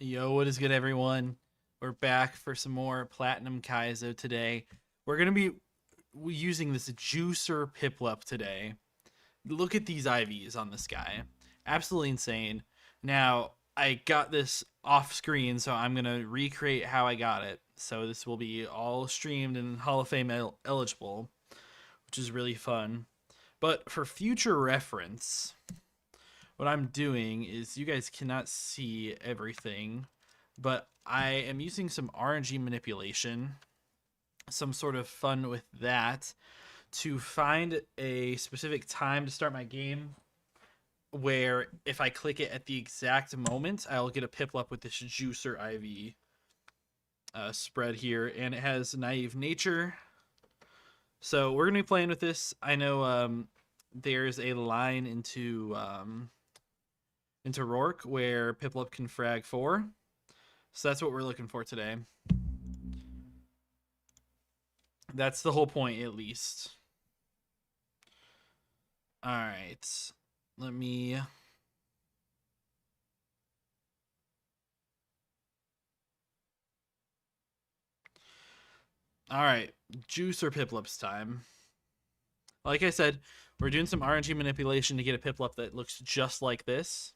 Yo, what is good, everyone? We're back for some more Platinum Kaizo today. We're going to be using this Juicer Piplup today. Look at these IVs on this guy. Absolutely insane. Now, I got this off screen, so I'm going to recreate how I got it. So this will be all streamed and Hall of Fame eligible, which is really fun. But for future reference, what I'm doing is you guys cannot see everything, but I am using some RNG manipulation, some sort of fun with that, to find a specific time to start my game where if I click it at the exact moment, I'll get a Piplup with this Juicer IV spread here, and it has Naive Nature. So we're going to be playing with this. I know there's a line into Roark where Piplup can frag 4. So that's what we're looking for today. That's the whole point, at least. Alright. Let me... Alright. Juicer Piplups time. Like I said, we're doing some RNG manipulation to get a Piplup that looks just like this.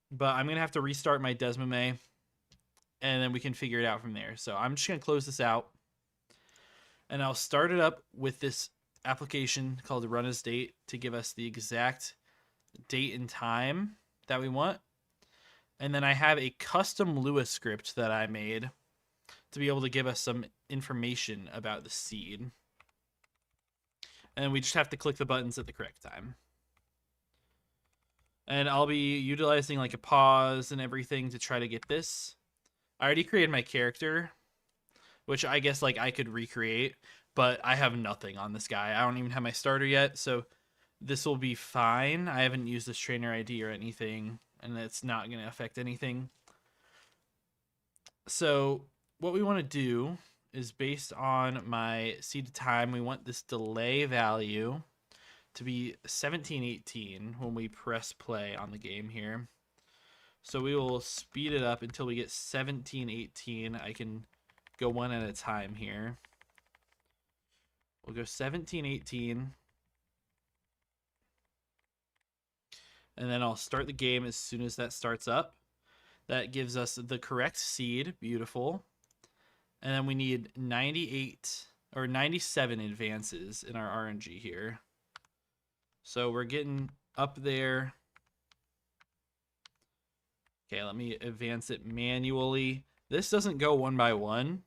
But I'm going to have to restart my Desmame, and then we can figure it out from there. So I'm just going to close this out, and I'll start it up with this application called Run as Date to give us the exact date and time that we want. And then I have a custom Lua script that I made to be able to give us some information about the seed. And we just have to click the buttons at the correct time. And I'll be utilizing like a pause and everything to try to get this. I already created my character, which I guess like I could recreate, but I have nothing on this guy. I don't even have my starter yet, so this will be fine. I haven't used this trainer ID or anything, and it's not going to affect anything. So what we want to do is, based on my seed time, we want this delay value to be 1718 when we press play on the game here. So we will speed it up until we get 1718. I can go one at a time here. We'll go 1718. And then I'll start the game as soon as that starts up. That gives us the correct seed. Beautiful. And then we need 98 or 97 advances in our RNG here. So we're getting up there. Okay, let me advance it manually. This doesn't go one by one,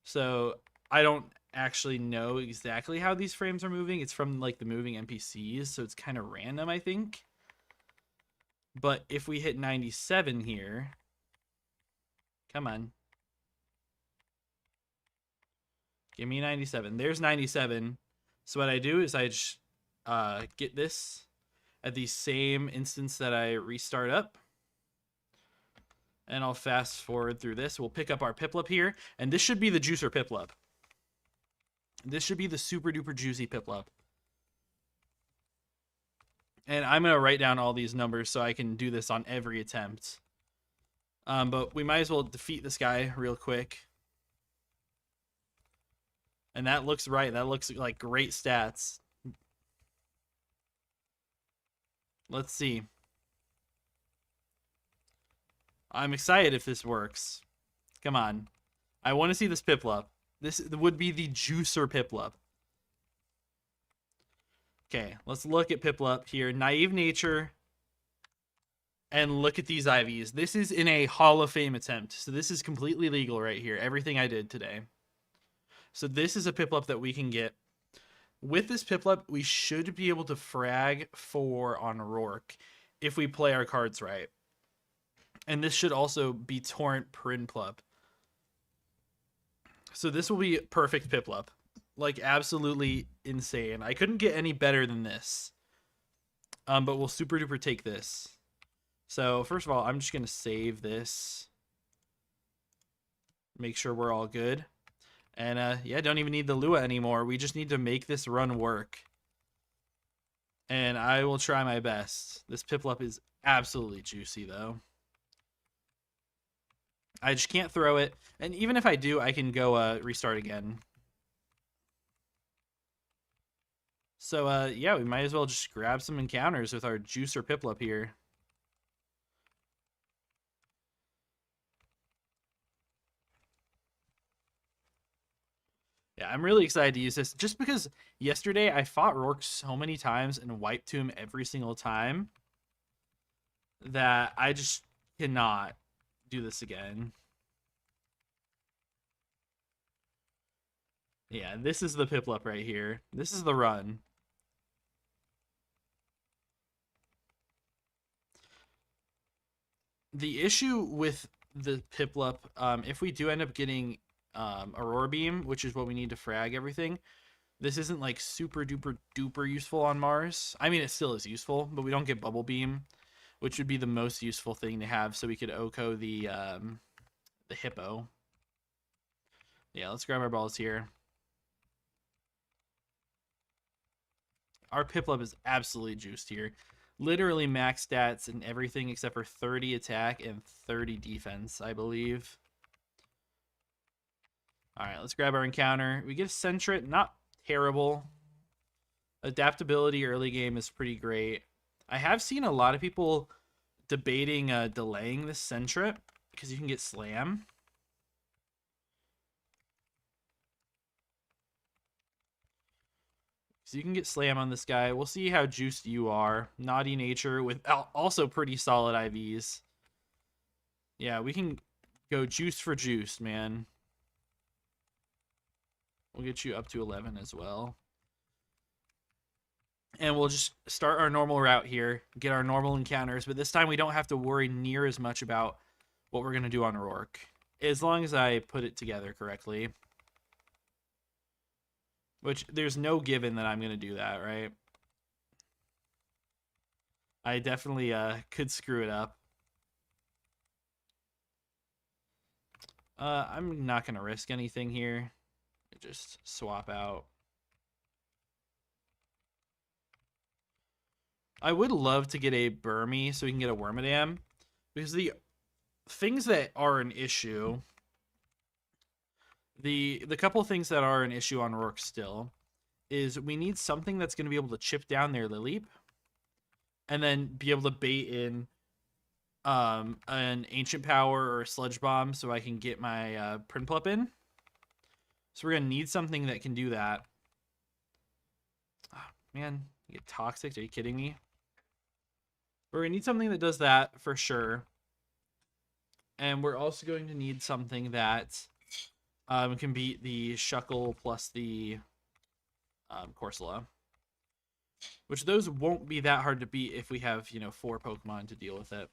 so I don't actually know exactly how these frames are moving. It's from like the moving NPCs, so it's kind of random, I think. But if we hit 97 here, come on. Give me 97. There's 97. So what I do is I just get this at the same instance that I restart up. And I'll fast forward through this. We'll pick up our Piplup here. And this should be the Juicer Piplup. This should be the super duper juicy Piplup. And I'm going to write down all these numbers so I can do this on every attempt. But we might as well defeat this guy real quick. And that looks right. That looks like great stats. Let's see. I'm excited if this works. Come on. I want to see this Piplup. This would be the Juicer Piplup. Okay, let's look at Piplup here. Naive Nature. And look at these IVs. This is in a Hall of Fame attempt. So this is completely legal right here. Everything I did today. So this is a Piplup that we can get. With this Piplup, we should be able to frag 4 on Roark if we play our cards right. And this should also be Torrent Prinplup. So this will be perfect Piplup. Like, absolutely insane. I couldn't get any better than this. But we'll super duper take this. So, first of all, I'm just going to save this. Make sure we're all good. And, yeah, don't even need the Lua anymore. We just need to make this run work. And I will try my best. This Piplup is absolutely juicy, though. I just can't throw it. And even if I do, I can go restart again. So yeah, we might as well just grab some encounters with our Juicer Piplup here. Yeah, I'm really excited to use this just because yesterday I fought Roark so many times and wiped to him every single time that I just cannot do this again. Yeah, this is the Piplup right here. This is the run. The issue with the Piplup, if we do end up getting Aurora Beam, which is what we need to frag everything, this isn't like super duper duper useful on Mars. I mean, it still is useful, but we don't get Bubble Beam, which would be the most useful thing to have, so we could OHKO the Hippo. Yeah, let's grab our balls here. Our Piplup is absolutely juiced here. Literally max stats and everything except for 30 attack and 30 defense, I believe. All right, let's grab our encounter. We get a Sentret, not terrible. Adaptability early game is pretty great. I have seen a lot of people debating delaying this Sentret because you can get Slam. So you can get Slam on this guy. We'll see how juiced you are. Naughty Nature with also pretty solid IVs. Yeah, we can go juice for juice, man. We'll get you up to 11 as well. And we'll just start our normal route here, get our normal encounters, but this time we don't have to worry near as much about what we're going to do on Roark, as long as I put it together correctly. Which, there's no given that I'm going to do that, right? I definitely could screw it up. I'm not going to risk anything here. Just swap out. I would love to get a Burmy so we can get a Wormadam, because the things that are an issue, the couple things that are an issue on Roark still, is we need something that's going to be able to chip down their Lileep, and then be able to bait in an Ancient Power or a Sludge Bomb so I can get my Prinplup in. So we're going to need something that can do that. Oh, man, you get Toxic? Are you kidding me? We're going to need something that does that for sure. And we're also going to need something that can beat the Shuckle plus the Corsola. Which those won't be that hard to beat if we have, 4 Pokemon to deal with it.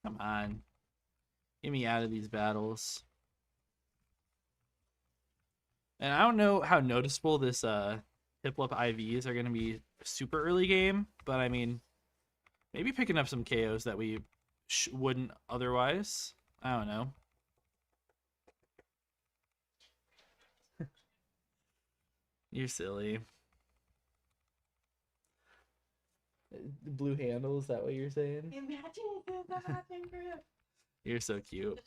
Come on. Get me out of these battles. And I don't know how noticeable this Piplup IVs are going to be super early game, but I mean, maybe picking up some KOs that we wouldn't otherwise. I don't know. You're silly. Blue handle, is that what you're saying? Imagine the matching grip. You're so cute.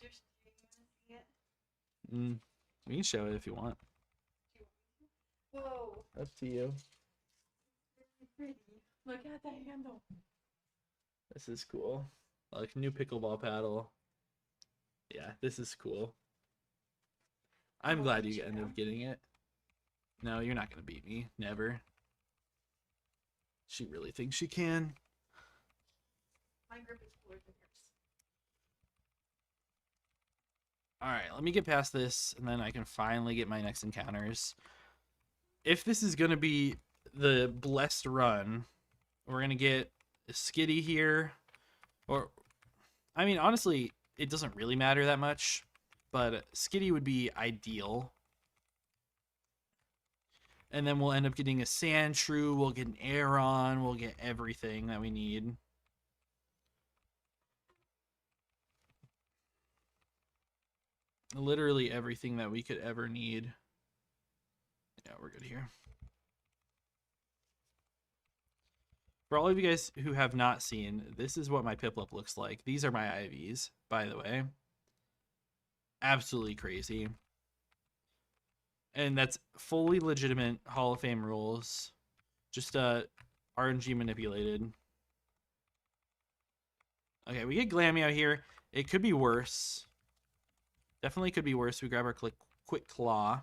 We can show it if you want. Whoa. Up to you. Pretty. Look at the handle. This is cool. Like, new pickleball paddle. Yeah, this is cool. I'm glad you ended up getting it. No, you're not going to beat me. Never. She really thinks she can. My grip is cooler than yours. Alright, let me get past this, and then I can finally get my next encounters. If this is going to be the blessed run, we're going to get a Skitty here. Or, I mean, honestly, it doesn't really matter that much, but Skitty would be ideal. And then we'll end up getting a Sandshrew, we'll get an Aeron, we'll get everything that we need. Literally everything that we could ever need. Yeah, we're good here. For all of you guys who have not seen, this is what my Piplup looks like. These are my IVs, by the way. Absolutely crazy. And that's fully legitimate Hall of Fame rules. Just RNG manipulated. Okay, we get Glammy out here. It could be worse. Definitely could be worse. We grab our quick claw.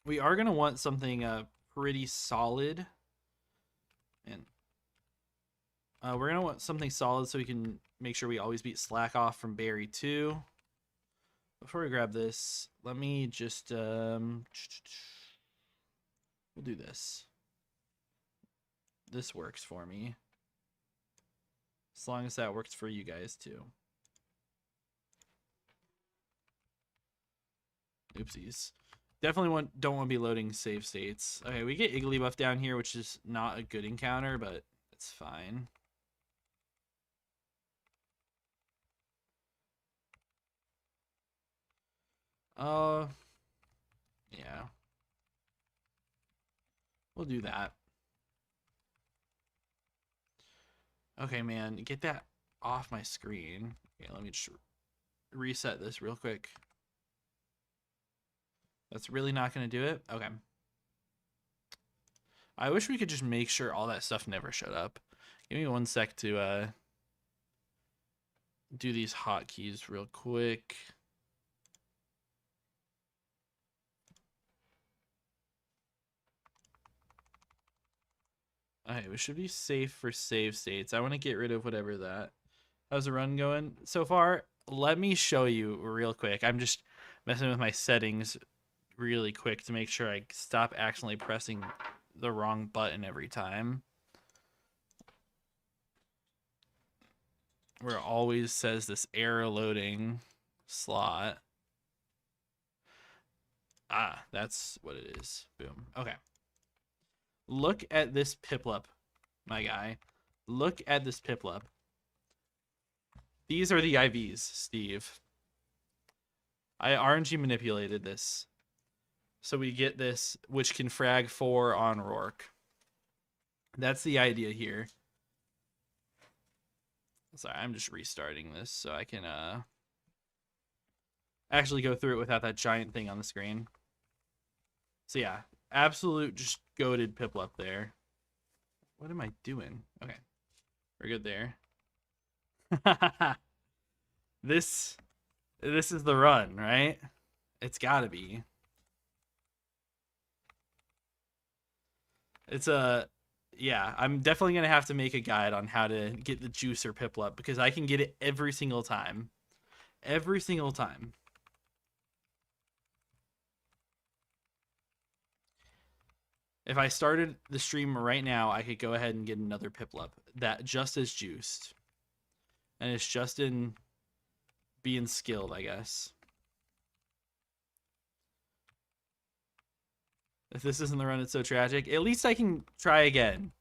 We are going to want something pretty solid. And we're going to want something solid so we can make sure we always beat Slack off from Barry too. Before we grab this, let me just... we'll do this. This works for me. As long as that works for you guys too. Oopsies. Definitely don't want to be loading save states. Okay, we get Igglybuff down here, which is not a good encounter, but it's fine. Yeah. We'll do that. Okay, man, get that off my screen. Okay, let me just reset this real quick. That's really not going to do it? Okay. I wish we could just make sure all that stuff never showed up. Give me 1 sec to do these hotkeys real quick. Okay, we should be safe for save states. I want to get rid of whatever that. How's the run going so far? Let me show you real quick. I'm just messing with my settings really quick to make sure I stop accidentally pressing the wrong button every time. Where it always says this error loading slot. Ah, that's what it is. Boom. Okay. Look at this Piplup, my guy. Look at this Piplup. These are the IVs, Steve. I RNG manipulated this. So we get this, which can frag 4 on Roark. That's the idea here. Sorry, I'm just restarting this so I can actually go through it without that giant thing on the screen. So yeah, absolute just goated Piplup there. What am I doing? Okay, we're good there. This is the run, right? It's gotta be. It's yeah, I'm definitely gonna have to make a guide on how to get the Juicer Piplup because I can get it every single time. Every single time. If I started the stream right now, I could go ahead and get another Piplup that just as juiced. And it's just in being skilled, I guess. If this isn't the run, it's so tragic. At least I can try again.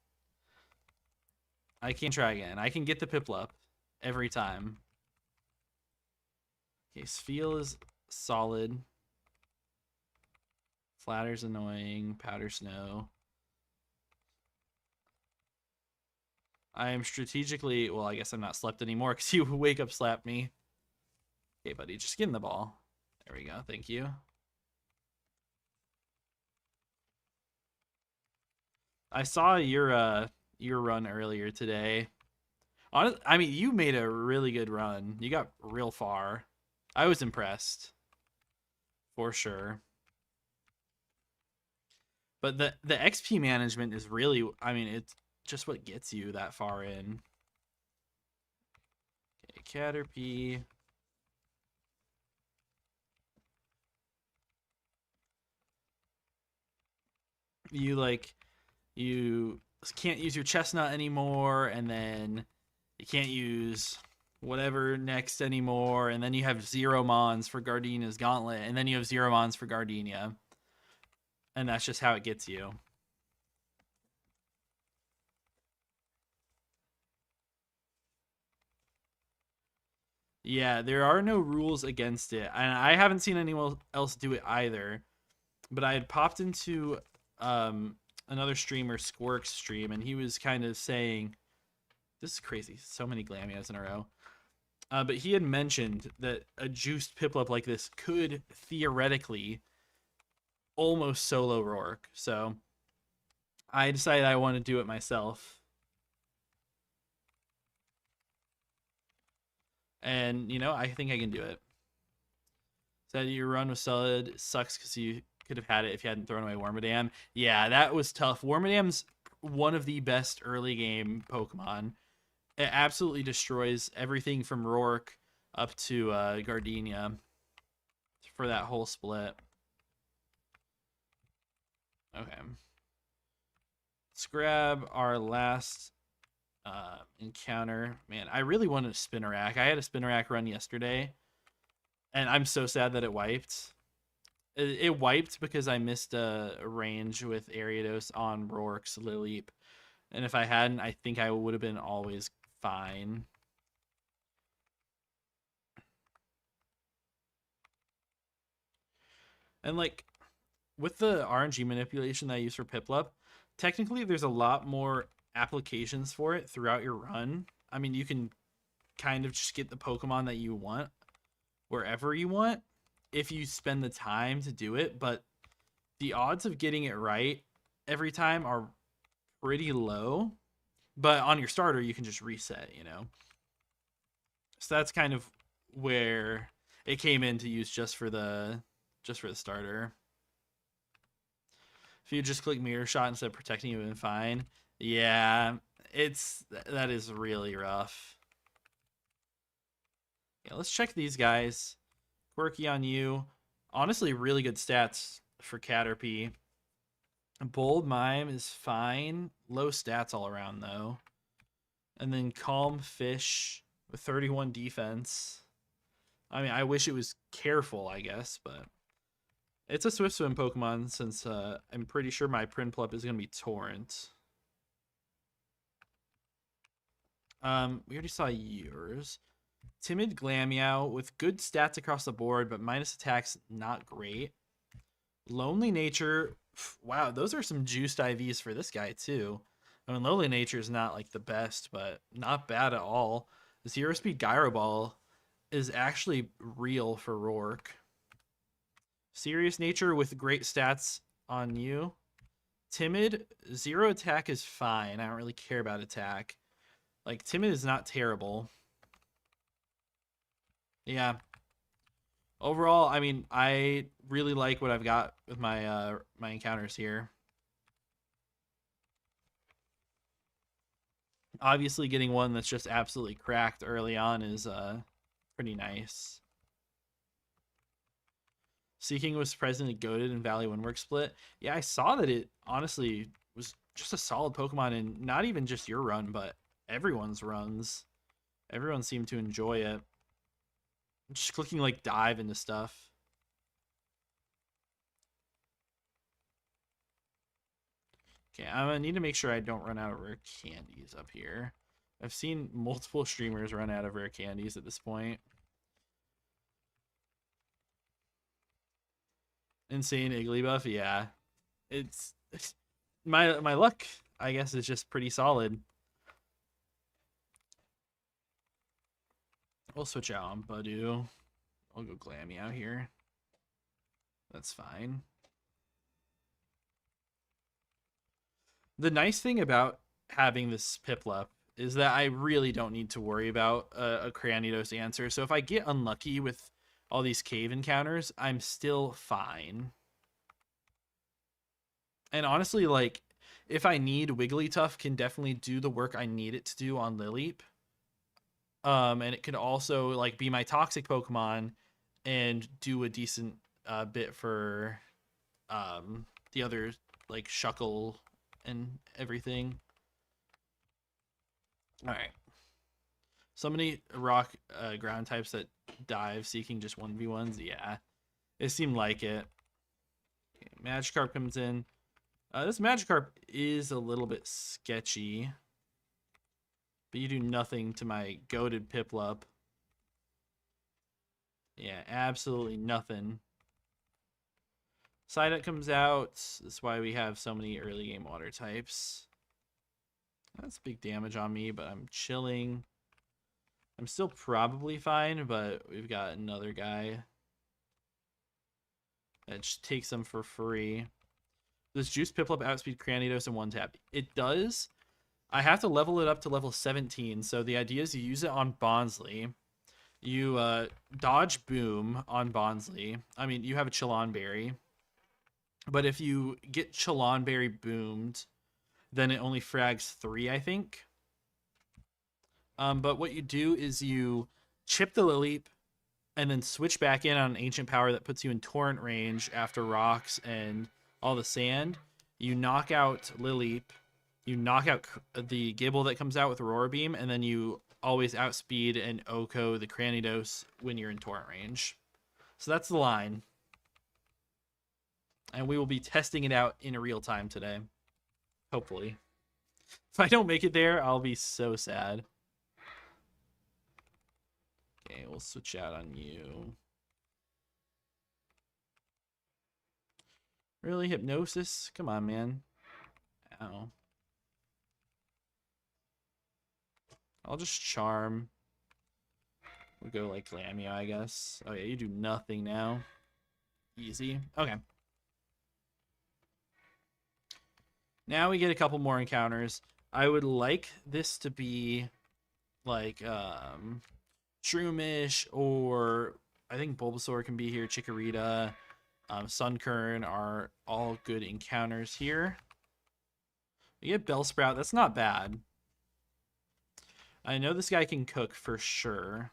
I can try again. I can get the Piplup every time. Okay, Spheal is solid. Flatter's annoying. Powder Snow. I am strategically... Well, I guess I'm not slept anymore because you wake up slapped me. Okay, buddy, just get in the ball. There we go. Thank you. I saw your run earlier today. I mean, you made a really good run. You got real far. I was impressed. For sure. But the XP management is really, I mean, it's just what gets you that far in. Okay, Caterpie. You can't use your Chestnut anymore, and then you can't use whatever next anymore, and then you have 0 Mons for Gardenia's Gauntlet, and then you have 0 Mons for Gardenia. And that's just how it gets you. Yeah, there are no rules against it, and I haven't seen anyone else do it either. But I had popped into um, another streamer, Squirk's stream, and he was kind of saying, "This is crazy, so many Glamios in a row." But he had mentioned that a juiced Piplup like this could theoretically almost solo Roark. So I decided I want to do it myself. And, you know, I think I can do it. Said your run was solid. It sucks because you could have had it if you hadn't thrown away Wormadam. Yeah, that was tough. Wormadam's one of the best early game Pokemon. It absolutely destroys everything from Roark up to Gardenia for that whole split. Okay. Let's grab our last encounter. Man, I really wanted a Spinnerack. I had a Spinnerack run yesterday, and I'm so sad that it wiped. It wiped because I missed a range with Ariados on Roark's Lileep. And if I hadn't, I think I would have been always fine. And like with the RNG manipulation that I use for Piplup, technically there's a lot more applications for it throughout your run. I mean, you can kind of just get the Pokemon that you want wherever you want if you spend the time to do it, but the odds of getting it right every time are pretty low. But on your starter, you can just reset, you know. So that's kind of where it came in to use just for the starter. If you just click Mirror Shot instead of protecting, you would have been fine. Yeah, that is really rough. Yeah, let's check these guys. Quirky on you. Honestly, really good stats for Caterpie. Bold Mime is fine. Low stats all around, though. And then Calm Fish with 31 defense. I mean, I wish it was careful, I guess, but it's a Swift Swim Pokemon since I'm pretty sure my Prinplup is going to be Torrent. We already saw yours. Timid Glameow with good stats across the board, but minus attacks not great. Lonely Nature. Wow, those are some juiced IVs for this guy, too. I mean, Lonely Nature is not like the best, but not bad at all. The Zero Speed Gyro Ball is actually real for Roark. Serious Nature with great stats on you. Timid, zero attack is fine. I don't really care about attack. Like, Timid is not terrible. Yeah. Overall, I mean, I really like what I've got with my my encounters here. Obviously, getting one that's just absolutely cracked early on is pretty nice. Seeking was surprisingly goated in Valley Windwork split. Yeah, I saw that it honestly was just a solid Pokemon, and not even just your run, but everyone's runs. Everyone seemed to enjoy it. Just clicking like dive into stuff. Okay, I'm gonna need to make sure I don't run out of rare candies up here. I've seen multiple streamers run out of rare candies at this point. Insane Igglybuff, yeah. It's my luck, I guess, is just pretty solid. We'll switch out on Badoo. I'll go Glammy out here. That's fine. The nice thing about having this Piplup is that I really don't need to worry about a Cranidos answer. So if I get unlucky with all these cave encounters, I'm still fine. And honestly, like, if I need Wigglytuff, can definitely do the work I need it to do on Lileep. And it can also like be my toxic Pokemon and do a decent bit for the other like Shuckle and everything. All right. So many rock ground types that dive seeking just 1v1s. Yeah, it seemed like it. Okay, Magikarp comes in. This Magikarp is a little bit sketchy. But you do nothing to my goated Piplup. Yeah, absolutely nothing. Psyduck comes out. That's why we have so many early game water types. That's big damage on me, but I'm chilling. I'm still probably fine, but we've got another guy that just takes them for free. Does Juice Piplup outspeed Cranidos in one tap? It does. I have to level it up to level 17, so the idea is you use it on Bonsly. You dodge Boom on Bonsly. I mean, you have a Chillon Berry. But if you get Chillon Berry boomed, then it only frags 3, I think. But what you do is you chip the Lileep and then switch back in on an Ancient Power that puts you in Torrent range after rocks and all the sand. You knock out Lileep. You knock out the Gibble that comes out with Roar Beam, and then you always outspeed and Oko the Cranidos when you're in Torrent range. So that's the line. And we will be testing it out in real time today. Hopefully. If I don't make it there, I'll be so sad. Okay, we'll switch out on you. Really? Hypnosis? Come on, man. Ow. I'll just Charm. We'll go like Glamio, I guess. Oh yeah, you do nothing now. Easy. Okay. Now we get a couple more encounters. I would like this to be like Shroomish, or I think Bulbasaur can be here. Chikorita, Sunkern are all good encounters here. We get Bellsprout. That's not bad. I know this guy can cook for sure.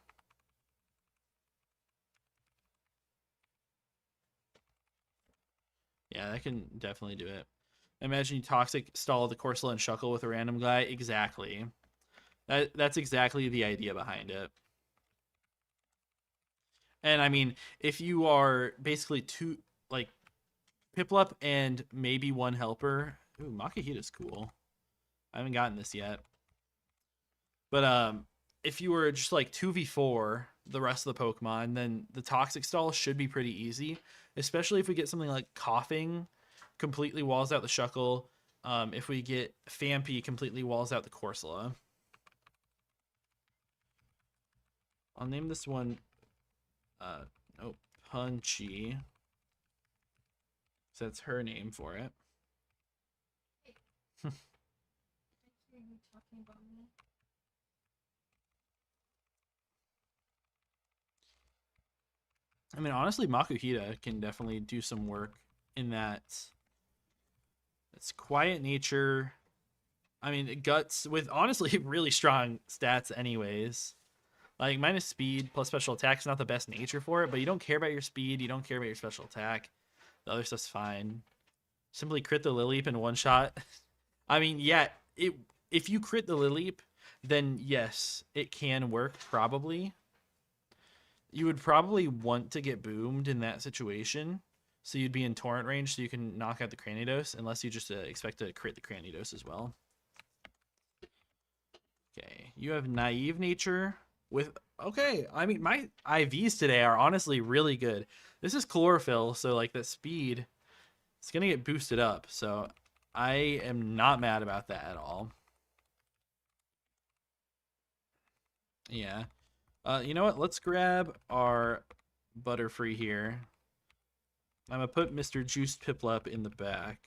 Yeah, that can definitely do it. Imagine you Toxic stall the Corsola and Shuckle with a random guy. Exactly. That's exactly the idea behind it. And I mean, if you are basically two, like, Piplup and maybe one helper. Ooh, Makahita's cool. I haven't gotten this yet. But if you were just like 2v4 the rest of the Pokemon, then the Toxic stall should be pretty easy. Especially if we get something like Coughing completely walls out the Shuckle. If we get Phanpy completely walls out the Corsola. I'll name this one Punchy. So that's her name for it. I mean, honestly, Makuhita can definitely do some work in that. It's quiet nature. I mean, Guts with honestly really strong stats anyways. Like, minus speed plus special attack is not the best nature for it, but you don't care about your speed, you don't care about your special attack. The other stuff's fine. Simply crit the Lileep in one shot. I mean, yeah, if you crit the Lileep, then yes, it can work, probably. You would probably want to get boomed in that situation, so you'd be in Torrent range so you can knock out the Cranidos, unless you just expect to crit the Cranidos as well. Okay, you have Naive Nature with... Okay, I mean, my IVs today are honestly really good. This is Chlorophyll, so like that speed, it's going to get boosted up, so I am not mad about that at all. Yeah. You know what? Let's grab our Butterfree here. I'm going to put Mr. Juiced Piplup in the back.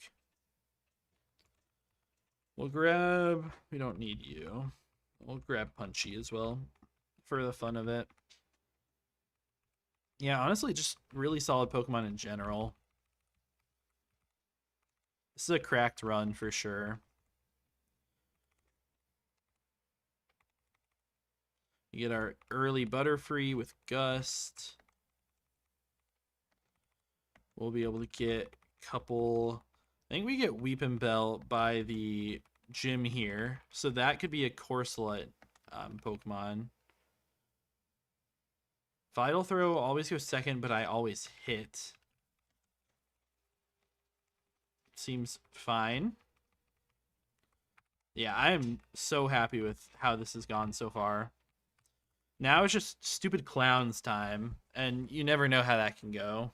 We'll grab... We don't need you. We'll grab Punchy as well for the fun of it. Yeah, honestly, just really solid Pokemon in general. This is a cracked run for sure. You get our early Butterfree with Gust. We'll be able to get a couple... I think we get Weepinbell by the gym here. So that could be a Corsola Pokemon. Vital Throw always goes second, but I always hit. Seems fine. Yeah, I am so happy with how this has gone so far. Now it's just stupid clowns time, and you never know how that can go.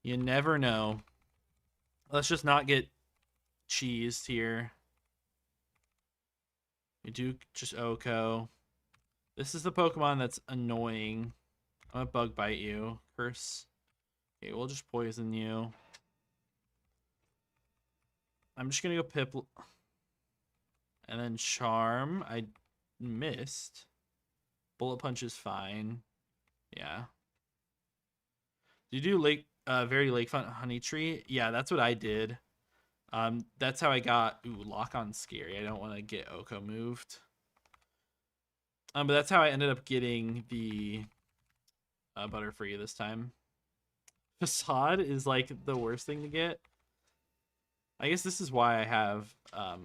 You never know. Let's just not get cheesed here. You do just Oko. This is the Pokemon that's annoying. I'm gonna bug bite you. Curse. Okay, we'll just poison you. I'm just gonna go Piplup. And then Charm. I missed. Bullet Punch is fine. Yeah. Did you do very lakefront honey tree? Yeah, that's what I did. That's how I got lock on scary. I don't want to get Oko moved. But that's how I ended up getting the Butterfree this time. Facade is like the worst thing to get. I guess this is why I have a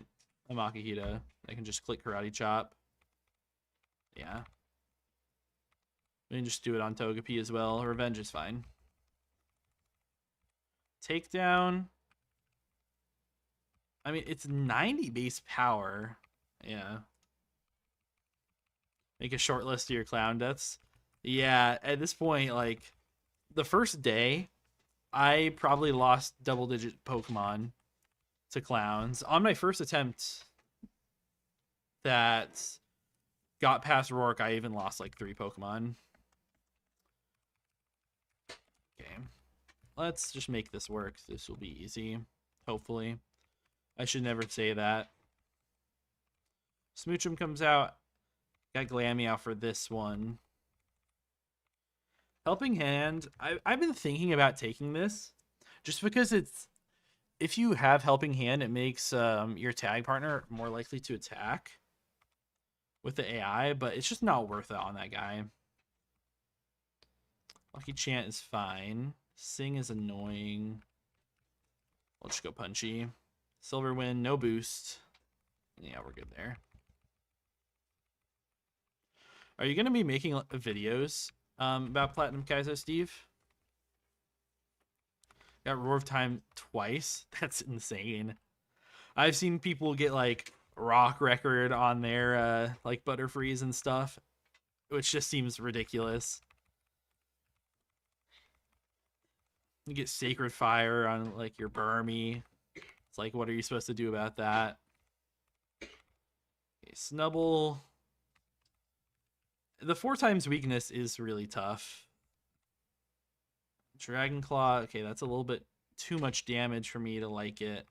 Makihita. I can just click Karate Chop. Yeah. We can just do it on Togepi as well. Revenge is fine. Takedown. I mean, it's 90 base power. Yeah. Make a short list of your clown deaths. Yeah, at this point, like, the first day, I probably lost double-digit Pokemon to clowns. On my first attempt that got past Roark, I even lost, like, 3 Pokemon. Okay. Let's just make this work. This will be easy, hopefully. I should never say that. Smoochum comes out. Got Glameow for this one. Helping Hand. I've been thinking about taking this just because it's, if you have Helping Hand, it makes your tag partner more likely to attack with the AI, but it's just not worth it on that guy. Lucky Chant is fine. Sing is annoying. We'll just go Punchy. Silver Wind, no boost. Yeah, we're good there. Are you going to be making videos about Platinum Kaizo, Steve? Got Roar of Time twice? That's insane. I've seen people get like rock record on their like Butterfrees and stuff, which just seems ridiculous. You get Sacred Fire on like your Burmy. It's like, what are you supposed to do about that? Okay, Snubble. The 4 times weakness is really tough. Dragon Claw. Okay, that's a little bit too much damage for me to like it.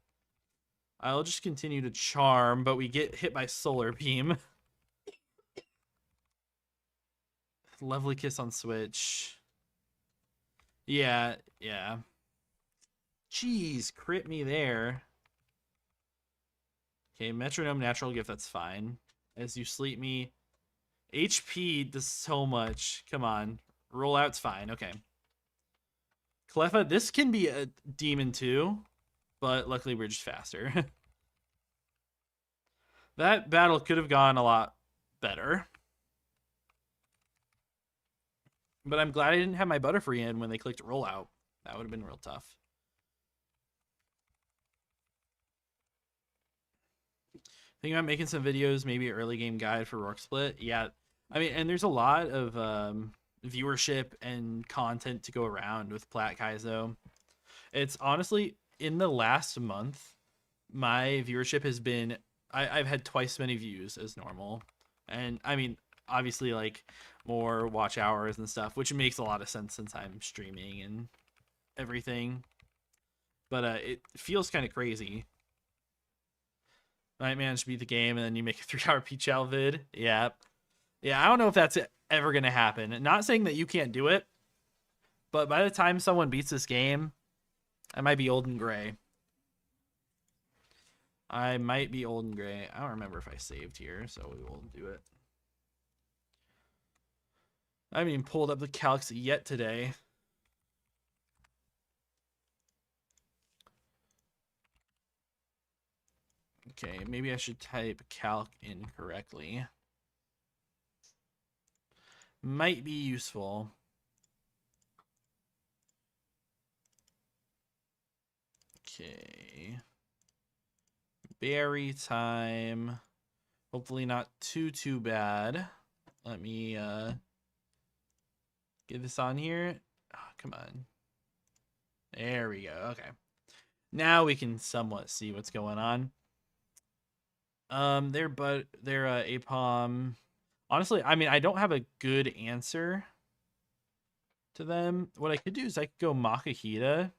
I'll just continue to Charm, but we get hit by Solar Beam. Lovely Kiss on Switch. Yeah. Jeez, crit me there. Okay, Metronome Natural Gift, that's fine. As you sleep me. HP does so much. Come on. Rollout's fine. Okay. Cleffa, this can be a demon too, but luckily we're just faster. That battle could have gone a lot better. But I'm glad I didn't have my Butterfree in when they clicked rollout. That would have been real tough. Thinking about making some videos, maybe early game guide for Roark Split. Yeah, I mean, and there's a lot of viewership and content to go around with Plat Kaizo. It's honestly, in the last month, my viewership has been, I've had twice as many views as normal. And I mean, obviously, like, more watch hours and stuff, which makes a lot of sense since I'm streaming and everything. But it feels kind of crazy. I managed to beat the game, and then you make a 3-hour Peachal vid. Yeah. I don't know if that's ever going to happen. Not saying that you can't do it, but by the time someone beats this game, I might be old and gray. I might be old and gray. I don't remember if I saved here, so we will do it. I haven't even pulled up the calcs yet today. Okay, maybe I should type calc incorrectly. Might be useful. Okay. berry time. Hopefully not too bad. Let me get this on here. Oh, come on. There we go. Okay. Now we can somewhat see what's going on. Their APOM. Honestly, I mean, I don't have a good answer to them. What I could do is I could go Makahita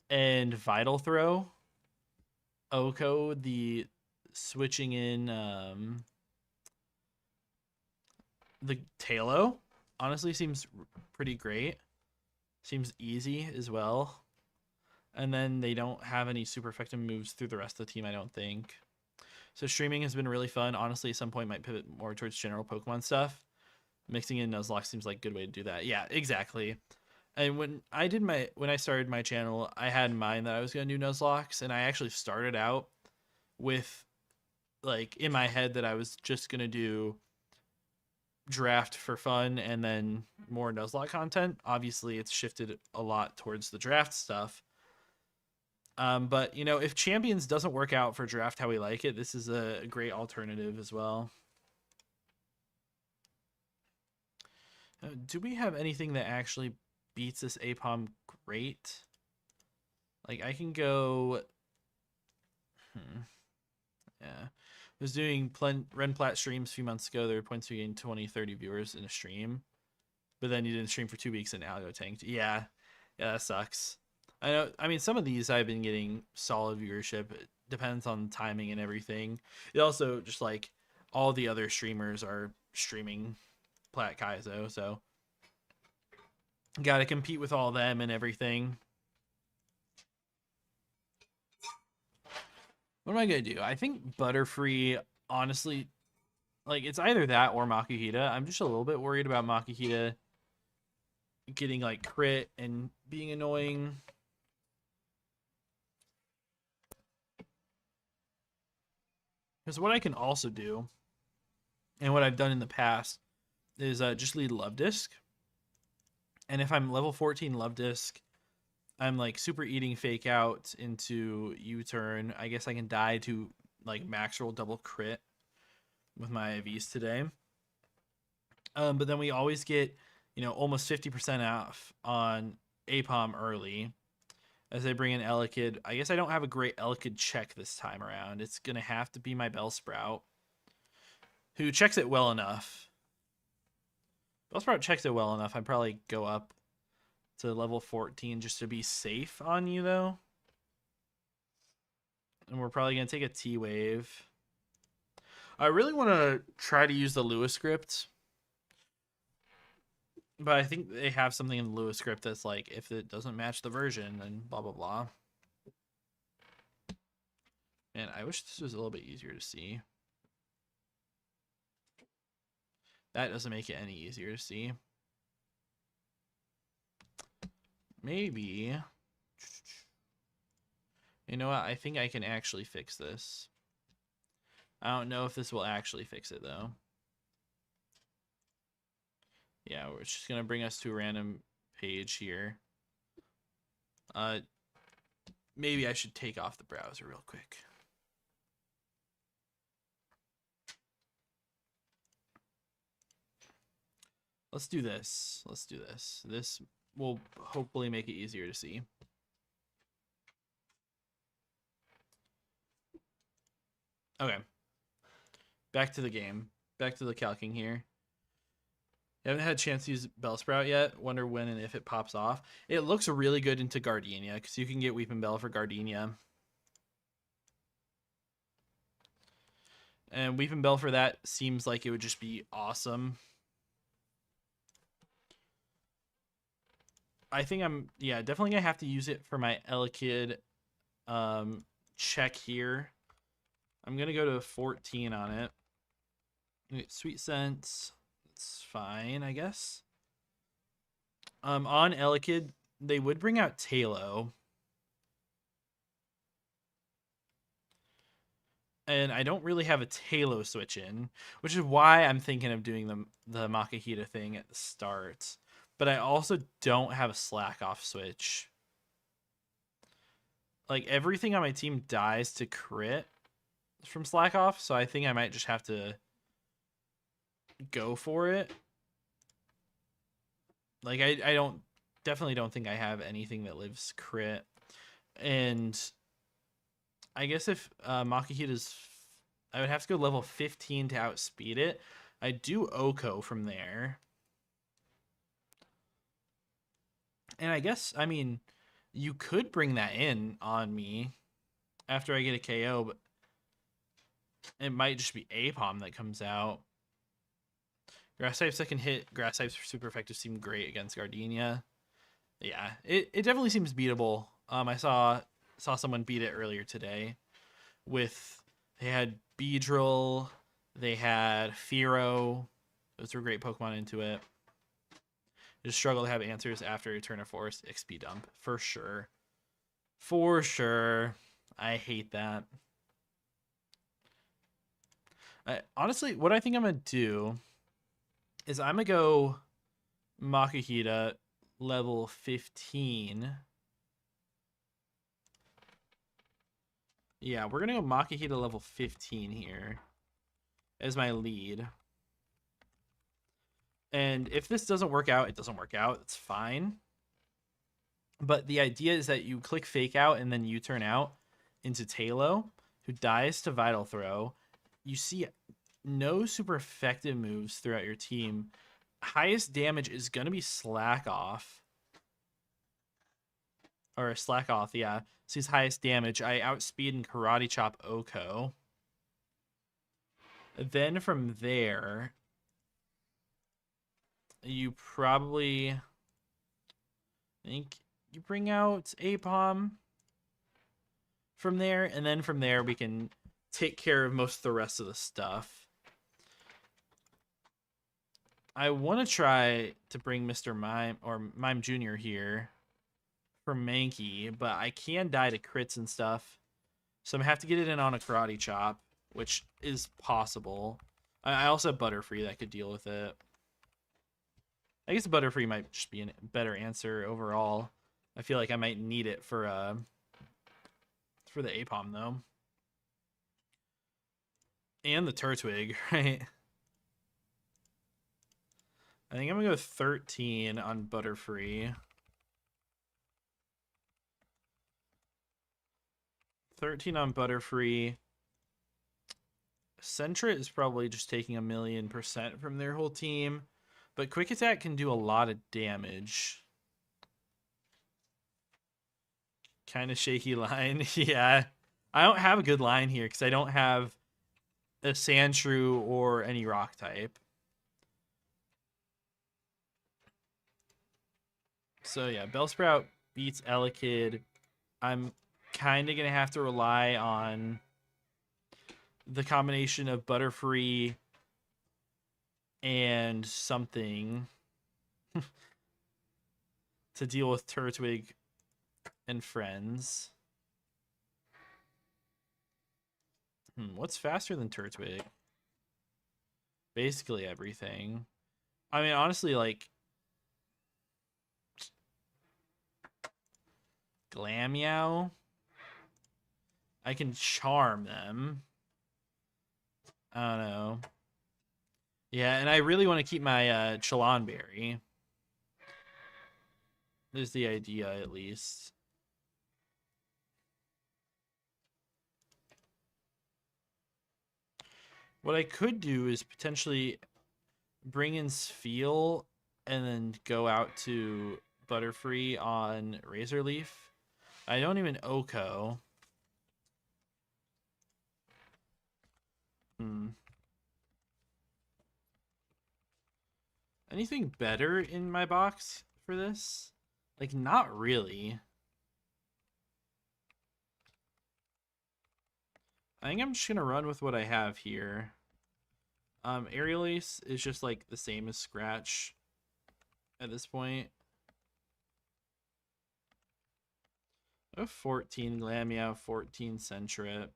and Vital Throw. Oko, the switching in the Talo, honestly seems pretty great. Seems easy as well. And then they don't have any super effective moves through the rest of the team, I don't think. So streaming has been really fun. Honestly, at some point might pivot more towards general Pokemon stuff. Mixing in Nuzlocke seems like a good way to do that. Yeah, exactly. And when I started my channel, I had in mind that I was gonna do Nuzlocks, and I actually started out with like in my head that I was just gonna do draft for fun and then more Nuzlocke content. Obviously, it's shifted a lot towards the draft stuff. But you know, if Champions doesn't work out for draft how we like it, this is a great alternative as well. Do we have anything that actually beats this APOM great? Like I can go. Yeah. I was doing Renplat streams a few months ago. There were points to gain 20, 30 viewers in a stream. But then you didn't stream for 2 weeks and Algo tanked. Yeah. Yeah, that sucks. I know. I mean, some of these I've been getting solid viewership. It depends on timing and everything. It also just like all the other streamers are streaming Plat Kaizo, so got to compete with all them and everything. What am I gonna do? I think Butterfree, honestly, like it's either that or Makahita. I'm just a little bit worried about Makahita getting like crit and being annoying. Because what I can also do, and what I've done in the past, is just lead Love Disc. And if I'm level 14 Love Disc, I'm like super eating Fake Out into U-turn. I guess I can die to like max roll double crit with my IVs today. But then we always get, you know, almost 50% off on APOM early as I bring in Elekid. I guess I don't have a great Elekid check this time around. It's going to have to be my Bellsprout, who checks it well enough. Bellsprout checks it well enough. I'd probably go up to level 14 just to be safe on you, though. And we're probably going to take a T-Wave. I really want to try to use the Lewis script, but I think they have something in the Lewis script that's like, if it doesn't match the version, then blah, blah, blah. And I wish this was a little bit easier to see. That doesn't make it any easier to see. Maybe. You know what? I think I can actually fix this. I don't know if this will actually fix it, though. Yeah, we're just going to bring us to a random page here. Maybe I should take off the browser real quick. Let's do this. Let's do this. This will hopefully make it easier to see. Okay. Back to the game. Back to the calcing here. I haven't had a chance to use Bellsprout yet. Wonder when and if it pops off. It looks really good into Gardenia because you can get Weeping Bell for Gardenia. And Weeping Bell for that seems like it would just be awesome. I think definitely gonna have to use it for my Elekid check here. I'm gonna go to 14 on it. Sweet Sense, it's fine, I guess. On Elekid, they would bring out Talo. And I don't really have a Talo switch in, which is why I'm thinking of doing the Makahita thing at the start. But I also don't have a slack off switch. like everything on my team dies to crit from Slack Off, so I think I might just have to go for it. Like I don't definitely don't think I have anything that lives crit. And I guess if Makihita's, I would have to go level 15 to outspeed it. I do Oko from there. And I guess, I mean, you could bring that in on me after I get a KO, but it might just be Apom that comes out. Grass types that can hit grass types for super effective seem great against Gardenia. Yeah, it definitely seems beatable. I saw someone beat it earlier today with, they had Beedrill, they had Fearow. Those were great Pokemon into it. Just struggle to have answers after Turn of Force XP dump. For sure. For sure. I hate that. Honestly, what I think I'm going to do is I'm going to go Makihita level 15. Yeah, we're going to go Makihita level 15 here as my lead. And if this doesn't work out, it doesn't work out. It's fine. But the idea is that you click Fake Out and then you turn out into Talo, who dies to Vital Throw. You see no super effective moves throughout your team. Highest damage is going to be Slack Off. Or Slack Off, yeah. Sees highest damage. I outspeed and Karate Chop Oko. Then from there, you probably, I think you bring out Apom from there, and then from there we can take care of most of the rest of the stuff. I want to try to bring Mr. Mime or Mime Jr. here for Mankey, but I can die to crits and stuff, so I'm gonna have to get it in on a Karate Chop, which is possible. I also have Butterfree that could deal with it. I guess Butterfree might just be a better answer overall. I feel like I might need it for the Apom though. And the Turtwig, right? I think I'm gonna go 13 on Butterfree. 13 on Butterfree. Sentra is probably just taking 1,000,000% from their whole team. But Quick Attack can do a lot of damage. Kind of shaky line. Yeah. I don't have a good line here because I don't have a Sandshrew or any rock type. So yeah, Bellsprout beats Elekid. I'm kind of going to have to rely on the combination of Butterfree and something to deal with Turtwig and friends. What's faster than Turtwig? Basically everything. I mean, honestly, like Glameow, I can charm them. I don't know. Yeah, and I really want to keep my Chalonberry. There's the idea, at least. What I could do is potentially bring in Spheal and then go out to Butterfree on Razor Leaf. I don't even Oko. Anything better in my box for this? Like, not really. I think I'm just gonna run with what I have here. Aerial Ace is just like the same as Scratch at this point. I have 14 Glameow, 14 Sentret.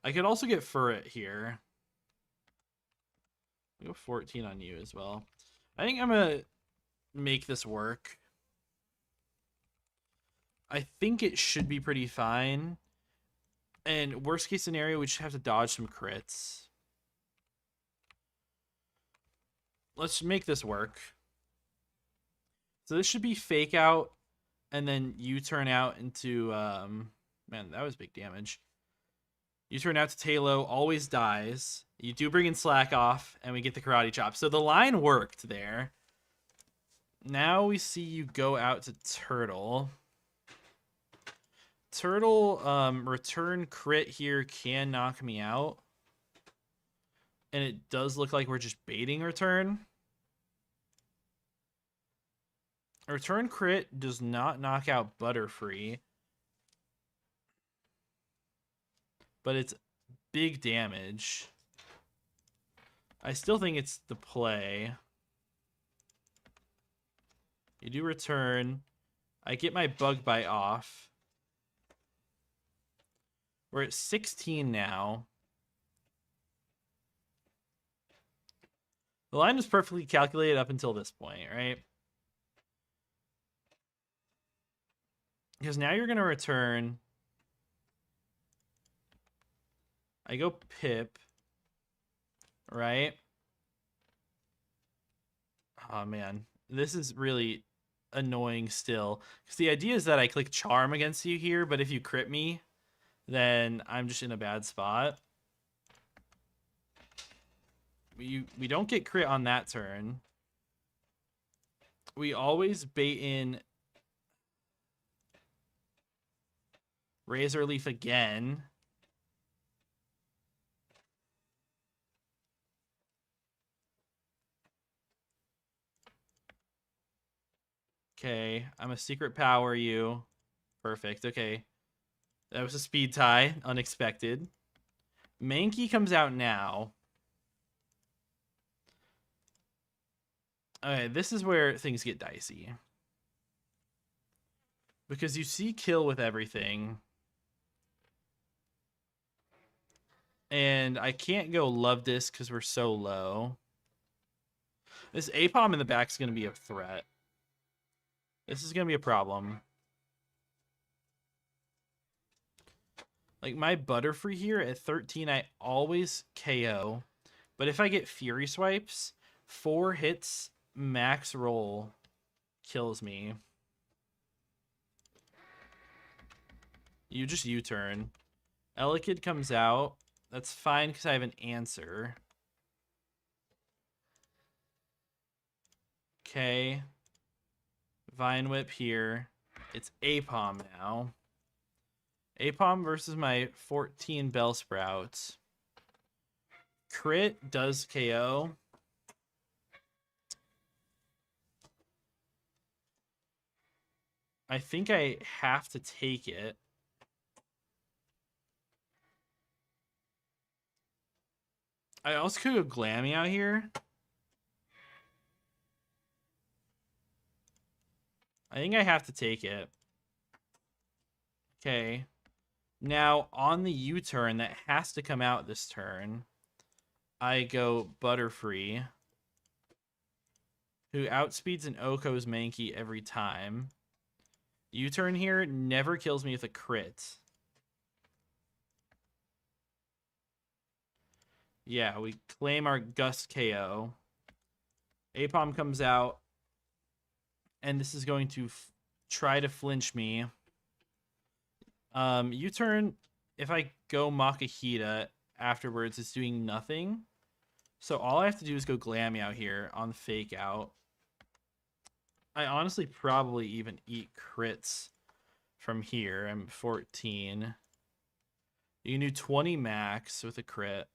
I could also get Furret here. I'll go 14 on you as well. I think I'm gonna make this work. I think it should be pretty fine. And worst case scenario, we just have to dodge some crits. Let's make this work. So this should be fake out, and then you turn out into man, that was big damage. You turn out to Talo, always dies. You do bring in Slack off, and we get the karate chop. So the line worked there. Now we see you go out to Turtle. Turtle return crit here can knock me out. And it does look like we're just baiting return. Return crit does not knock out Butterfree. But it's big damage. I still think it's the play. You do return. I get my Bug Bite off. We're at 16 now. The line was perfectly calculated up until this point, right? Because now you're going to return. I go Pip. Right? Oh, man. This is really annoying still. Because the idea is that I click Charm against you here, but if you crit me, then I'm just in a bad spot. We don't get crit on that turn. We always bait in Razor Leaf again. Okay, I'm a secret power you. Perfect, okay. That was a speed tie, unexpected. Mankey comes out now. Okay, this is where things get dicey. Because you see kill with everything. And I can't go Love Disc because we're so low. This Apom in the back is going to be a threat. This is going to be a problem. Like, my Butterfree here at 13, I always KO. But if I get Fury Swipes, 4 hits max roll kills me. You just U-turn. Elekid comes out. That's fine because I have an answer. Okay. Vine Whip here. It's Apom now. Apom versus my 14 Bellsprout. Crit does KO. I think I have to take it. I also could go Glammy out here. I think I have to take it. Okay. Now, on the U-turn, that has to come out this turn. I go Butterfree, who outspeeds an Oko's Mankey every time. U-turn here never kills me with a crit. Yeah, we claim our Gust KO. Apom comes out, and this is going to try to flinch me. U-turn, if I go Makahita afterwards, it's doing nothing. So all I have to do is go Glammy out here on fake out. I honestly probably even eat crits from here. I'm 14. You can do 20 max with a crit.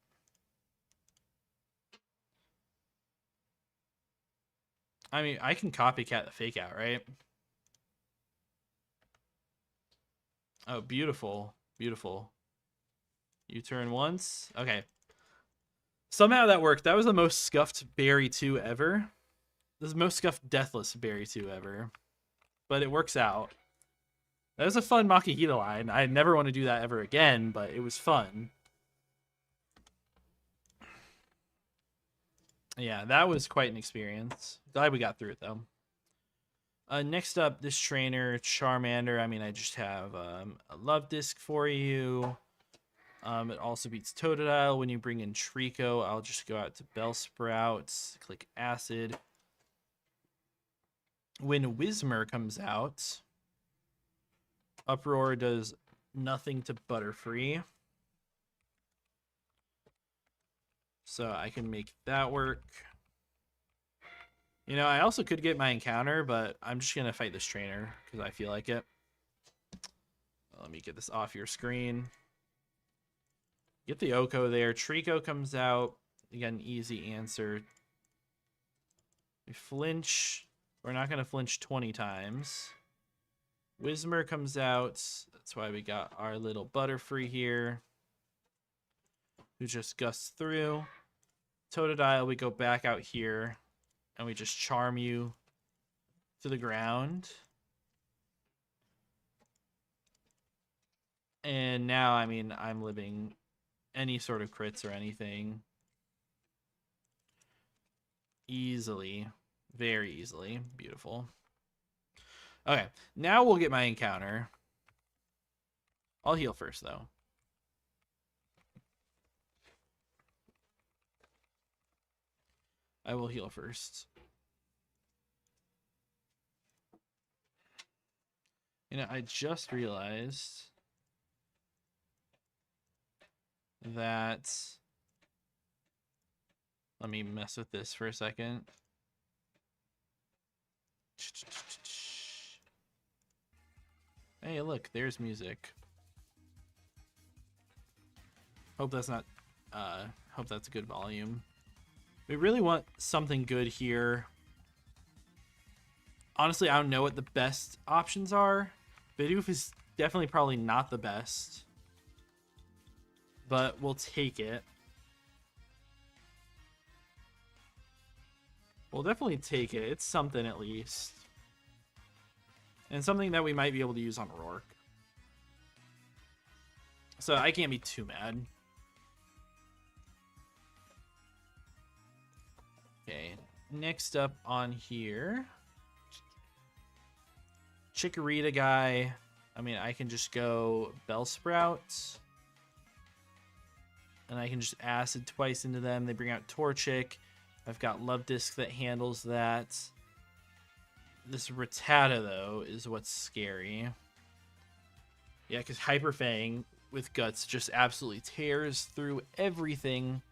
I mean, I can copycat the fake out, right? Oh, beautiful. Beautiful. You turn once. Okay. Somehow that worked. That was the most scuffed Berry 2 ever. This is the most scuffed Deathless Berry 2 ever. But it works out. That was a fun Makahita line. I never want to do that ever again, but it was fun. Yeah, that was quite an experience. Glad we got through it, though. Next up, this trainer, Charmander. I mean, I just have a love disc for you. It also beats Totodile. When you bring in Trico, I'll just go out to Bellsprout, click Acid. When Whismur comes out, Uproar does nothing to Butterfree. So I can make that work. You know, I also could get my encounter, but I'm just going to fight this trainer because I feel like it. Let me get this off your screen. Get the Oko there. Trico comes out. Again, easy answer. We flinch. We're not going to flinch 20 times. Whismur comes out. That's why we got our little Butterfree here, who just gusts through. Totodile, we go back out here, and we just charm you to the ground. And now, I mean, I'm living any sort of crits or anything easily. Very easily. Beautiful. Okay, now we'll get my encounter. I'll heal first, though. I will heal first. You know, I just realized that... Let me mess with this for a second. Hey, look, there's music. Hope that's not... hope that's a good volume. We really want something good here. Honestly, I don't know what the best options are. Bidoof is definitely probably not the best. But we'll take it. We'll definitely take it. It's something at least. And something that we might be able to use on Roark. So I can't be too mad. Okay, next up on here. Chikorita guy. I mean, I can just go Bellsprout. And I can just Acid twice into them. They bring out Torchic. I've got Love Disc that handles that. This Rattata, though, is what's scary. Yeah, because Hyper Fang with Guts just absolutely tears through everything.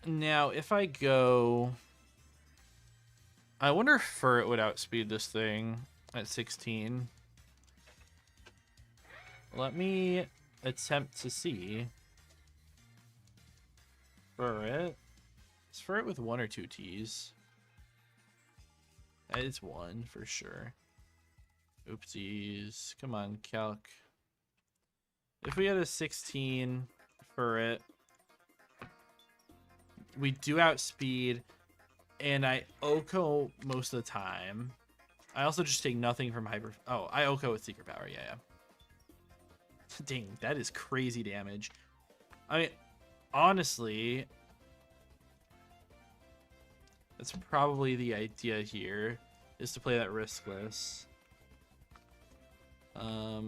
Now, if I go... I wonder if Furret would outspeed this thing at 16. Let me attempt to see. Furret. Is Furret with 1 or 2 T's? It's 1 for sure. Oopsies. Come on, calc. If we had a 16 Furret, we do outspeed, and I Oko most of the time. I also just take nothing from Hyper... Oh, I Oko with Secret Power, yeah. Dang, that is crazy damage. I mean, honestly, that's probably the idea here, is to play that riskless. I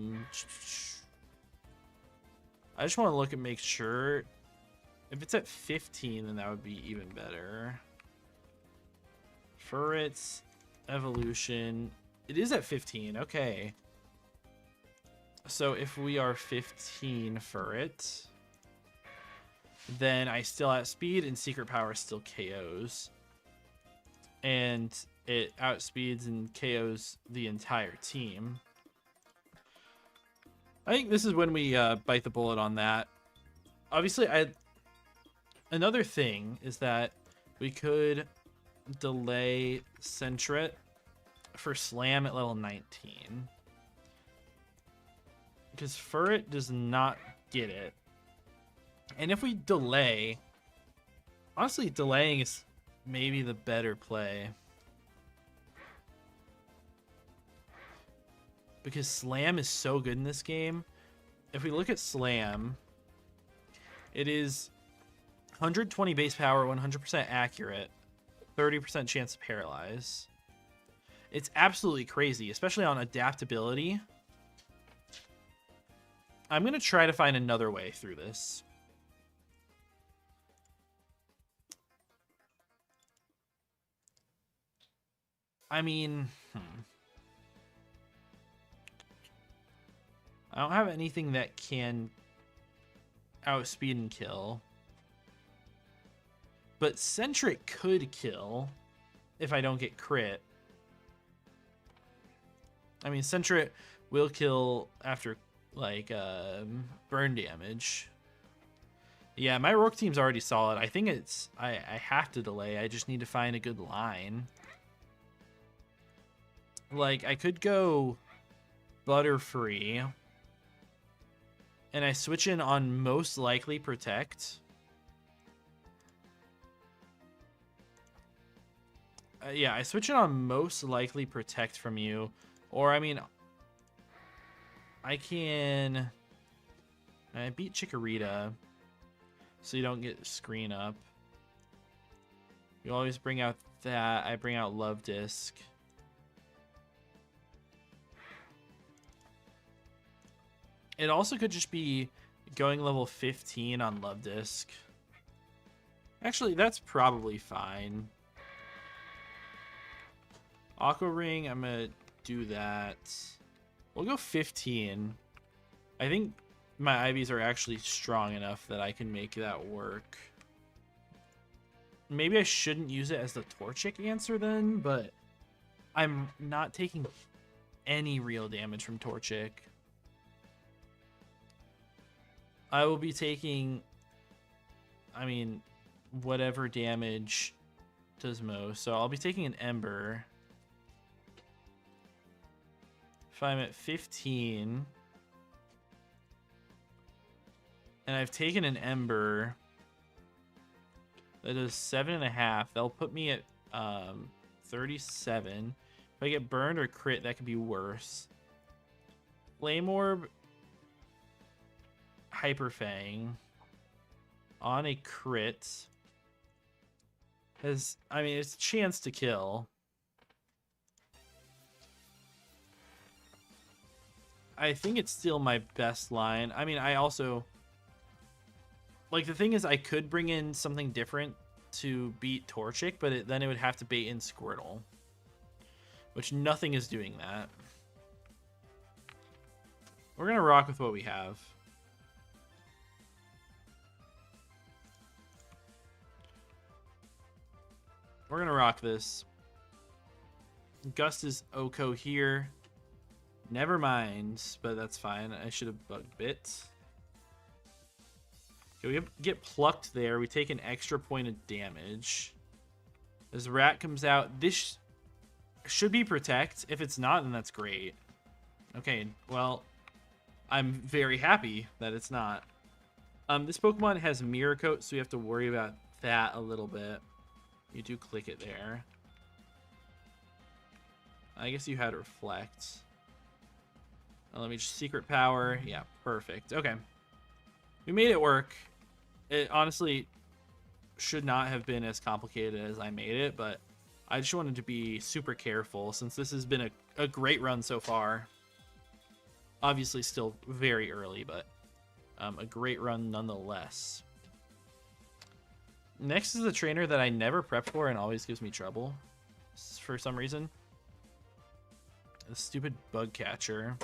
just want to look and make sure. If it's at 15, then that would be even better. Furret's evolution. It is at 15. Okay. So if we are 15 Furret, then I still outspeed and Secret Power still KOs. And it outspeeds and KOs the entire team. I think this is when we bite the bullet on that. Obviously, another thing is that we could delay Sentret for Slam at level 19. Because Furret does not get it. And if we delay... Honestly, delaying is maybe the better play. Because Slam is so good in this game. If we look at Slam, it is 120 base power, 100% accurate. 30% chance to paralyze. It's absolutely crazy, especially on adaptability. I'm going to try to find another way through this. I mean, I don't have anything that can outspeed and kill. But Centric could kill if I don't get crit. I mean, Centric will kill after, like, burn damage. Yeah, my Roark team's already solid. I think it's... I have to delay. I just need to find a good line. Like, I could go Butterfree. And I switch in on most likely Protect. Yeah, I switch it on most likely Protect from you. Or, I mean, I can... I beat Chikorita, so you don't get screen up. You always bring out that. I bring out Love Disc. It also could just be going level 15 on Love Disc. Actually, that's probably fine. Aqua Ring, I'm going to do that. We'll go 15. I think my IVs are actually strong enough that I can make that work. Maybe I shouldn't use it as the Torchic answer then, but I'm not taking any real damage from Torchic. I will be taking, I mean, whatever damage does most. So I'll be taking an Ember. If I'm at 15, and I've taken an Ember, that is 7.5. That'll put me at 37. If I get burned or crit, that could be worse. Flame Orb, Hyper Fang on a crit has, I mean, it's a chance to kill. I think it's still my best line. I mean, I also... Like, the thing is, I could bring in something different to beat Torchic, but then it would have to bait in Squirtle. Which nothing is doing that. We're going to rock with what we have. We're going to rock this. Gust is Oko here. Never mind, but that's fine. I should have bug bit. Okay, we get plucked there. We take an extra point of damage. As Rat comes out, this should be Protect. If it's not, then that's great. Okay, well, I'm very happy that it's not. This Pokemon has Mirror Coat, so we have to worry about that a little bit. You do click it there. I guess you had Reflect. Let me just Secret Power. Yeah, perfect. Okay. We made it work. It honestly should not have been as complicated as I made it, but I just wanted to be super careful since this has been a great run so far. Obviously still very early, but a great run nonetheless. Next is a trainer that I never prep for and always gives me trouble for some reason. The stupid Bug Catcher.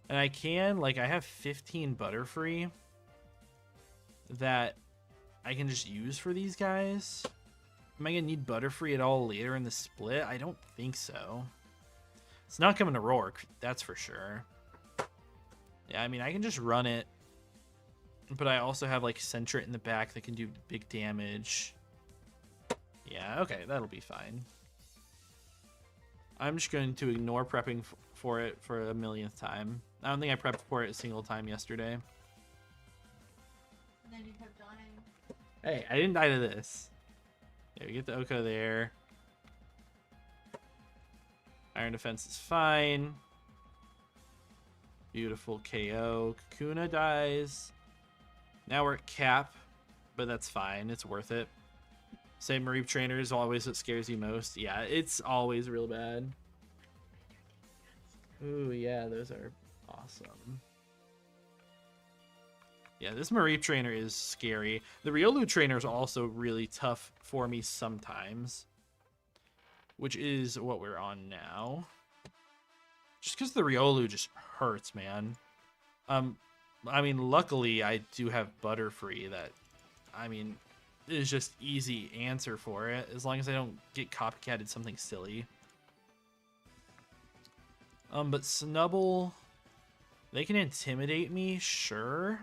And I can, like, I have 15 Butterfree that I can just use for these guys. Am I going to need Butterfree at all later in the split? I don't think so. It's not coming to Roark, that's for sure. Yeah, I mean, I can just run it. But I also have, like, Sentret in the back that can do big damage. Yeah, okay, that'll be fine. I'm just going to ignore prepping for it for a millionth time. I don't think I prepped for it a single time yesterday. And then you kept dying. Hey, I didn't die to this. Yeah, we get the Oko there. Iron Defense is fine. Beautiful KO. Kakuna dies. Now we're at cap, but that's fine. It's worth it. Say Mareep Trainer is always what scares you most. Yeah, it's always real bad. Ooh, yeah, those are awesome. Yeah, this Mareep Trainer is scary. The Riolu Trainer is also really tough for me sometimes, which is what we're on now. Just because the Riolu just hurts, man. I mean, luckily I do have Butterfree that, I mean, is just easy answer for it as long as I don't get copycatted something silly. But Snubble, they can intimidate me, sure.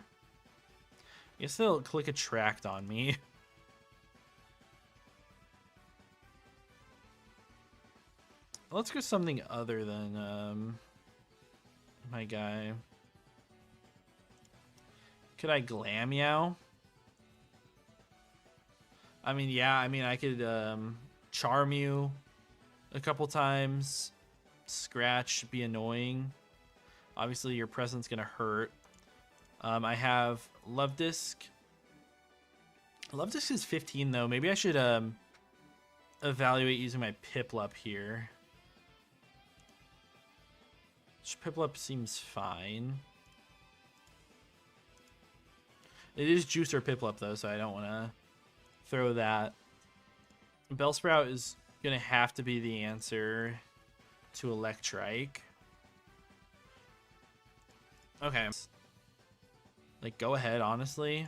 I guess they'll click Attract on me. Let's go something other than my guy. Could I Glammeow? I mean, yeah, I mean I could Charm you a couple times. Scratch, be annoying. Obviously your presence gonna hurt. I have Love Disc. Love Disc is 15 though. Maybe I should evaluate using my Piplup here. Piplup seems fine. It is Juicer Piplup though, so I don't want to throw that. Bellsprout is gonna have to be the answer to Electrike. Okay. Like, go ahead, honestly.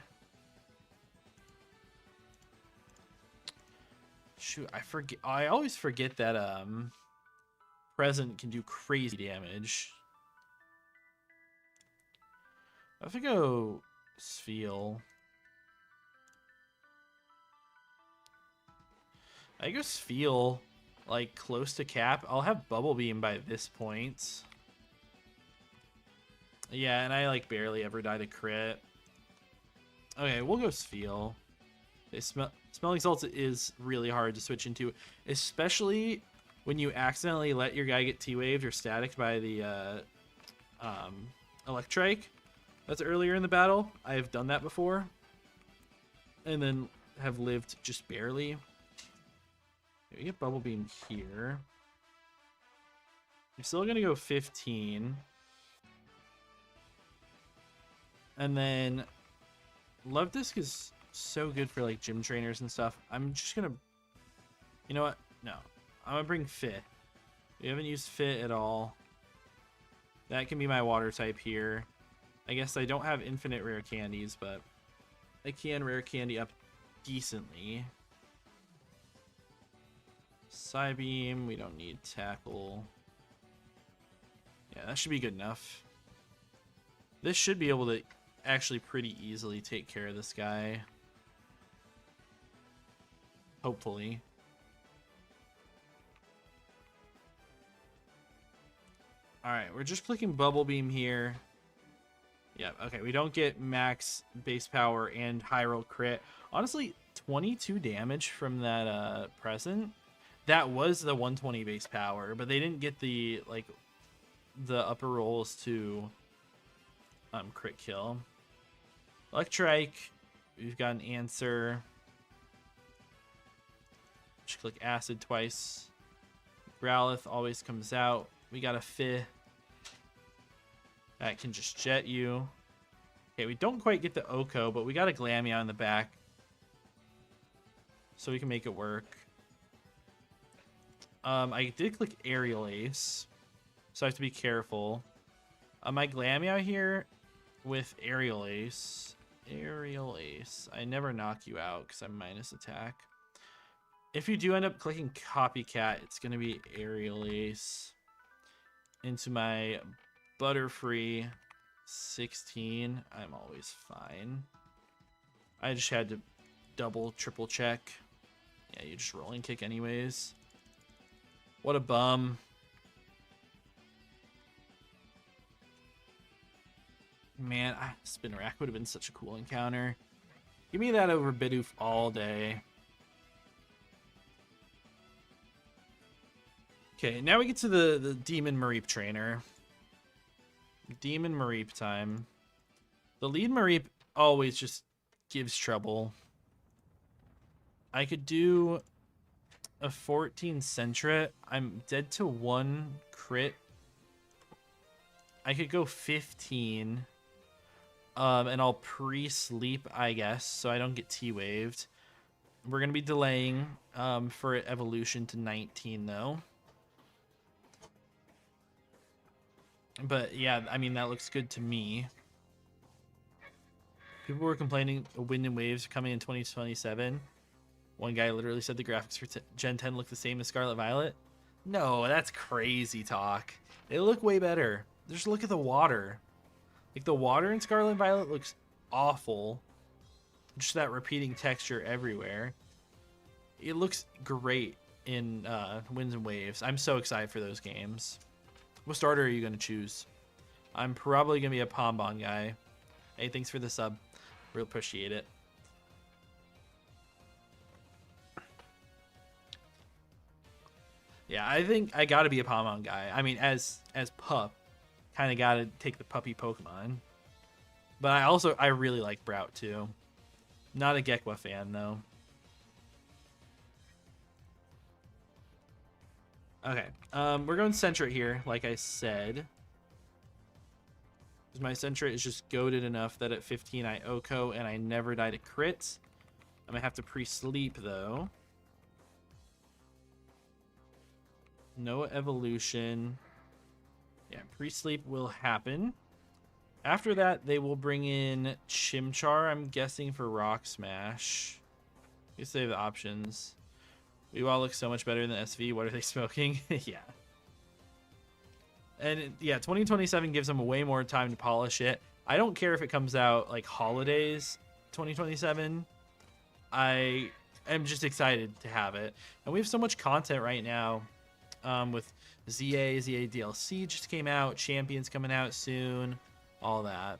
Shoot, I always forget that Present can do crazy damage. I have to go Spheal. I go Spheal, like, close to cap. I'll have Bubble Beam by this point. Yeah, and I, like, barely ever die to crit. Okay, we'll go Spheal. Smelling Salts is really hard to switch into, especially when you accidentally let your guy get T-Waved or Staticked by the Electrike. That's earlier in the battle. I have done that before. And then have lived just barely. We get Bubble Beam here. I'm still going to go 15. And then Love Disc is so good for like gym trainers and stuff. I'm just going to... You know what? No. I'm going to bring Fit. We haven't used Fit at all. That can be my water type here. I guess I don't have infinite rare candies, but I can rare candy up decently. Psybeam, we don't need Tackle. Yeah, that should be good enough. This should be able to actually pretty easily take care of this guy. Hopefully. Alright, we're just clicking Bubble Beam here. Yeah, okay, we don't get max base power and high roll crit. Honestly, 22 damage from that present. That was the 120 base power, but they didn't get the like the upper rolls to crit kill. Electrike, we've got an answer. Just click Acid twice. Growlithe always comes out. We got a Fih. That can just jet you. Okay, we don't quite get the Oko, but we got a Glammeow in the back. So we can make it work. I did click Aerial Ace, so I have to be careful. My Glammeow here with Aerial Ace. Aerial Ace. I never knock you out because I'm minus attack. If you do end up clicking Copycat, it's going to be Aerial Ace into my Butterfree 16. I'm always fine. I just had to double, triple check. Yeah, you just rolling kick anyways. What a bum. Man, Spin Rack would have been such a cool encounter. Give me that over Bidoof all day. Okay, now we get to the Demon Mareep trainer. Demon Mareep time. The lead Mareep always just gives trouble. I could do a 14 Sentret. I'm dead to 1 crit. I could go 15. And I'll pre-sleep, I guess, so I don't get T-waved. We're going to be delaying for evolution to 19, though. But, yeah, I mean, that looks good to me. People were complaining wind and waves are coming in 2027. One guy literally said the graphics for Gen 10 look the same as Scarlet Violet. No, that's crazy talk. They look way better. Just look at the water. Like, the water in Scarlet Violet looks awful. Just that repeating texture everywhere. It looks great in Winds and Waves. I'm so excited for those games. What starter are you going to choose? I'm probably going to be a Pombon guy. Hey, thanks for the sub. Real appreciate it. Yeah, I think I got to be a Pombon guy. I mean, as pup, kind of got to take the puppy Pokemon. But I really like Brout too. Not a Gekwa fan though. Okay, we're going Sentret here, like I said. Because my Sentret is just goated enough that at 15 I OHKO and I never die to crits. I'm gonna have to pre-sleep though. No evolution. Yeah, pre-sleep will happen. After that, they will bring in Chimchar, I'm guessing, for Rock Smash. I guess they have the options. We all look so much better than SV. What are they smoking? Yeah. And yeah, 2027 gives them way more time to polish it. I don't care if it comes out like holidays 2027. I am just excited to have it. And we have so much content right now with ZA DLC just came out, Champions coming out soon, all that.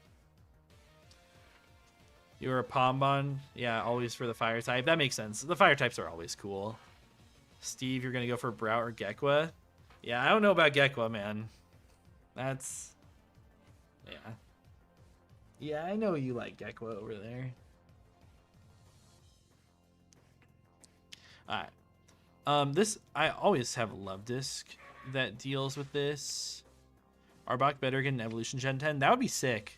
You're a Pombon? Yeah, always for the fire type. That makes sense. The fire types are always cool. Steve, you're going to go for Brout or Gekwa? Yeah, I don't know about Gekwa, man. That's... yeah. Yeah, I know you like Gekwa over there. Alright. This, I always have a love disc that deals with this. Arbok better get an evolution Gen 10. That would be sick.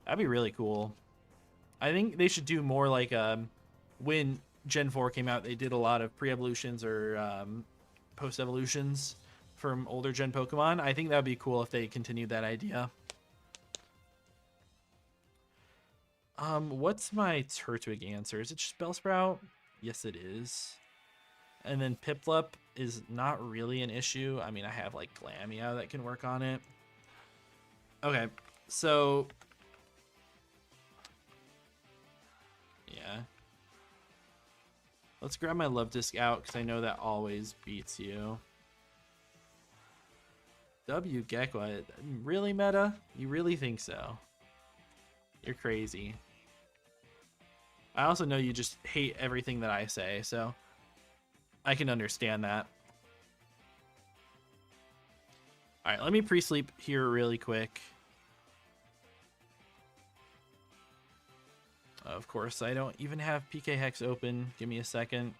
That'd be really cool. I think they should do more like when Gen 4 came out, they did a lot of pre-evolutions or post-evolutions from older Gen Pokemon. I think that would be cool if they continued that idea. What's my Turtwig answer? Is it just Bellsprout? Yes, it is. And then Piplup is not really an issue. I mean, I have like Glameow that can work on it. Okay, so yeah. Let's grab my love disc out because I know that always beats you. W Gekwa, really meta? You really think so? You're crazy. I also know you just hate everything that I say, so I can understand that. Alright, let me pre-sleep here really quick. Of course, I don't even have PK Hex open. Give me a second.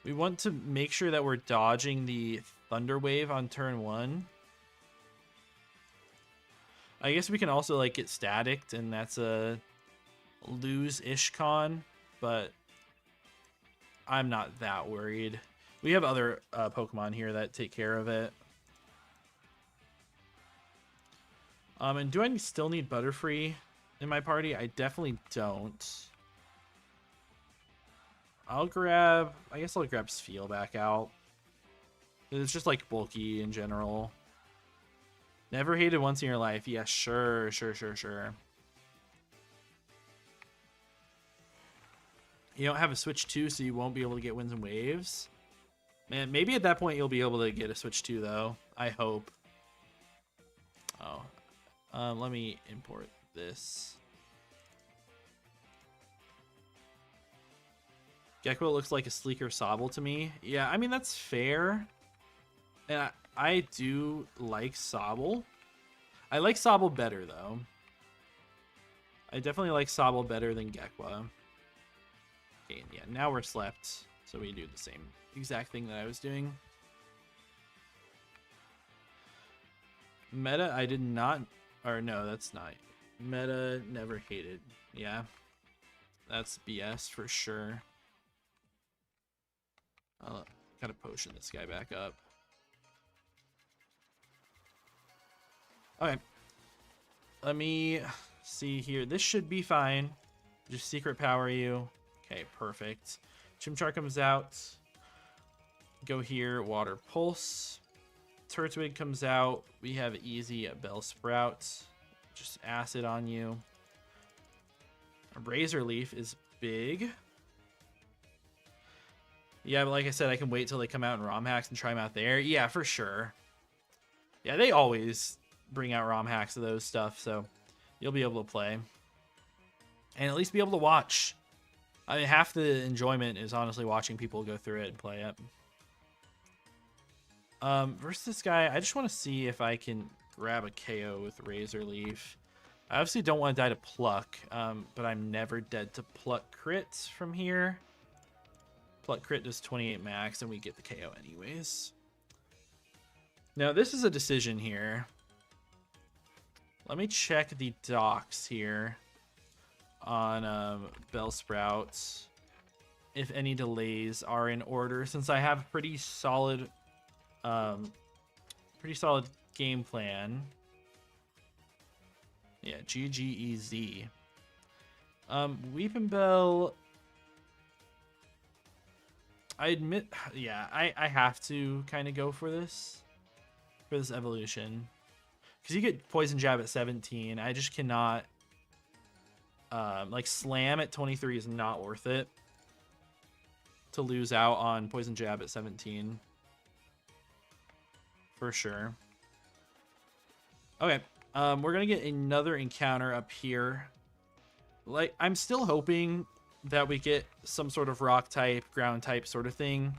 We want to make sure that we're dodging the Thunder Wave on turn 1. I guess we can also like get staticked, and that's a lose-ish con, but I'm not that worried. We have other Pokemon here that take care of it. And do I still need Butterfree in my party? I definitely don't. I guess I'll grab Spheal back out. It's just like bulky in general. Never hated once in your life. Yeah, sure. You don't have a Switch 2, so you won't be able to get Winds and Waves. Man, maybe at that point you'll be able to get a Switch 2, though. I hope. Oh. Let me import this. Gekko looks like a sleeker Sobble to me. Yeah, I mean, that's fair. And I do like Sobble. I like Sobble better, though. I definitely like Sobble better than Gekwa. Okay, yeah, now we're slept, so we do the same exact thing that I was doing. Meta, I did not, or no, that's not. Meta never hated. Yeah, that's BS for sure. I'll kind of potion this guy back up. Okay. Let me see here. This should be fine. Just secret power you. Okay, perfect. Chimchar comes out. Go here. Water Pulse. Turtwig comes out. We have easy Bellsprout. Just acid on you. Razor Leaf is big. Yeah, but like I said, I can wait till they come out in ROM hacks and try them out there. Yeah, for sure. Yeah, they always bring out ROM hacks of those stuff, so you'll be able to play. And at least be able to watch. I mean, half the enjoyment is honestly watching people go through it and play it. Versus this guy, I just want to see if I can grab a KO with Razor Leaf. I obviously don't want to die to Pluck, but I'm never dead to Pluck crits from here. Pluck crit does 28 max, and we get the KO anyways. Now, this is a decision here. Let me check the docs here on Bellsprout. If any delays are in order, since I have a pretty solid game plan. Yeah, GGEZ. Weeping Bell. I admit, yeah, I have to kind of go for this evolution. Because you get Poison Jab at 17. I just cannot... like, Slam at 23 is not worth it. To lose out on Poison Jab at 17. For sure. Okay. We're going to get another encounter up here. Like, I'm still hoping that we get some sort of rock type, ground type sort of thing.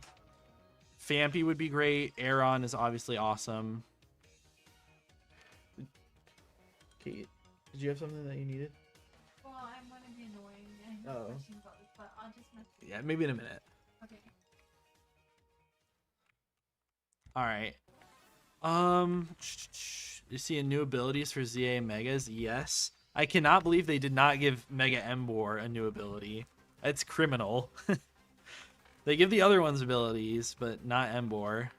Phanpy would be great. Aeron is obviously awesome. Kate, did you have something that you needed? Well, I'm going to be annoying. I have questions about this, but I'll just message you. Yeah, maybe in a minute. Okay. All right. You see new abilities for ZA Megas? Yes. I cannot believe they did not give Mega Embor a new ability. It's criminal. They give the other ones abilities, but not Embor.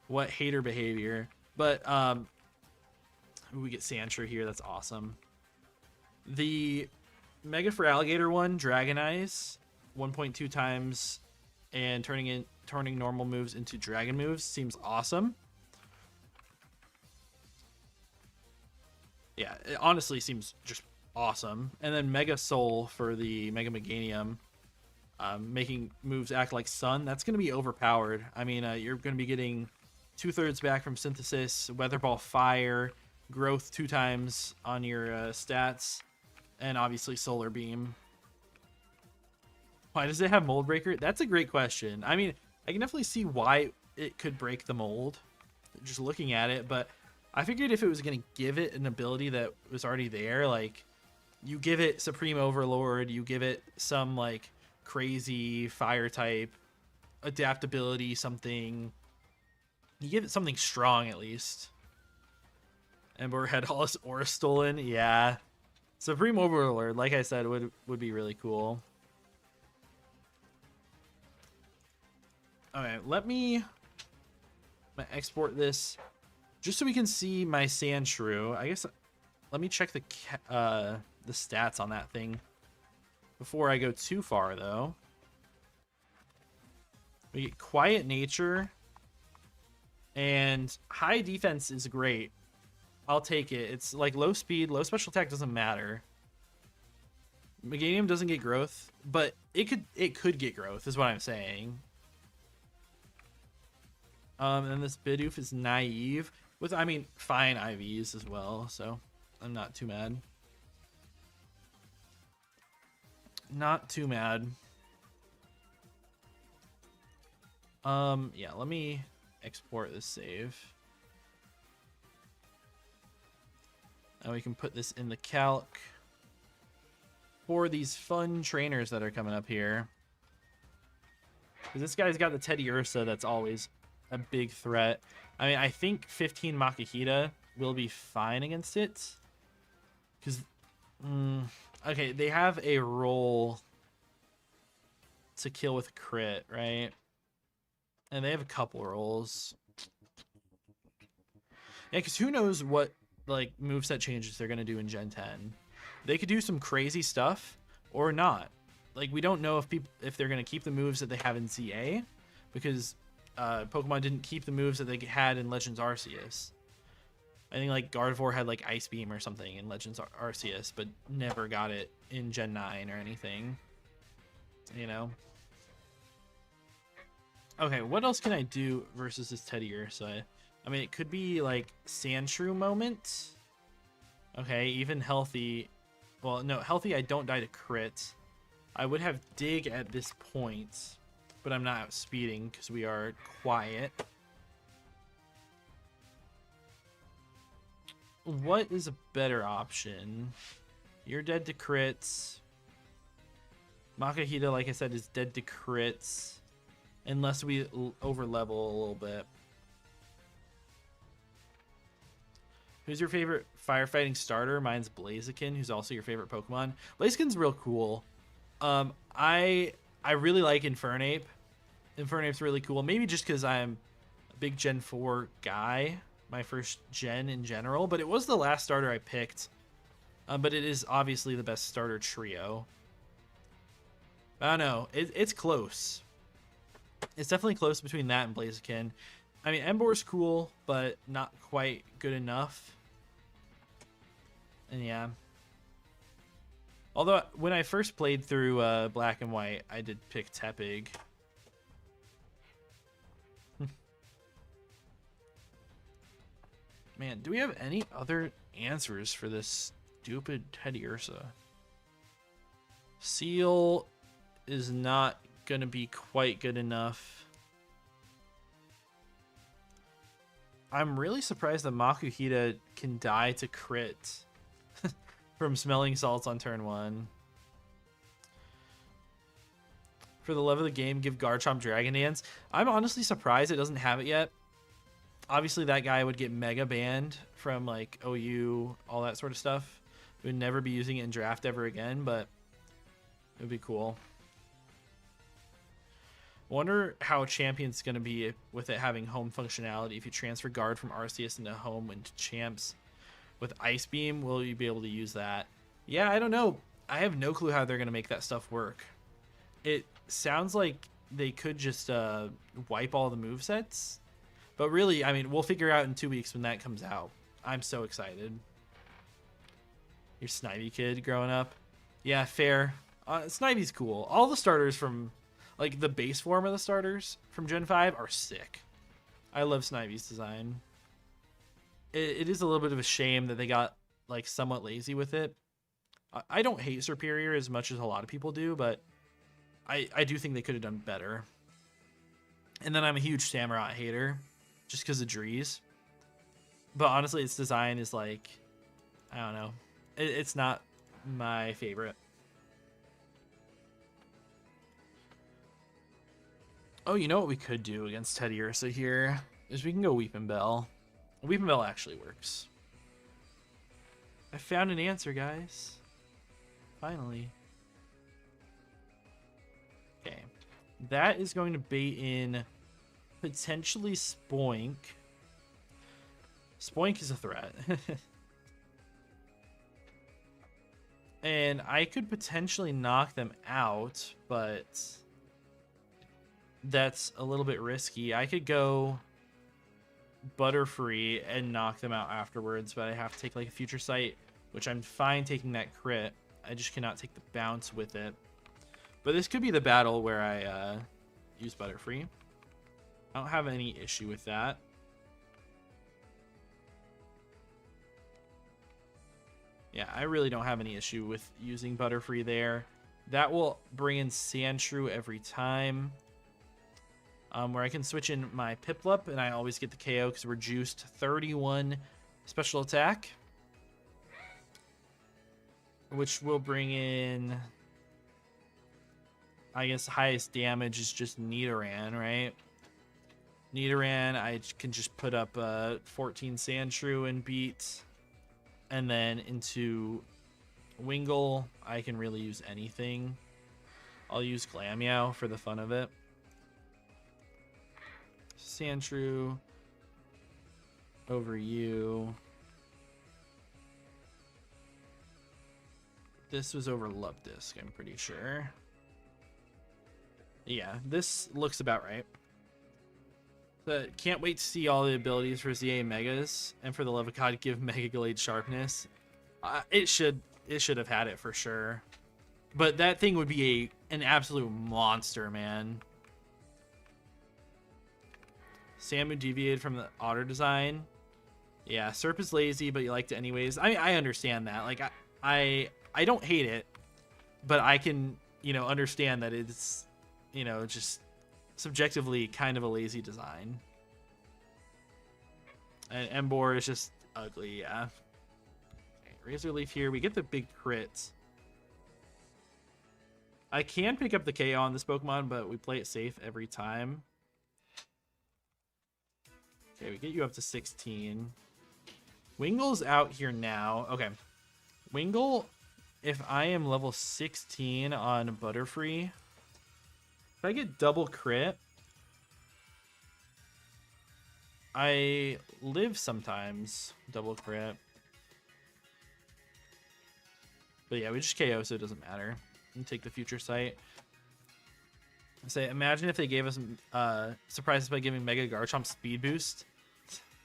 What hater behavior. But we get Sandshrew here. That's awesome. The Mega for Alligator one, Dragon Eyes, 1.2 times, and turning normal moves into dragon moves seems awesome. Yeah, it honestly seems just awesome. And then Mega Soul for the Mega Meganium, making moves act like Sun. That's going to be overpowered. I mean, you're going to be getting 2/3 back from Synthesis, Weather Ball Fire, Growth 2 times on your stats, and obviously Solar Beam. Why does it have Mold Breaker? That's a great question. I mean, I can definitely see why it could break the mold, just looking at it, but I figured if it was going to give it an ability that was already there, like, you give it Supreme Overlord, you give it some, like, crazy fire type, adaptability, something. You give it something strong, at least. Ember had all his aura stolen. Yeah. Supreme Overlord, like I said, would be really cool. Okay, let me export this just so we can see my Sandshrew. I guess let me check the stats on that thing before I go too far, though. We get Quiet Nature, and high defense is great. I'll take it. It's like low speed, low special attack doesn't matter. Meganium doesn't get growth, but it could get growth, is what I'm saying. And this Bidoof is naive with, I mean, fine IVs as well, so I'm not too mad. Not too mad. Yeah, let me export this save. And we can put this in the calc. for these fun trainers that are coming up here. Because this guy's got the Teddy Ursa that's always a big threat. I mean, I think 15 Makihita will be fine against it. Because, okay, they have a roll to kill with crit, right? And they have a couple rolls. Yeah, because who knows what, like, moveset changes they're going to do in Gen 10. They could do some crazy stuff or not. Like, we don't know if they're going to keep the moves that they have in ZA, because Pokemon didn't keep the moves that they had in Legends Arceus. I think, like, Gardevoir had, like, Ice Beam or something in Legends Arceus, but never got it in Gen 9 or anything. You know? Okay, what else can I do versus this Teddy Ursa? I mean, it could be, like, Sandshrew moment. Okay, even healthy. Well, no, healthy I don't die to crit. I would have dig at this point, but I'm not outspeeding because we are quiet. What is a better option? You're dead to crits. Makihita, like I said, is dead to crits. Unless we over level a little bit. Who's your favorite firefighting starter? Mine's Blaziken, who's also your favorite Pokemon. Blaziken's real cool. I really like Infernape. Infernape's really cool. Maybe just because I'm a big Gen 4 guy. My first gen in general. But it was the last starter I picked. But it is obviously the best starter trio. I don't know. It's close. It's definitely close between that and Blaziken. I mean, Embor's cool, but not quite good enough. And yeah. Although, when I first played through Black and White, I did pick Tepig. Man, do we have any other answers for this stupid Teddy Ursa? Seal is not going to be quite good enough. I'm really surprised that Makuhita can die to crit from smelling salts on turn 1. For the love of the game, give Garchomp Dragon Dance. I'm honestly surprised it doesn't have it yet. Obviously, that guy would get mega banned from, like, OU, all that sort of stuff. We would never be using it in draft ever again, but it would be cool. Wonder how Champion's going to be with it having home functionality. If you transfer Guard from Arceus into home into Champs with Ice Beam, will you be able to use that? Yeah, I don't know. I have no clue how they're going to make that stuff work. It sounds like they could just wipe all the movesets. But really, I mean, we'll figure out in 2 weeks when that comes out. I'm so excited. Your Snivy kid growing up. Yeah, fair. Snivy's cool. All the starters from, like, the base form of the starters from Gen 5 are sick. I love Snivy's design. It is a little bit of a shame that they got, like, somewhat lazy with it. I don't hate Superior as much as a lot of people do, but I do think they could have done better. And then I'm a huge Samurai hater, just because of Drees. But honestly, its design is like, I don't know. It's not my favorite. Oh, you know what we could do against Teddy Ursa here? Is we can go Weepin' Bell. Weepin' Bell actually works. I found an answer, guys. Finally. Okay. That is going to bait in potentially Spoink. Spoink is a threat. And I could potentially knock them out, but that's a little bit risky. I could go Butterfree and knock them out afterwards, but I have to take like a Future Sight, which I'm fine taking that crit. I just cannot take the bounce with it. But this could be the battle where I use Butterfree. I don't have any issue with that. Yeah, I really don't have any issue with using Butterfree there. That will bring in Sandshrew every time. Where I can switch in my Piplup, and I always get the KO because we're juiced 31 special attack. which will bring in, I guess, highest damage is just Nidoran, right? Nidoran, I can just put up 14 Sandshrew and beat. And then into Wingull, I can really use anything. I'll use Glameow for the fun of it. Sandshrew over you. This was over Lubdisk, I'm pretty sure. Yeah, this looks about right. But can't wait to see all the abilities for ZA Megas, and for the love of God, give Mega Glade Sharpness. It should have had it for sure. But that thing would be an absolute monster, man. Samu deviated from the auto design. Yeah, Serp is lazy, but you liked it anyways. I mean, I understand that. Like, I don't hate it, but I can, understand that it's, just subjectively kind of a lazy design. And Emboar is just ugly, yeah. Okay, Razor Leaf here. We get the big crit. I can pick up the KO on this Pokemon, but we play it safe every time. Okay, we get you up to 16. Wingull's out here now. Okay. Wingull, if I am level 16 on Butterfree, if I get double crit, I live sometimes. Double crit. But yeah, we just KO, so it doesn't matter. And take the Future Sight. Say, imagine if they gave us surprises by giving Mega Garchomp speed boost.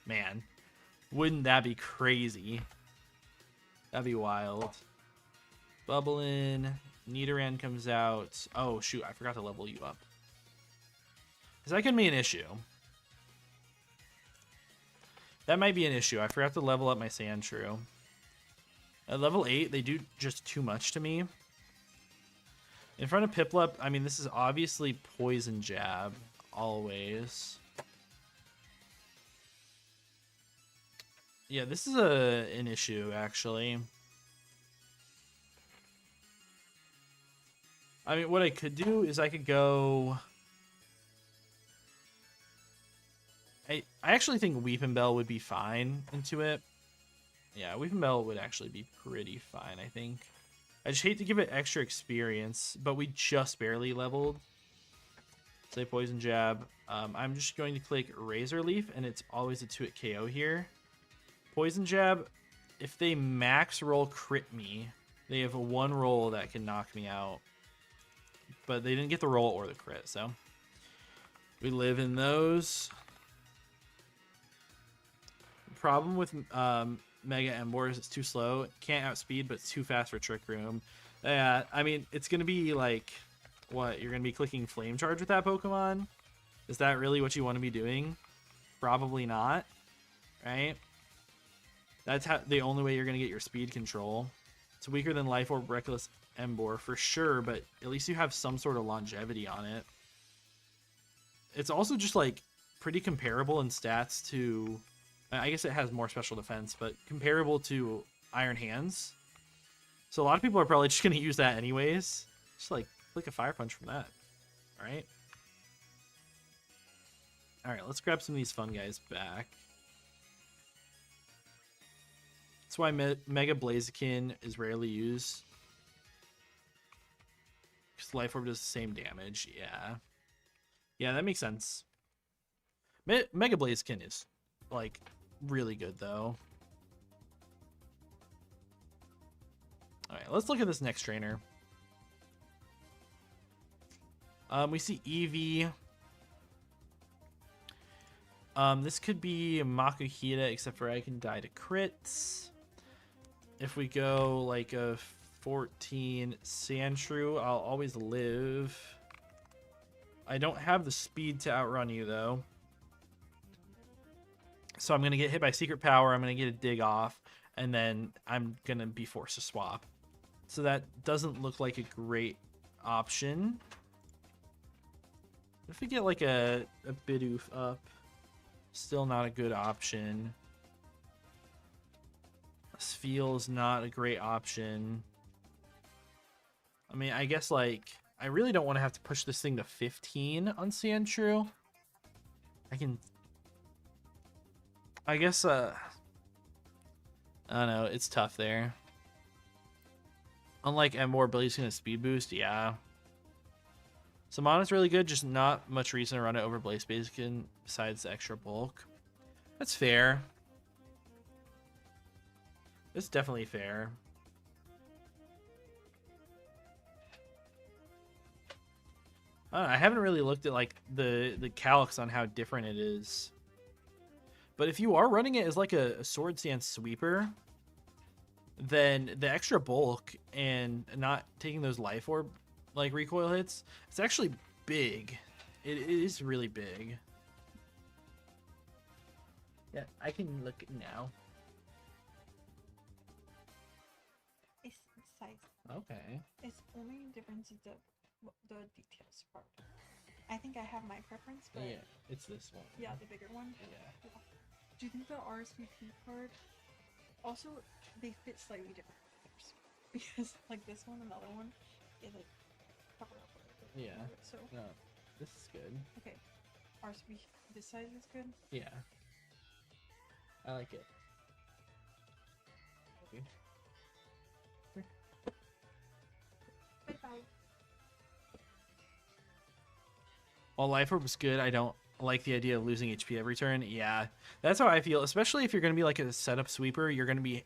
Man, wouldn't that be crazy? That'd be wild. Bubbling. Nidoran comes out. Oh shoot, I forgot to level you up. Because that could be an issue. That might be an issue. I forgot to level up my Sandshrew. At level 8, they do just too much to me. In front of Piplup, I mean, this is obviously Poison Jab. Always. Yeah, this is an issue, actually. I mean, what I could do is I could go... I actually think Weepin' Bell would be fine into it. Yeah, Weepin' Bell would actually be pretty fine, I think. I just hate to give it extra experience, but we just barely leveled. Say Poison Jab. I'm just going to click Razor Leaf, and it's always a 2-hit KO here. Poison Jab, if they max roll crit me, they have a 1 roll that can knock me out. But they didn't get the roll or the crit, so we live in those. The problem with Mega Emboar is it's too slow. It can't outspeed, but it's too fast for Trick Room. I mean, it's going to be like, what? You're going to be clicking Flame Charge with that Pokemon? Is that really what you want to be doing? Probably not, right? That's the only way you're going to get your speed control. It's weaker than Life Orb Reckless Emboar for sure, but at least you have some sort of longevity on it. It's also just like pretty comparable in stats to, I guess it has more special defense, but comparable to Iron Hands. So a lot of people are probably just going to use that anyways. Just like a Fire Punch from that. All right. All right, let's grab some of these fun guys back. That's why Mega Blaziken is rarely used. Because Life Orb does the same damage. Yeah. Yeah, that makes sense. Mega Blaziken is, like, really good, though. Alright, let's look at this next trainer. We see Eevee. This could be Makuhita, except for I can die to crits. If we go like a 14 Sandshrew, I'll always live. I don't have the speed to outrun you, though. So I'm going to get hit by Secret Power. I'm going to get a Dig Off, and then I'm going to be forced to swap. So that doesn't look like a great option. If we get like a Bidoof up, still not a good option. This feels not a great option. I mean, I guess, like, I really don't want to have to push this thing to 15 on Sandshrew. I guess, I don't know. It's tough there. Unlike Emor, Blaze can speed boost. Yeah. Samana's really good. Just not much reason to run it over Blaze Basican besides the extra bulk. That's fair. It's definitely fair. I haven't really looked at like the calcs on how different it is. But if you are running it as like a sword stance sweeper, then the extra bulk and not taking those life orb like recoil hits, it's actually big. It is really big. Yeah, I can look now. It's size. Okay. It's only difference is the details part. I think I have my preference, but Yeah, it's this one. yeah, the bigger one. Yeah. Do you think the RSVP card also they fit slightly different colors? Because like this one and the other one, they like cover up a little bit. Yeah. So No, this is good. okay, RSVP this size is good. Yeah. I like it. Okay. Bye bye. While Life Orb was good, I don't like the idea of losing HP every turn. Yeah, that's how I feel. Especially if you're going to be like a setup sweeper, you're going to be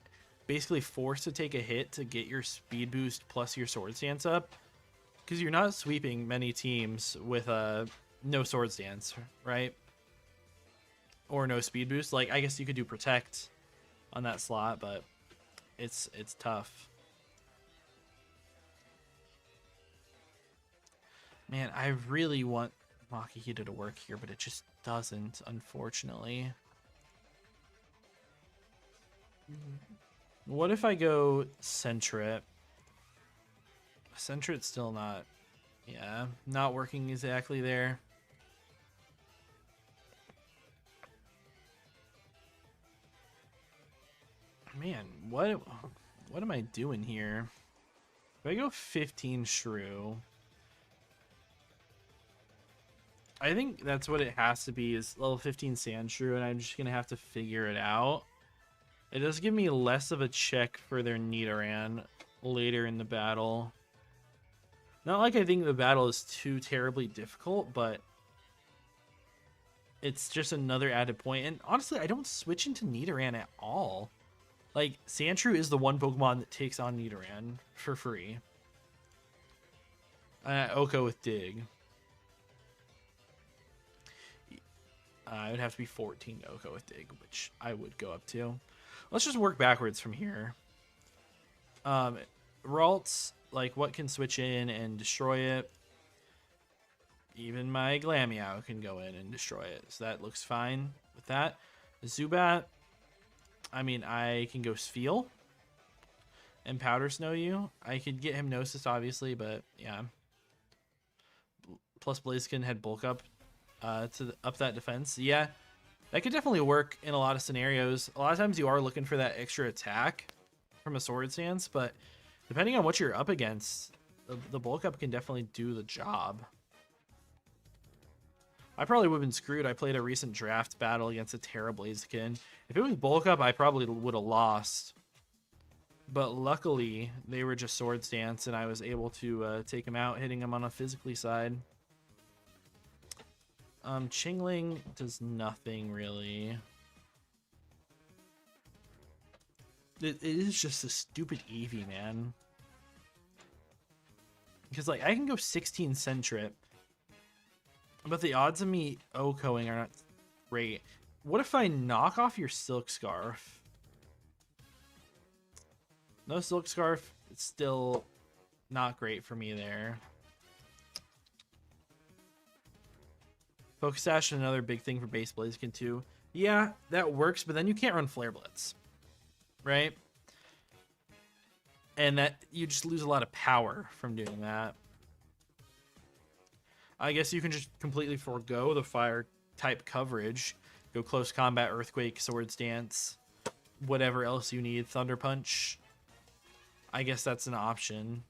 basically forced to take a hit to get your speed boost plus your sword stance up. Because you're not sweeping many teams with no sword stance, right? Or no speed boost. Like, I guess you could do protect on that slot, but it's tough. Man, I really want Makihita to work here, but it just doesn't, unfortunately. What if I go Sentret? Sentret's still not, yeah, not working exactly there. Man, what am I doing here? If I go 15 Shrew, I think that's what it has to be, is level 15 Sandshrew, and I'm just going to have to figure it out. It does give me less of a check for their Nidoran later in the battle. Not like I think the battle is too terribly difficult, but it's just another added point. And honestly, I don't switch into Nidoran at all. Like, Sandshrew is the one Pokemon that takes on Nidoran for free. Oko with Dig. It would have to be 14 Oko with Dig, which I would go up to. Let's just work backwards from here. Ralts, like, what can switch in and destroy it? Even my Glameow can go in and destroy it, so that looks fine with that. Zubat, I mean, I can go Spheal and Powder Snow you. I could get Hypnosis, obviously, but yeah. Plus Blaziken had Bulk Up to up that defense. Yeah, that could definitely work in a lot of scenarios. A lot of times you are looking for that extra attack from a sword stance, but depending on what you're up against, the Bulk Up can definitely do the job. I probably would have been screwed. I played a recent draft battle against a Terra Blaziken. If it was Bulk Up, I probably would have lost. But luckily, they were just Sword Stance, and I was able to take him out, hitting him on a physically side. Chingling does nothing, really. It is just a stupid Eevee, man. Because, like, I can go 16 Sentret, but the odds of me Okoing are not great. What if I knock off your Silk Scarf? No Silk Scarf, it's still not great for me there. Focus Sash is another big thing for base Blaziken too. Yeah, that works, but then you can't run Flare Blitz, right? And that you just lose a lot of power from doing that. I guess you can just completely forego the fire type coverage. Go close combat, Earthquake, Sword Stance, whatever else you need, Thunder Punch. I guess that's an option.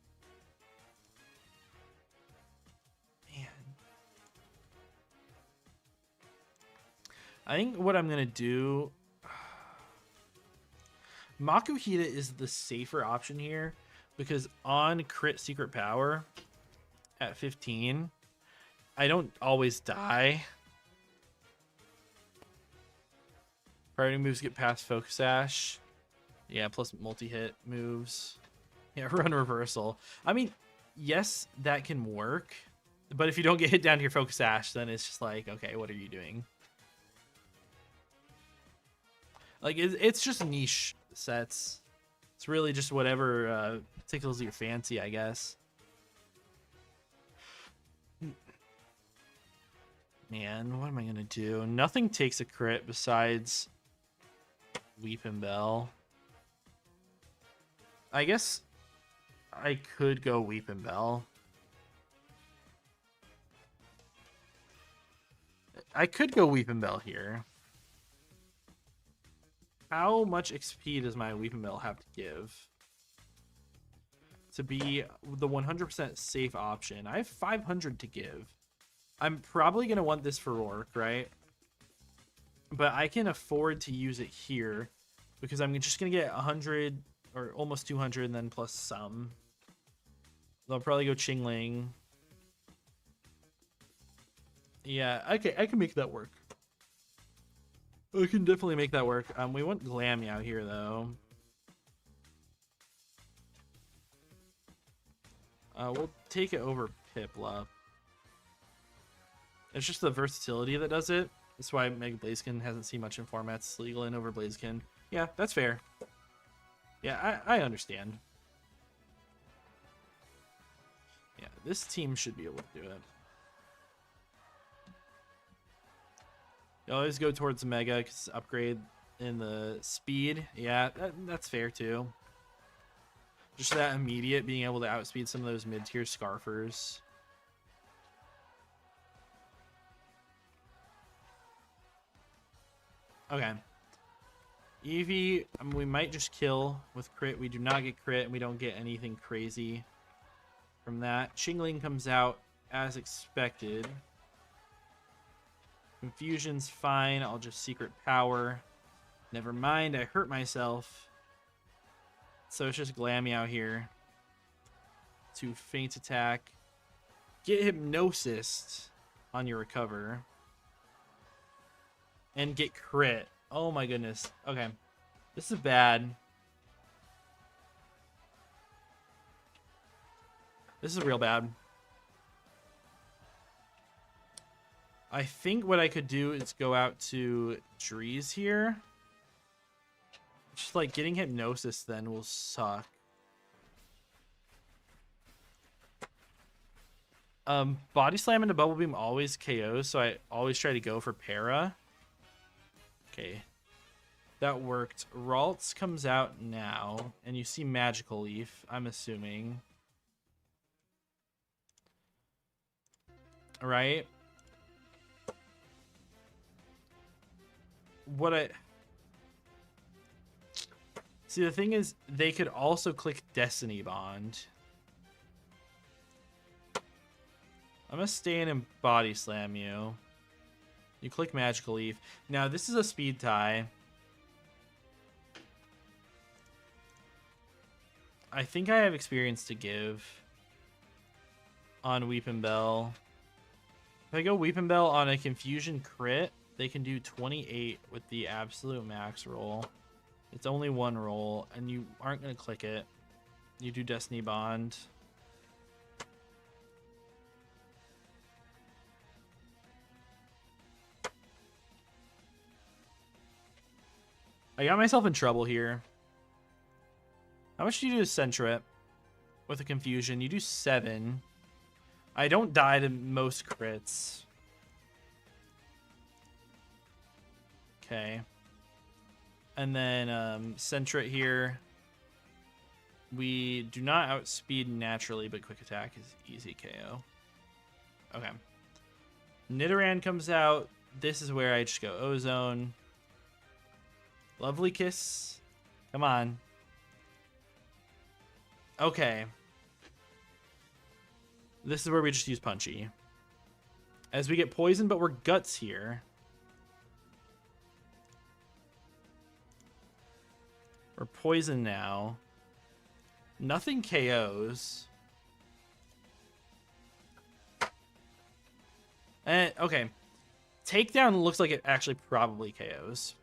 I think what I'm going to do... Makuhita is the safer option here because on crit secret power at 15, I don't always die. Priority moves get past Focus Ash. Yeah, plus multi-hit moves. Yeah, run reversal. I mean, yes, that can work. But if you don't get hit down to your Focus Ash, then it's just like, okay, what are you doing? Like, it's just niche sets. It's really just whatever tickles your fancy, I guess. Man, what am I going to do? Nothing takes a crit besides Weepin' Bell. I guess I could go Weepin' Bell. I could go Weepin' Bell here. How much XP does my Weepin' Bell have to give to be the 100% safe option? I have 500 to give. I'm probably going to want this for Roark, right? But I can afford to use it here because I'm just going to get 100 or almost 200 and then plus some. I'll probably go Chingling. Yeah, okay, I can make that work. I can definitely make that work. We want Glammy out here, though. We'll take it over Piplup. It's just the versatility that does it. That's why Mega Blaziken hasn't seen much in formats. Legal in over Blaziken. Yeah, that's fair. Yeah, I understand. Yeah, this team should be able to do it. You always go towards Mega because upgrade in the speed. Yeah, that's fair too. Just that immediate being able to outspeed some of those mid-tier Scarfers. Okay. Eevee, we might just kill with crit. We do not get crit, and we don't get anything crazy from that. Chingling comes out as expected. Confusion's fine. I'll just secret power. Never mind, I hurt myself. So it's just Glammy out here to feint attack. Get Hypnosis on your recover. And get crit. Oh my goodness. Okay. This is bad. This is real bad. I think what I could do is go out to Drees here. Just like getting Hypnosis then will suck. Body Slam into Bubble Beam always KOs, so I always try to go for Para. Okay. That worked. Ralts comes out now, and you see Magical Leaf, I'm assuming. Right? See, the thing is, they could also click Destiny Bond. I'm gonna stay in and Body Slam you. You click Magical Leaf. Now, this is a speed tie. I think I have experience to give on Weepin' Bell. If I go Weepin' Bell on a Confusion crit, they can do 28 with the absolute max roll. It's only one roll, and you aren't going to click it. You do Destiny Bond. I got myself in trouble here. How much do you do to Sentret with a Confusion? You do 7. I don't die to most crits. Okay. And then Sentret here. We do not outspeed naturally, but Quick Attack is easy KO. Okay. Nidoran comes out. This is where I just go Ozone. Lovely Kiss. Come on. Okay. This is where we just use Punchy. As we get poisoned, but we're Guts here. We're poisoned now. Nothing KOs. Okay. Takedown looks like it actually probably KOs.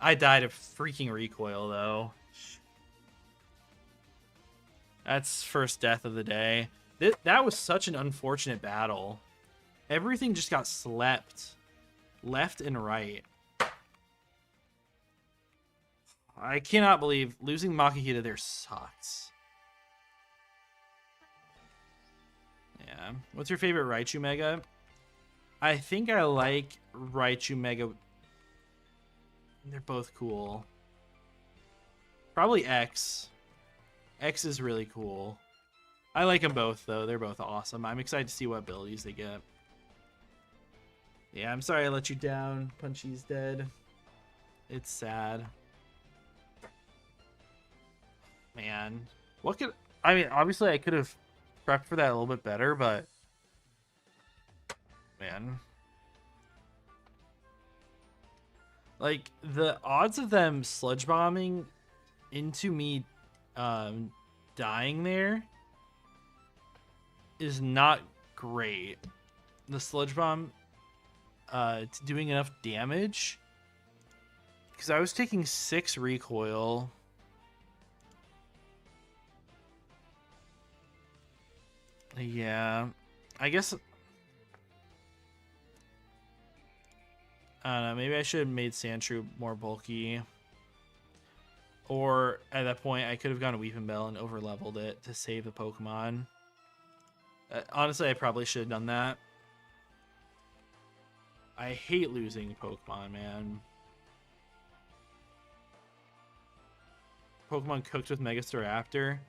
I died of freaking recoil, though. That's first death of the day. That was such an unfortunate battle. Everything just got slept. Left and right. I cannot believe losing Makihita there sucks. Yeah. What's your favorite Raichu Mega? I think I like Raichu Mega. They're both cool. Probably X. X is really cool. I like them both, though. They're both awesome. I'm excited to see what abilities they get. Yeah, I'm sorry I let you down. Punchy's dead. It's sad. Man. What could... I mean, obviously I could have prepped for that a little bit better, but... Man. Like, the odds of them sludge bombing into me dying there is not great. The sludge bomb doing enough damage, because I was taking 6 recoil. Yeah, I guess I don't know, maybe I should have made Sandshrew more bulky. Or at that point, I could have gone to Weeping Bell and over-leveled it to save the Pokemon. Honestly, I probably should have done that. I hate losing Pokemon, man. Pokemon cooked with Megastar after.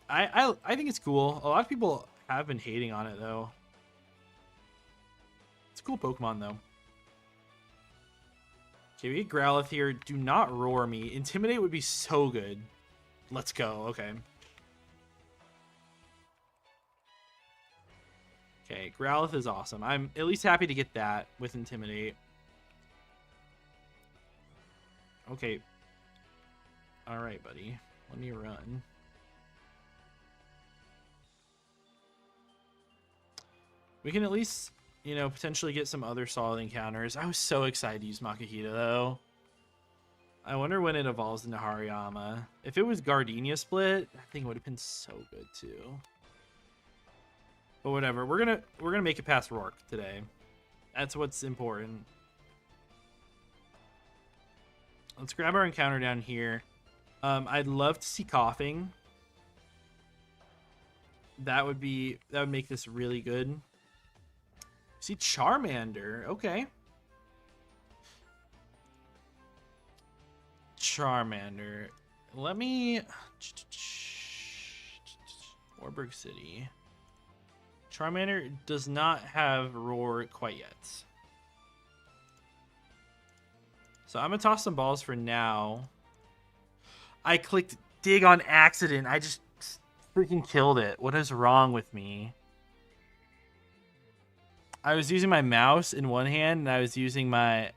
I think it's cool. A lot of people have been hating on it, though. It's a cool Pokemon, though. Okay, we get Growlithe here. Do not roar me. Intimidate would be so good. Let's go. Okay. Okay, Growlithe is awesome. I'm at least happy to get that with Intimidate. Okay. Alright, buddy. Let me run. We can at least... you know, potentially get some other solid encounters. I was so excited to use Makihita, though. I wonder when it evolves into Hariyama. If it was Gardenia split, I think it would have been so good, too. But whatever. We're gonna make it past Roark today. That's what's important. Let's grab our encounter down here. I'd love to see Coughing. That would make this really good. See, Charmander. Okay. Charmander. Let me... Warburg City. Charmander does not have Roar quite yet. So I'm going to toss some balls for now. I clicked Dig on accident. I just freaking killed it. What is wrong with me? I was using my mouse in one hand, and I was using my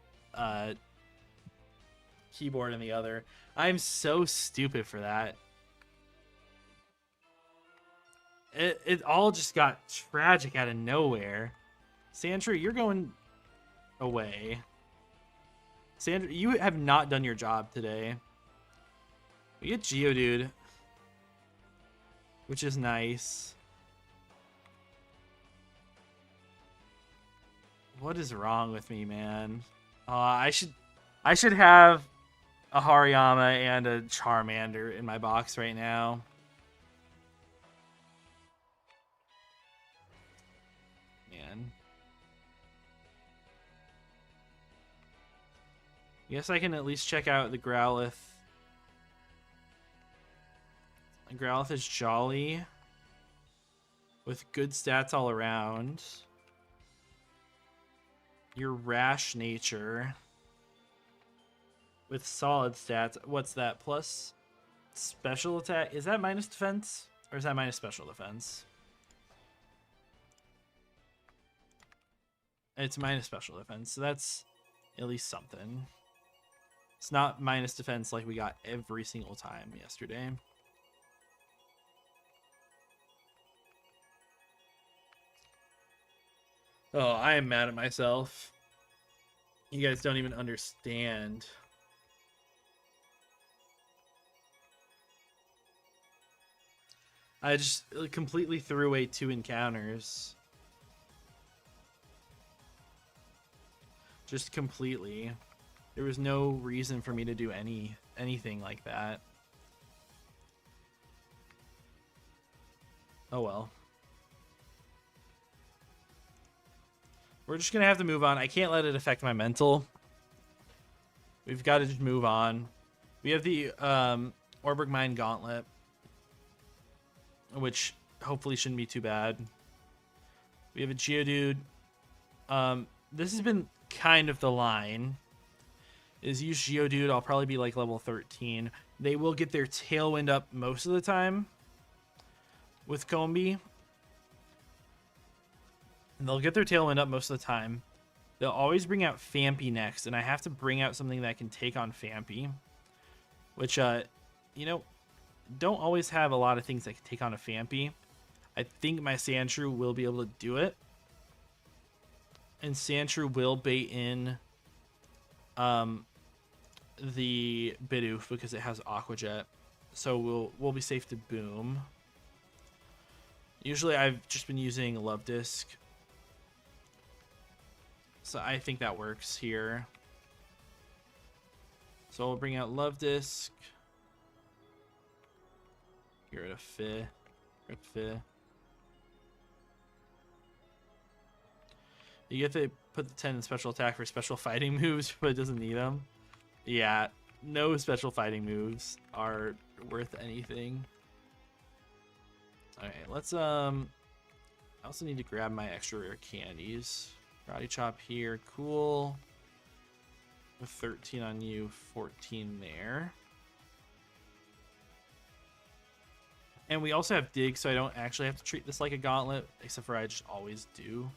keyboard in the other. I'm so stupid for that. It all just got tragic out of nowhere. Sandra, you're going away. Sandra, you have not done your job today. We get Geodude, which is nice. What is wrong with me, man? I should have a Hariyama and a Charmander in my box right now. Man. Guess I can at least check out the Growlithe. Growlithe is jolly, with good stats all around. Your rash nature with solid stats. What's that? Plus special attack. Is that minus defense? Or is that minus special defense? It's minus special defense. So that's At least something. It's not minus defense like we got every single time yesterday. Oh, I am mad at myself. You guys don't even understand. I just completely threw away 2 encounters. Just completely. There was no reason for me to do anything like that. Oh well. We're just gonna have to move on. I can't let it affect my mental. We've got to just move on. We have the Orberg Mine Gauntlet, which hopefully shouldn't be too bad. We have a Geodude. This has been kind of the line. Is use Geodude, I'll probably be like level 13. They will get their Tailwind up most of the time with Combi. And they'll get their Tailwind up most of the time. They'll always bring out Fampy next, and I have to bring out something that can take on Fampy. Which, you know, don't always have a lot of things that can take on a Fampy. I think my Sandshrew will be able to do it. And Sandshrew will bait in the Bidoof because it has Aqua Jet. So we'll be safe to boom. Usually I've just been using Love Disc. So I think that works here. So we'll bring out Love Disc. Get rid of Fi. Rip Fi. You get to put the 10 in special attack for special fighting moves, but it doesn't need them. Yeah, no special fighting moves are worth anything. Okay, let's I also need to grab my extra rare candies. Karate Chop here, cool. With 13 on you, 14 there. And we also have Dig, so I don't actually have to treat this like a gauntlet, except for I just always do.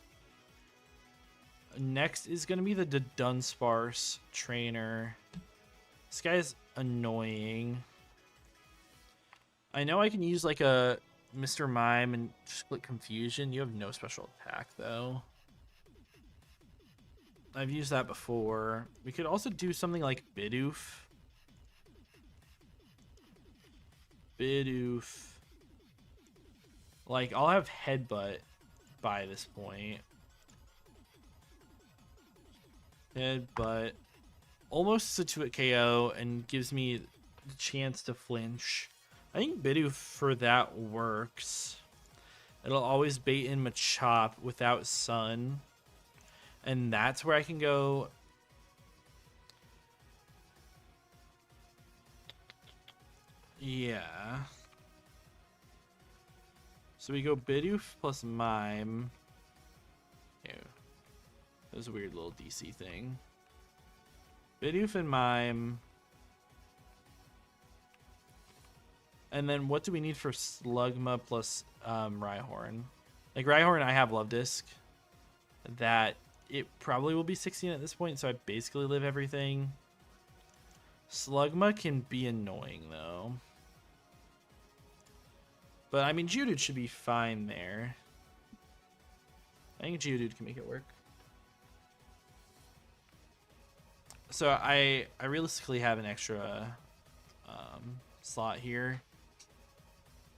Next is going to be the Dunsparce trainer. This guy's annoying. I know I can use like a Mr. Mime and just click Confusion. You have no special attack though. I've used that before. We could also do something like Bidoof. Bidoof. Like, I'll have Headbutt by this point. Headbutt. Almost a 2-hit KO and gives me the chance to flinch. I think Bidoof for that works. It'll always bait in Machop without Sun. And that's where I can go. Yeah. So we go Bidoof plus Mime. Ew. That was a weird little DC thing. Bidoof and Mime. And then what do we need for Slugma plus Rhyhorn? Like Rhyhorn, I have Love Disc. That it probably will be 16 at this point, so I basically live everything. Slugma can be annoying though. But I mean, Geodude should be fine there. I think Geodude can make it work. So I realistically have an extra slot here.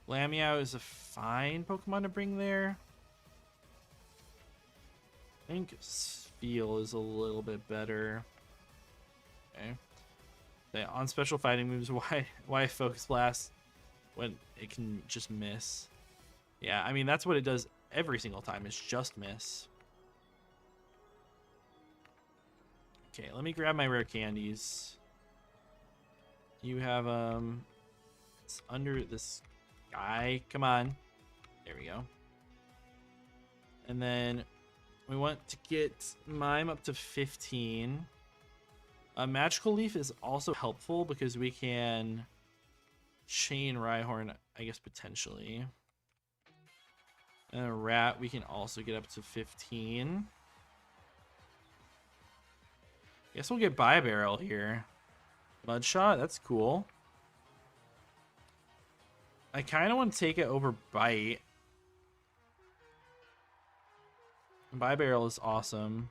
Lamiao is a fine Pokemon to bring there. I think Spheal is a little bit better. Okay. On special fighting moves, why Focus Blast when it can just miss? Yeah, I mean, that's what it does every single time, is just miss. Okay, let me grab my rare candies. You have, it's under this guy. Come on. There we go. And then we want to get Mime up to 15. Magical Leaf is also helpful because we can chain Rhyhorn, I guess, potentially. And a Rat, we can also get up to 15. Guess we'll get Bye Barrel here. Mud Shot, that's cool. I kind of want to take it over Bite. Bye Barrel is awesome.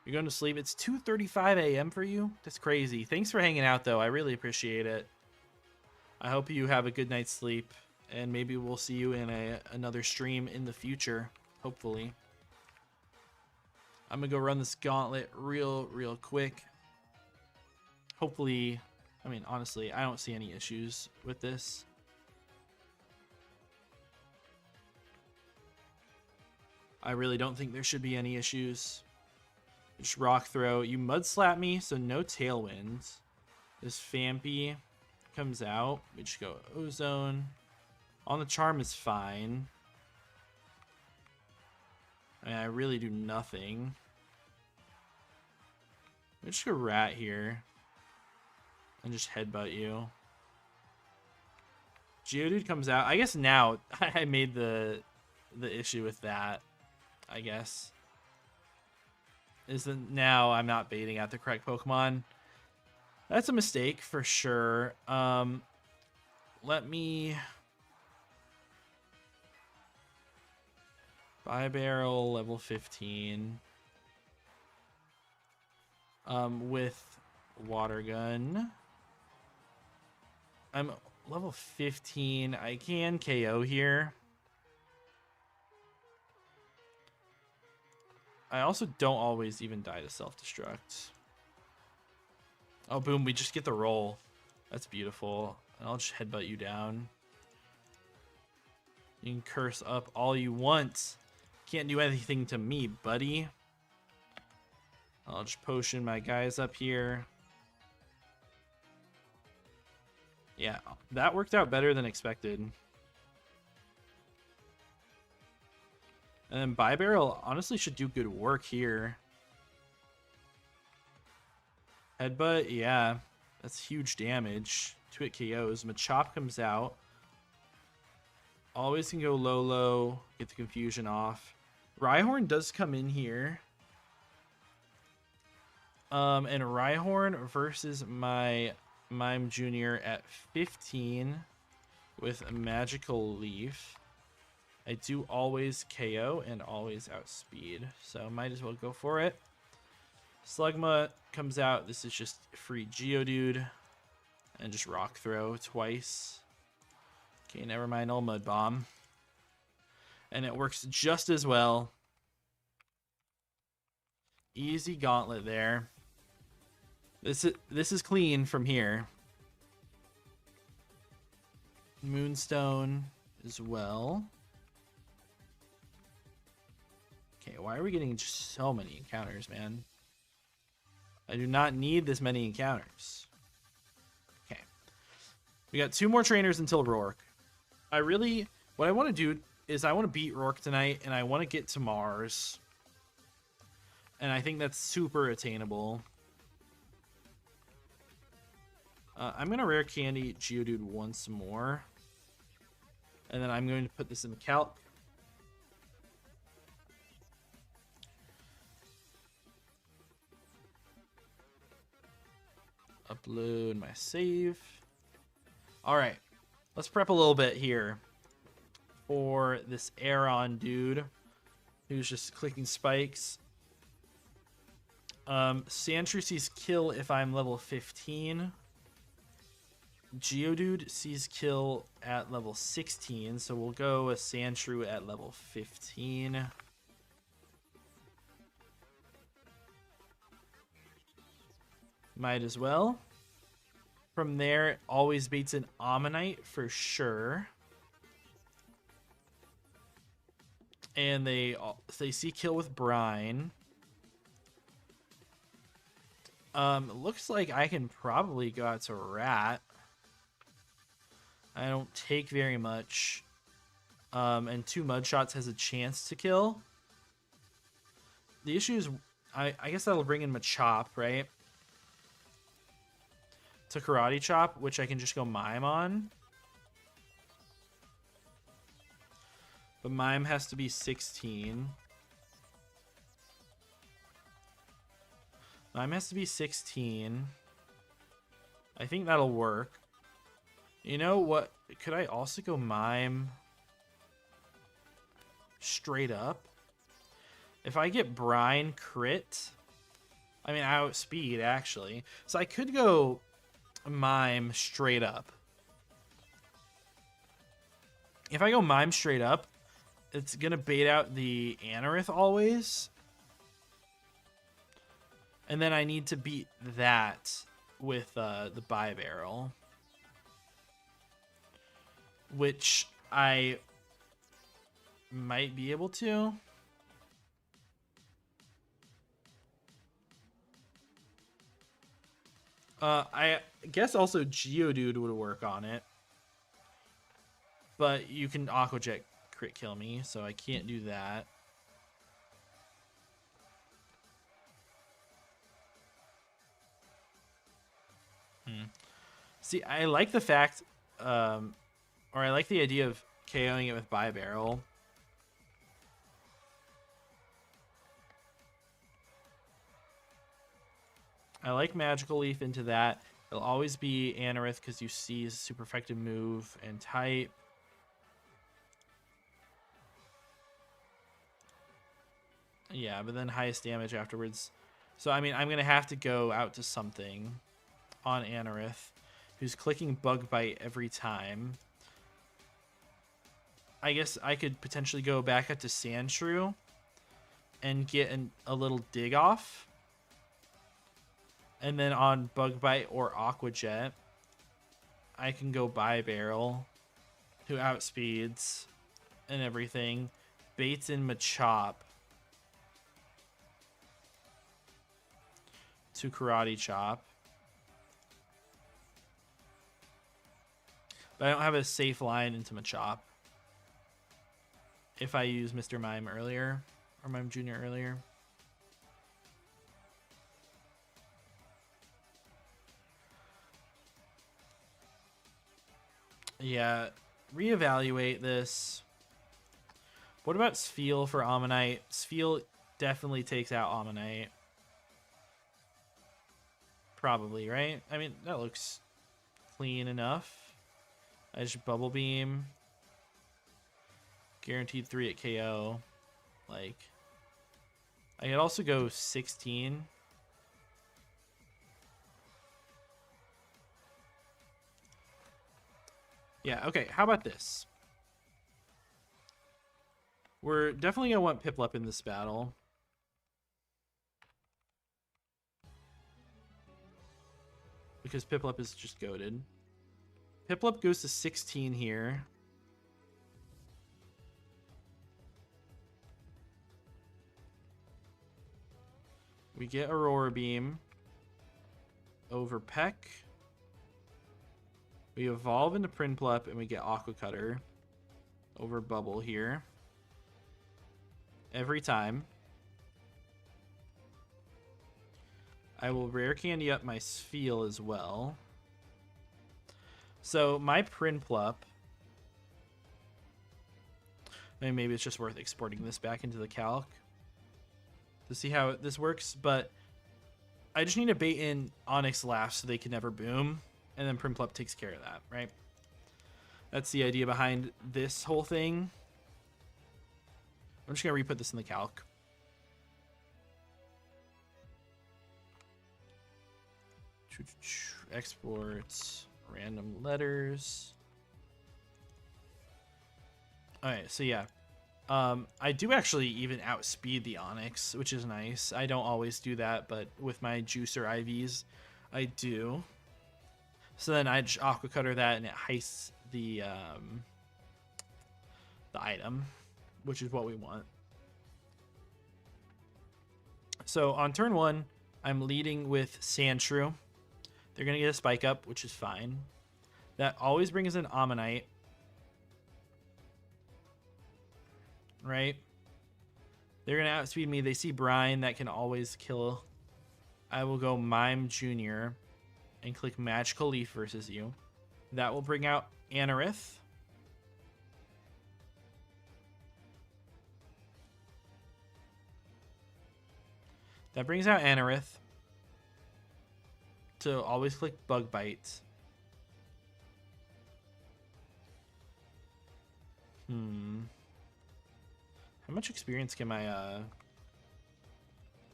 You're going to sleep. It's 2:35 a.m. for you? That's crazy. Thanks for hanging out, though. I really appreciate it. I hope you have a good night's sleep, and maybe we'll see you in another stream in the future, hopefully. I'm going to go run this gauntlet real quick. Hopefully, I mean, honestly, I don't see any issues with this. I really don't think there should be any issues. Just Rock Throw. You Mud Slap me, so no Tailwind. This Fampy comes out. We just go Ozone. On the Charm is fine. I mean, I really do nothing. We just go Rat here. And just Headbutt you. Geodude comes out. I guess now I made the issue with that. I guess. Is that now I'm not baiting out the correct Pokemon. That's a mistake for sure. Let me Bye Barrel level 15. With Water Gun. I'm level 15. I can KO here. I also don't always even die to self-destruct. Oh, boom. We just get the roll. That's beautiful. And I'll just headbutt you down. You can curse up all you want. Can't do anything to me, buddy. I'll just potion my guys up here. Yeah, that worked out better than expected. And then Bye Barrel honestly should do good work here. Headbutt, yeah. That's huge damage. 2-hit KOs. Machop comes out. Always can go low, get the confusion off. Rhyhorn does come in here. And Rhyhorn versus my Mime Jr. at 15 with a Magical Leaf. I do always KO and always outspeed, so might as well go for it. Slugma comes out. This is just free Geodude. And just Rock Throw twice. Okay, never mind. I'll Mud Bomb. And it works just as well. Easy gauntlet there. This is clean from here. Moonstone as well. Okay, why are we getting just so many encounters, man? I do not need this many encounters. Okay. We got 2 more trainers until Roark. What I want to do is I want to beat Roark tonight, and I want to get to Mars. And I think that's super attainable. I'm going to Rare Candy Geodude once more. And then I'm going to put this in the calc. Upload my save. Alright. Let's prep a little bit here for this Aeron dude who's just clicking spikes. Sandshrew sees kill if I'm level 15. Geodude sees kill at level 16, so we'll go with Sandshrew at level 15. Might as well. From there, always baits an Ammonite for sure. And they see kill with Brine. Looks like I can probably go out to Rat. I don't take very much. And 2 Mud Shots has a chance to kill. The issue is, I guess that'll bring in Machop, right? To Karate Chop, which I can just go Mime on. But Mime has to be 16. Mime has to be 16. I think that'll work. You know what? Could I also go Mime straight up? If I get Brine crit, I mean, I outspeed, actually. So I could go Mime straight up. If I go Mime straight up, it's going to bait out the Anorith always. And then I need to beat that with the Bibarrel. Which I might be able to. I guess also Geodude would work on it. But you can Aqua Jet crit kill me, so I can't do that. See, I like the fact, or I like the idea of KOing it with Bibarrel. I like Magical Leaf into that. It'll always be Anorith because you see his super effective move and type. Yeah, but then highest damage afterwards. So, I mean, I'm going to have to go out to something on Anorith, who's clicking Bug Bite every time. I guess I could potentially go back up to Sandshrew and get a little dig off. And then on Bug Bite or Aqua Jet, I can go Bibarrel, who outspeeds and everything. Baits in Machop to Karate Chop. But I don't have a safe line into Machop if I use Mr. Mime earlier, or Mime Jr. earlier. Yeah, reevaluate this. What about Spheal for Ammonite? Spheal definitely takes out Ammonite. Probably, right? I mean, that looks clean enough. I just Bubble Beam. Guaranteed 3 at KO. Like, I could also go 16. Yeah, okay, how about this? We're definitely going to want Piplup in this battle. Because Piplup is just goated. Piplup goes to 16 here. We get Aurora Beam over Peck. We evolve into Prinplup and we get Aqua Cutter over Bubble here. Every time. I will Rare Candy up my Spheal as well. So my Prinplup. I mean, maybe it's just worth exporting this back into the calc to see how this works, but I just need to bait in Onyx Laugh so they can never boom, and then Prinplup takes care of that, right? That's the idea behind this whole thing. I'm just going to re-put this in the calc. Exports, random letters. Alright, so yeah. I do actually even outspeed the Onyx, which is nice. I don't always do that, but with my Juicer IVs, I do. So then I just Aqua Cutter that, and it heists the item, which is what we want. So on turn 1, I'm leading with Sandshrew. They're going to get a Spike Up, which is fine. That always brings in Ammonite. Right? They're going to outspeed me. They see Brine. That can always kill. I will go Mime Jr. and click Magical Leaf versus you. That will bring out Anorith. That brings out Anorith. to always click Bug Bite. How much experience can my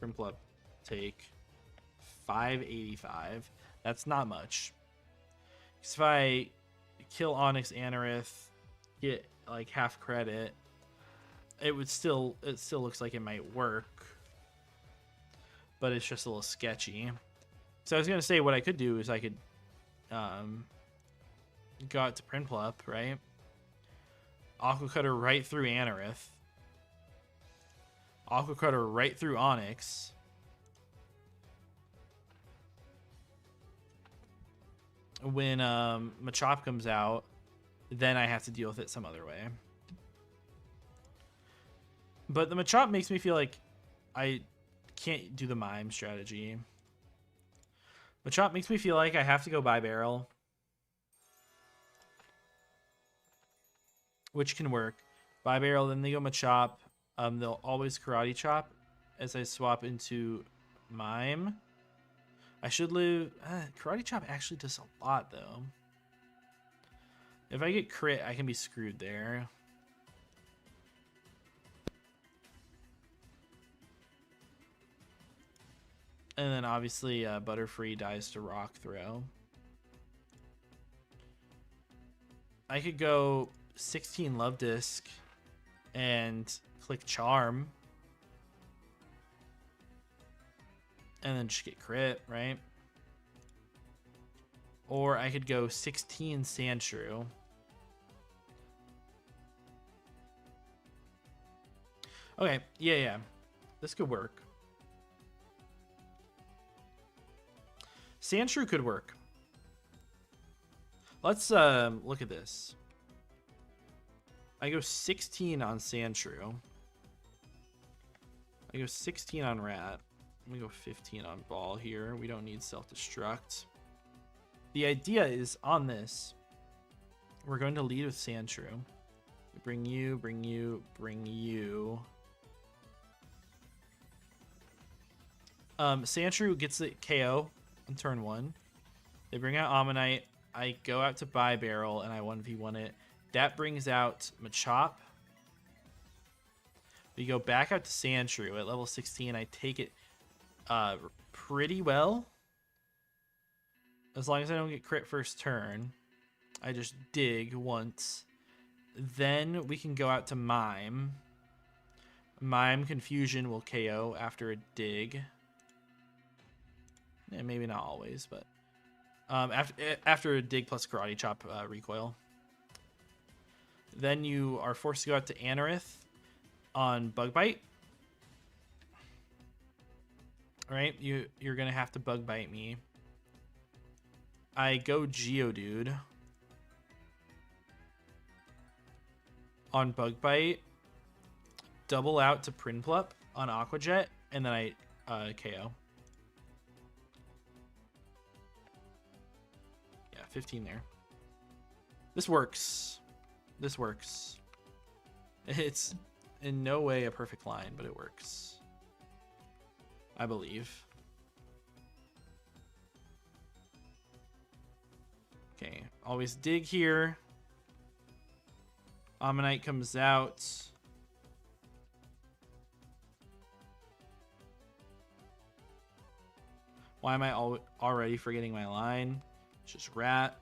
Primplup take? 585. That's not much. Because if I kill Onyx Anorith, get like half credit, it still looks like it might work. But it's just a little sketchy. So I was gonna say what I could do is I could go out to Primplup, right? Aqua Cutter right through Anorith. Aqua Cutter right through Onyx. When Machop comes out, then I have to deal with it some other way. But the Machop makes me feel like I can't do the Mime strategy. Machop makes me feel like I have to go Barrel, which can work. Barrel, then they go Machop. They'll always Karate Chop as I swap into Mime. I should live... Karate Chop actually does a lot, though. If I get crit, I can be screwed there. And then, obviously, Butterfree dies to Rock Throw. I could go 16 Love Disc and click Charm. And then just get crit, right? Or I could go 16 Sandshrew. Okay, yeah. This could work. Sandshrew could work. Let's look at this. I go 16 on Sandshrew. I go 16 on Rat. Let me go 15 on Ball here. We don't need self-destruct. The idea is on this, we're going to lead with Sandshrew. Bring you. Sandshrew gets the KO on turn 1. They bring out Ammonite. I go out to Barrel and I 1v1 it. That brings out Machop. We go back out to Sandshrew at level 16. I take it pretty well. As long as I don't get crit first turn. I just dig once. Then we can go out to Mime. Mime Confusion will KO after a dig. Yeah, maybe not always, but after a dig plus Karate Chop recoil. Then you are forced to go out to Anorith on Bug Bite. All right, you're gonna have to Bug Bite me. I go Geodude on Bug Bite. Double out to Prinplup on Aqua Jet, and then I KO. 15 there. This works. This works. It's in no way a perfect line, but it works. I believe. Okay, always dig here. Ammonite comes out. Why am I already forgetting my line? It's just Rat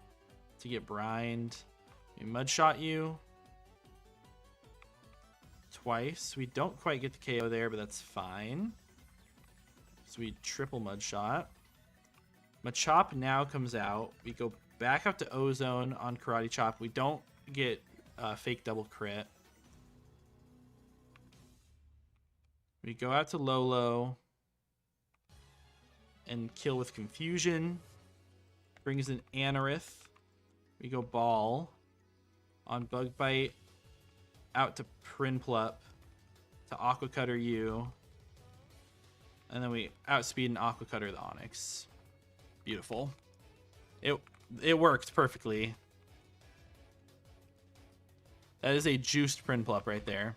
to get Brined. We Mudshot you twice. We don't quite get the KO there, but that's fine. So we triple Mudshot. Machop now comes out. We go back up to Ozone on Karate Chop. We don't get fake double crit. We go out to Lolo and kill with Confusion. Brings in Anorith. We go Ball on Bug Bite. Out to Prinplup to Aqua Cutter you. And then we outspeed and Aqua Cutter the Onyx. Beautiful. It worked perfectly. That is a juiced Prinplup right there.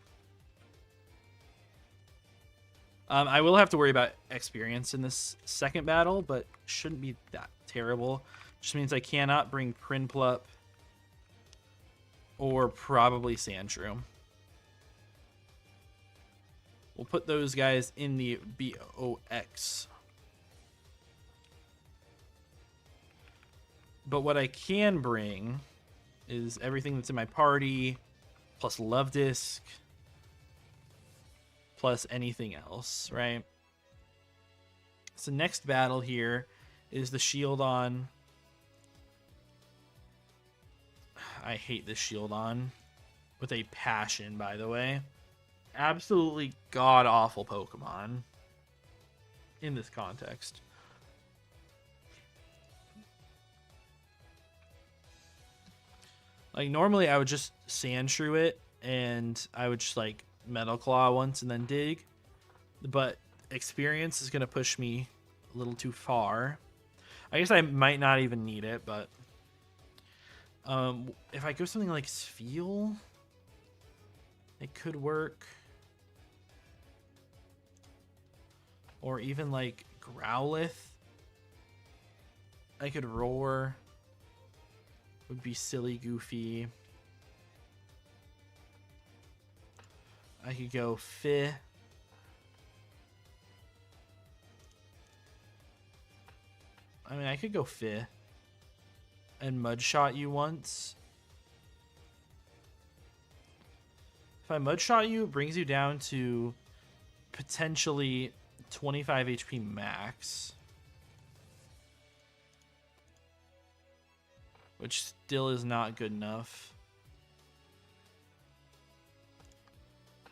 I will have to worry about experience in this second battle, but shouldn't be that terrible. Just means I cannot bring Prinplup or probably Sandshrew. We'll put those guys in the BOX. But what I can bring is everything that's in my party, plus Love Disc, plus anything else, right? So next battle here is the Shieldon. I hate this Shieldon with a passion, by the way. Absolutely god-awful Pokemon in this context. Like, normally I would just Sandshrew it, and I would just, like, Metal Claw once and then dig. But experience is going to push me a little too far. I guess I might not even need it, but... if I go something like Spheal, it could work. Or even like Growlithe. I could Roar. Would be silly goofy. I could go Fi. I mean, I could go Fi and Mudshot you once. If I Mudshot you, it brings you down to potentially 25 HP max. Which still is not good enough.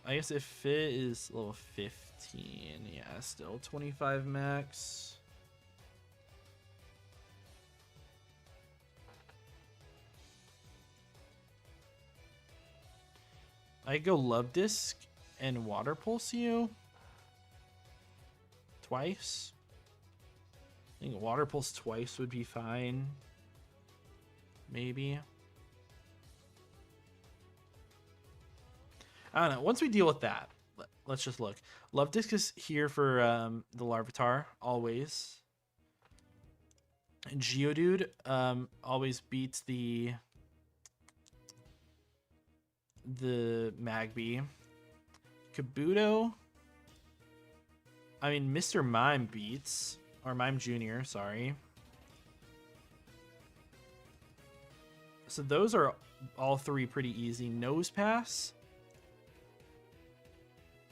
I guess if Fit is level 15, yeah, still 25 max. I go Love Disc and Water Pulse you twice. I think Water Pulse twice would be fine. Maybe. I don't know. Once we deal with that, let's just look. Love Disc is here for the Larvitar, always. And Geodude always beats the Magby. Kabuto, I mean, Mr. Mime beats, or Mime Jr., sorry. So those are all three pretty easy. Nose Pass,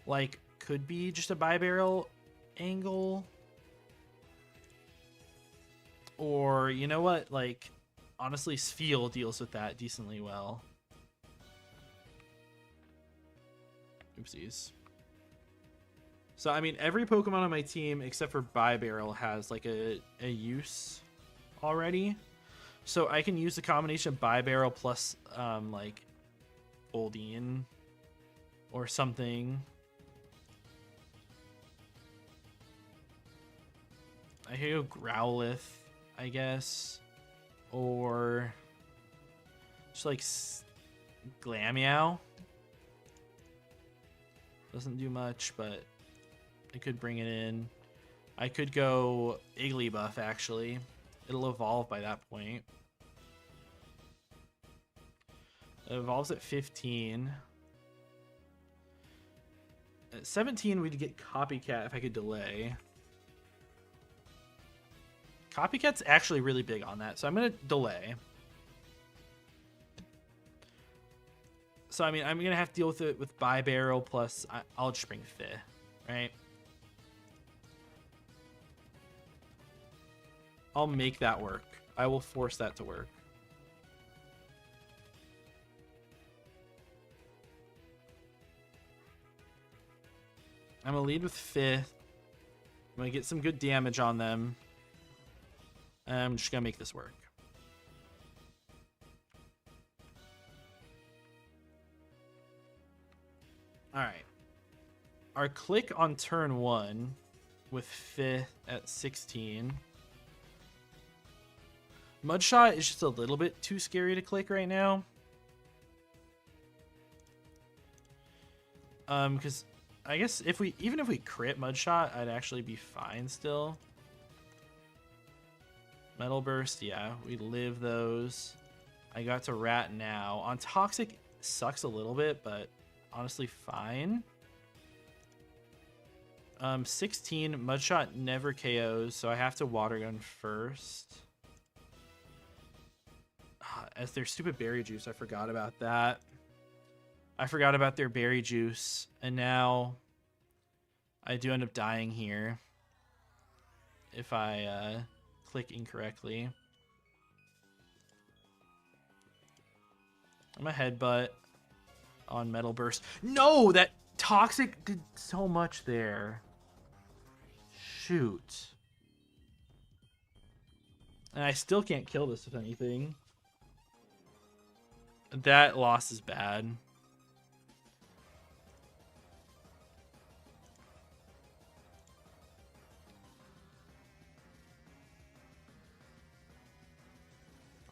like, could be just a Bibarrel angle. Or, you know what, like, honestly, Spheal deals with that decently well. Oopsies. So, I mean, every Pokemon on my team, except for Bibarrel, has, like, a use already. So I can use the combination of Bibarrel plus, like, Goldeen or something. I could go Growlithe, I guess. Or just, like, Glameow. Doesn't do much, but I could bring it in. I could go Igglybuff, actually. It'll evolve by that point. It evolves at 15. At 17, we'd get Copycat if I could delay. Copycat's actually really big on that, so I'm going to delay. So, I mean, I'm going to have to deal with it with Bibarrel plus I'll just bring Fi, right? I'll make that work. I will force that to work. I'm going to lead with Fi. I'm going to get some good damage on them. And I'm just going to make this work. Alright. Our click on turn 1 with Fi at 16. Mudshot is just a little bit too scary to click right now. Because I guess even if we crit Mudshot, I'd actually be fine still. Metal Burst, yeah, we live those. I got to Rat now. On Toxic, sucks a little bit, but honestly fine. 16, Mudshot never KOs, so I have to Water Gun first. As their stupid Berry Juice, I forgot about that. I forgot about their Berry Juice, and now I do end up dying here if I click incorrectly. I'm a Headbutt on Metal Burst. No, that Toxic did so much there. Shoot. And I still can't kill this with anything. That loss is bad.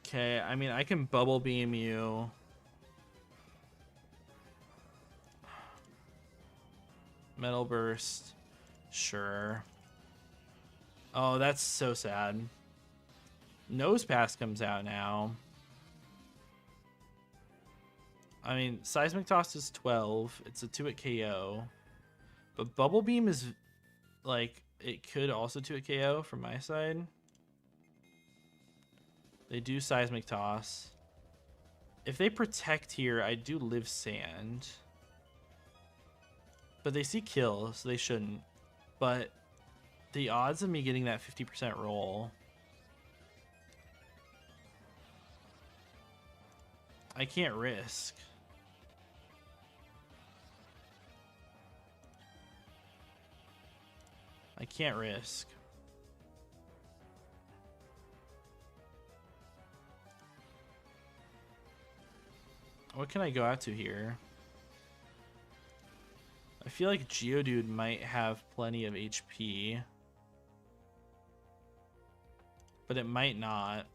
Okay, I mean, I can Bubble Beam you. Metal Burst. Sure. Oh, that's so sad. Nose Pass comes out now. I mean, Seismic Toss is 12. It's a 2-hit KO. But Bubble Beam is, like, it could also 2-hit KO from my side. They do Seismic Toss. If they protect here, I do live Sand. But they see kill, so they shouldn't. But the odds of me getting that 50% roll... I can't risk. I can't risk. What can I go out to here? I feel like Geodude might have plenty of HP. But it might not.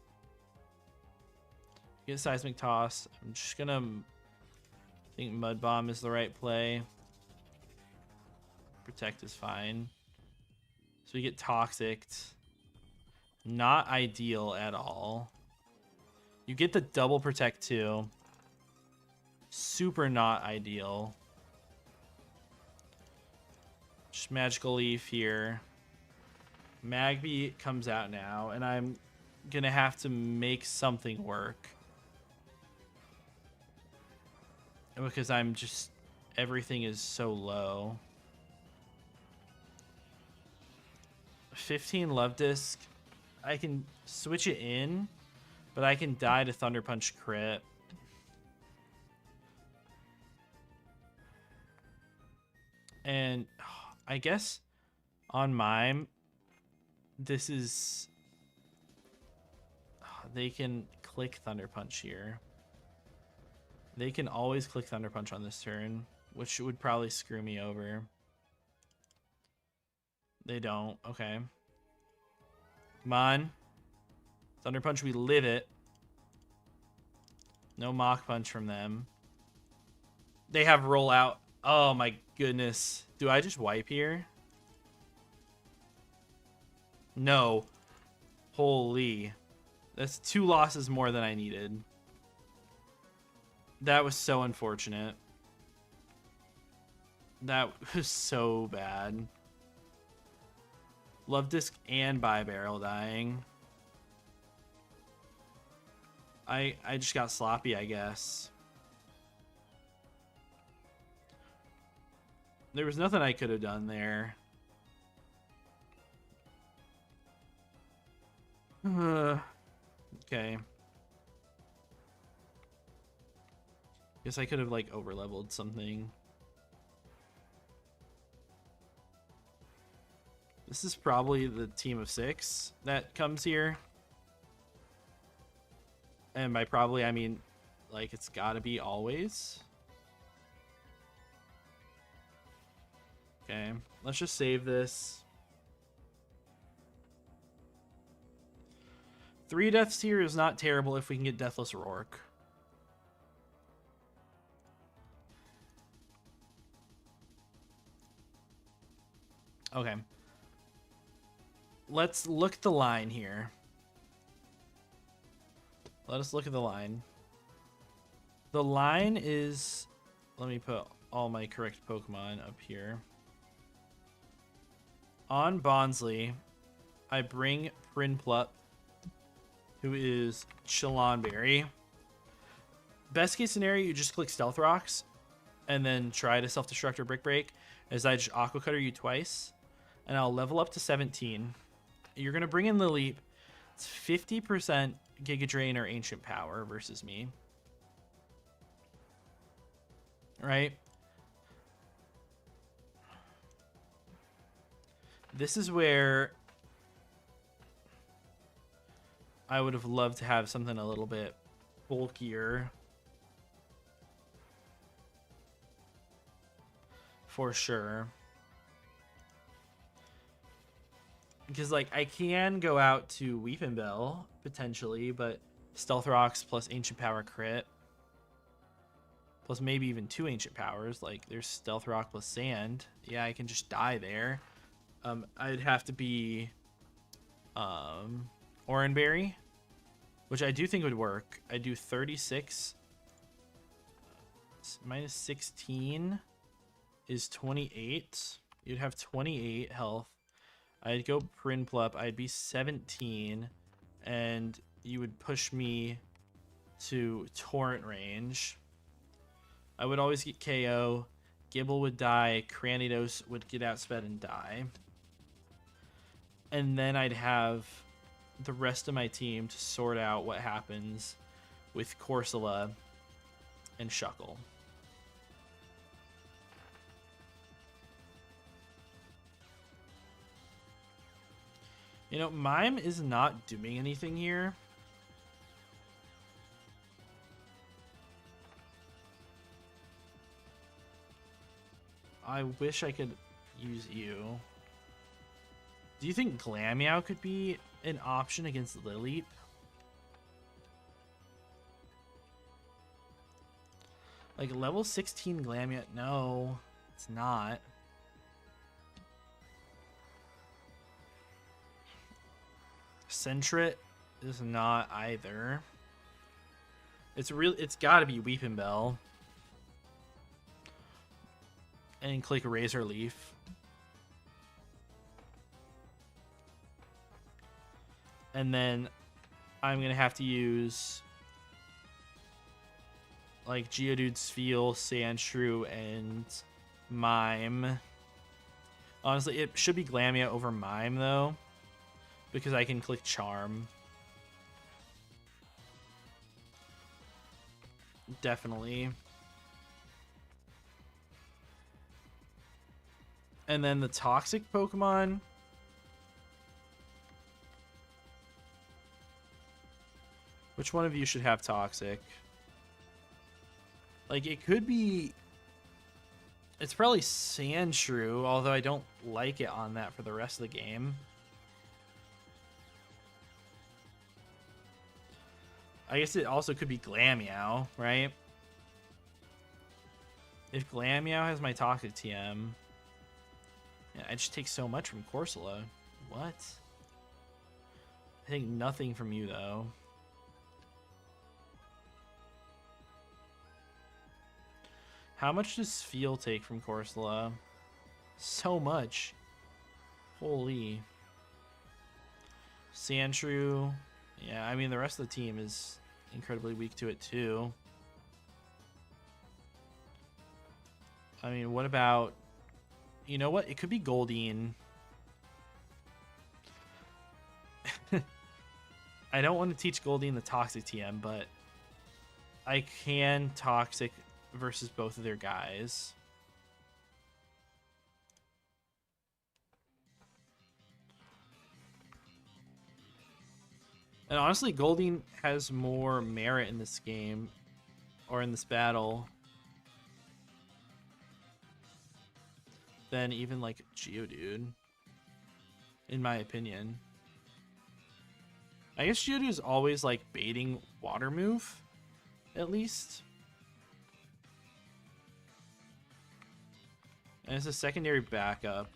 Get Seismic Toss. I'm just gonna... I think Mud Bomb is the right play. Protect is fine. So we get Toxicked. Not ideal at all. You get the double Protect too. Super not ideal. Just Magical Leaf here. Magby comes out now, and I'm gonna have to make something work. Because I'm just... everything is so low. 15 Love Disc. I can switch it in, but I can die to Thunder Punch crit. And I guess on Mime, this is... they can click Thunder Punch here. They can always click Thunder Punch on this turn, which would probably screw me over. They don't. Okay. Come on. Thunder Punch, we live it. No Mach Punch from them. They have Rollout. Oh my goodness. Do I just wipe here? No. Holy. That's 2 losses more than I needed. That was so unfortunate. That was so bad. Love Disc and Barrel dying. I just got sloppy, I guess. There was nothing I could have done there. Okay. Guess I could have, like, over-leveled something. This is probably the team of 6 that comes here. And by probably, I mean, like, it's gotta be always. Okay, let's just save this. 3 deaths here is not terrible if we can get Deathless Roark. Okay. Let's look at the line here. Let us look at the line. The line is... Let me put all my correct Pokemon up here. On Bonsly, I bring Prinplup, who is Chillonberry. Best case scenario, you just click Stealth Rocks and then try to self-destruct or Brick Break, as I just Aqua Cutter you twice, and I'll level up to 17. You're going to bring in the Leap. It's 50% Giga Drain or Ancient Power versus me. Right? This is where I would have loved to have something a little bit bulkier. For sure. Because, like, I can go out to Weepinbell, potentially, but Stealth Rocks plus Ancient Power crit. Plus maybe even 2 Ancient Powers. Like, there's Stealth Rock plus Sand. Yeah, I can just die there. I'd have to be Oranberry, which I do think would work. I do 36 minus 16 is 28. You'd have 28 health. I'd go Prinplup. I'd be 17, and you would push me to Torrent range. I would always get KO. Gibble would die. Cranidos would get outsped and die. And then I'd have the rest of my team to sort out what happens with Corsola and Shuckle. You know, Mime is not doing anything here. I wish I could use you. Do you think Glameow could be an option against Lileep? Like level 16 Glameow? No, it's not. Sentret is not either. It's got to be Weepinbell. And click Razor Leaf. And then I'm going to have to use like Geodude, Spheal, Sandshrew, and Mime. Honestly, it should be Glameow over Mime, though, because I can click Charm. Definitely. And then the toxic Pokemon. Which one of you should have toxic? Like, it could be... It's probably Sandshrew, although I don't like it on that for the rest of the game. I guess it also could be Glameow, right? If Glameow has my toxic TM... Yeah, I just take so much from Corsola. What? I take nothing from you, though. How much does Spheal take from Corsola? So much. Holy. Sandshrew. Yeah, I mean, the rest of the team is incredibly weak to it, too. I mean, what about... You know what? It could be Goldeen. I don't want to teach Goldeen the Toxic TM, but I can Toxic versus both of their guys. And honestly, Goldeen has more merit in this game, or in this battle, than even like Geodude, in my opinion. I guess Geodude is always like baiting water move, at least. And it's a secondary backup.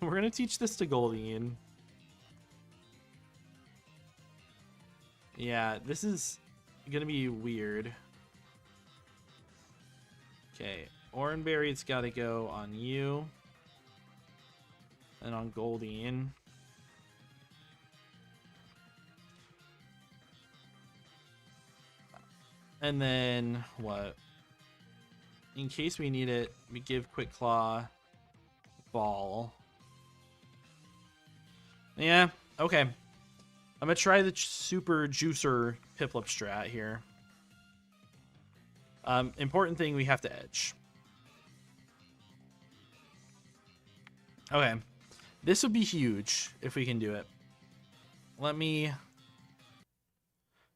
We're gonna teach this to Goldeen. Yeah, this is gonna be weird. Okay, Oranberry's gotta go on you. And on Goldeen. And then what? In case we need it, we give Quick Claw Ball. Yeah, okay. I'm gonna try the Super Juicer Piplup strat here. Important thing, we have to edge. Okay. This would be huge if we can do it. Let me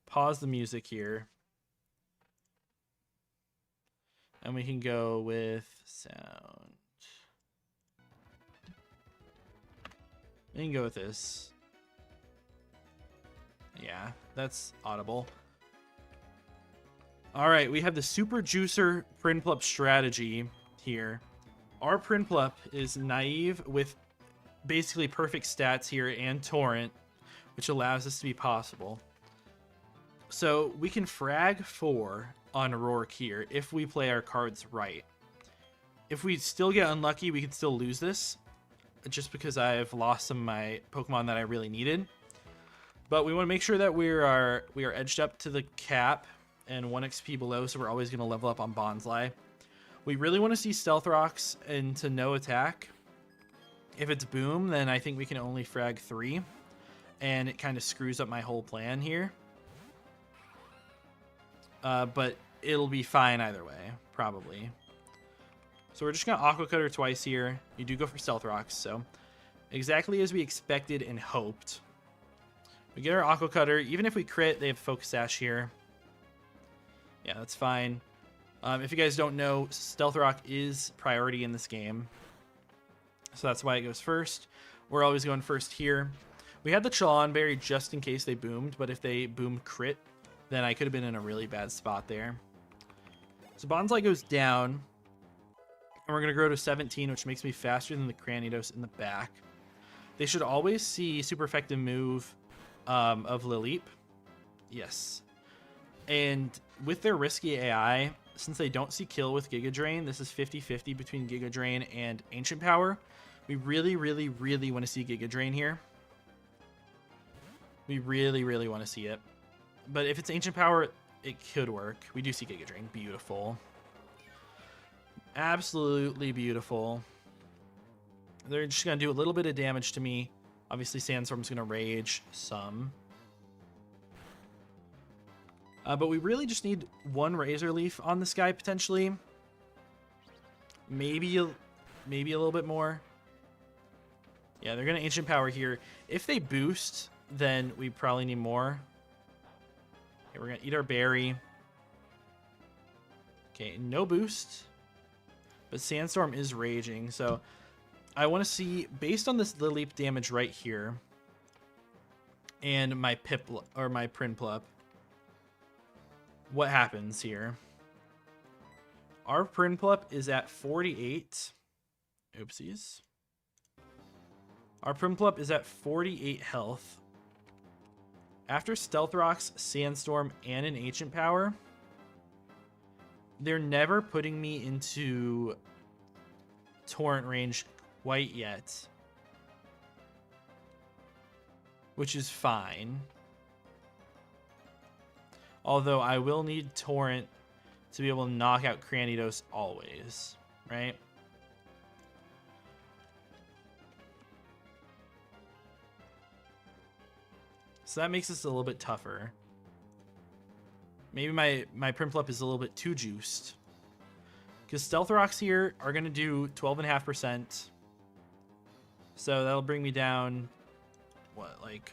pause the music here. And we can go with sound. We can go with this. Yeah, that's audible. All right, we have the Super Juicer Prinplup strategy here. Our Prinplup is naive with basically perfect stats here and Torrent, which allows this to be possible. So we can frag 4 on Roark here if we play our cards right. If we still get unlucky, we can still lose this, just because I've lost some of my Pokemon that I really needed. But we want to make sure that we are edged up to the cap and 1 XP below, so we're always going to level up on Bonsly. We really want to see Stealth Rocks into no attack. If it's Boom, then I think we can only frag 3, and it kind of screws up my whole plan here. But it'll be fine either way, probably. So we're just going to Aqua Cutter twice here. You do go for Stealth Rocks, so exactly as we expected and hoped. We get our Aqua Cutter. Even if we crit, they have Focus Sash here. Yeah, that's fine. If you guys don't know, Stealth Rock is priority in this game. So that's why it goes first. We're always going first here. We had the Chalonberry just in case they boomed, but if they boomed crit, then I could have been in a really bad spot there. So Bonsly goes down. And we're going to grow to 17, which makes me faster than the Cranidos in the back. They should always see super effective move of Lileep. Yes. And with their risky AI, since they don't see kill with Giga Drain, this is 50-50 between Giga Drain and Ancient Power. We really, really, really want to see Giga Drain here. We really, really want to see it. But if it's Ancient Power, it could work. We do see Giga Drain. Beautiful. Absolutely beautiful. They're just going to do a little bit of damage to me. Obviously, Sandstorm's going to rage some. But we really just need 1 Razor Leaf on this guy, potentially. Maybe a little bit more. Yeah, they're going to Ancient Power here. If they boost, then we probably need more. Okay, we're going to eat our berry. Okay, no boost. But Sandstorm is raging, so I want to see, based on this Lileep damage right here, and my Prinplup, what happens here. Our Prinplup is at 48. Oopsies. Our Prinplup is at 48 health. After Stealth Rocks, Sandstorm, and an Ancient Power, they're never putting me into Torrent range quite yet, which is fine. Although I will need Torrent to be able to knock out Cranidos always, right? So that makes this a little bit tougher. Maybe my Prinplup is a little bit too juiced. Because Stealth Rocks here are going to do 12.5%. So that'll bring me down, what, like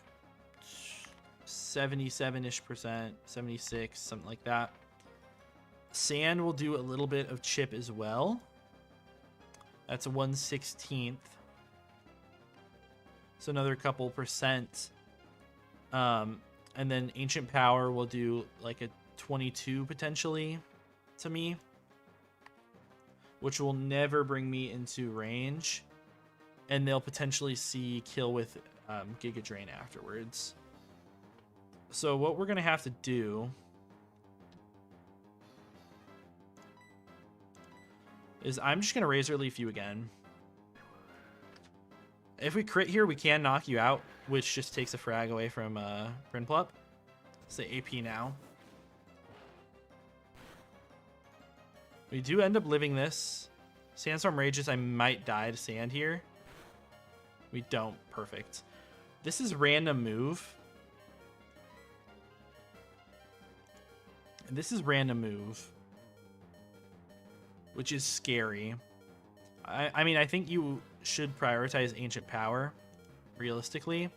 77-ish%, 76, something like that. Sand will do a little bit of chip as well. That's a 1/16. So another couple percent. And then Ancient Power will do like a 22 potentially to me, which will never bring me into range. And they'll potentially see kill with Giga Drain afterwards. So what we're going to have to do is I'm just going to Razor Leaf you again. If we crit here, we can knock you out, which just takes a frag away from PIPLUPS. Say AP now. We do end up living this. Sandstorm Rages, I might die to sand here. We don't. Perfect. This is random move. This is random move, which is scary. I mean, I think you should prioritize Ancient Power, realistically.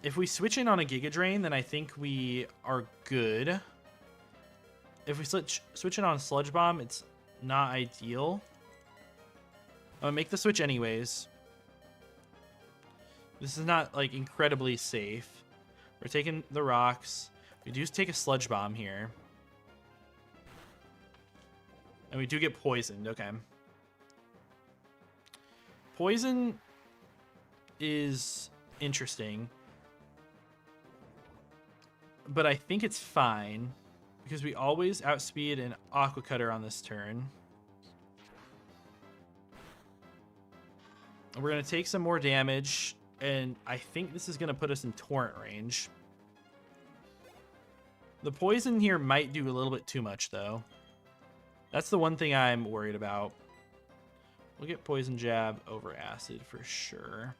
If we switch in on a Giga Drain, then I think we are good. If we switch in on a Sludge Bomb, it's not ideal. I'm gonna make the switch anyways. This is not, like, incredibly safe. We're taking the rocks. We do take a Sludge Bomb here. And we do get poisoned, okay. Poison is interesting. But I think it's fine, because we always outspeed an Aqua Cutter on this turn. We're going to take some more damage, and I think this is going to put us in Torrent range. The poison here might do a little bit too much, though. That's the one thing I'm worried about. We'll get Poison Jab over Acid for sure.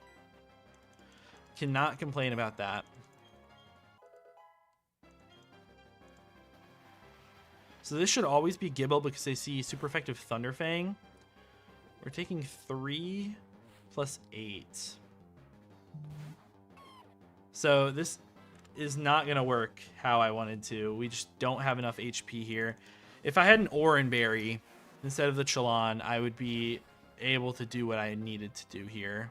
Cannot complain about that. So this should always be Gibble because they see super effective Thunder Fang. We're taking 3 plus 8. So this is not going to work how I wanted to. We just don't have enough HP here. If I had an Oran Berry instead of the Chalon, I would be able to do what I needed to do here.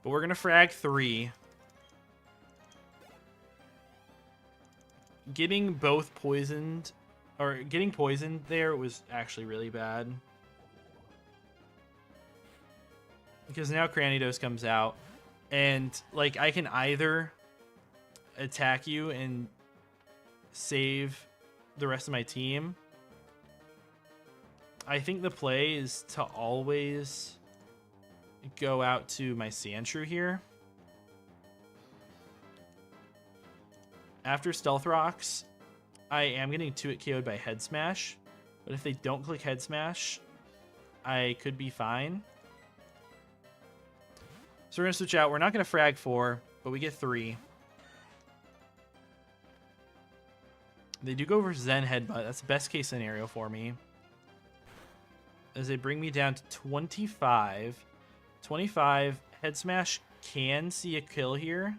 But we're going to frag 3. Getting both poisoned, or getting poisoned there was actually really bad. Because now Cranidos comes out, and like I can either attack you and save the rest of my team. I think the play is to always go out to my Sandshrew here. After Stealth Rocks, I am getting 2-hit KO'd by Head Smash, but if they don't click Head Smash, I could be fine. So we're going to switch out. We're not going to frag 4, but we get 3. They do go for Zen Headbutt. That's the best case scenario for me. As they bring me down to 25. 25. Head Smash can see a kill here.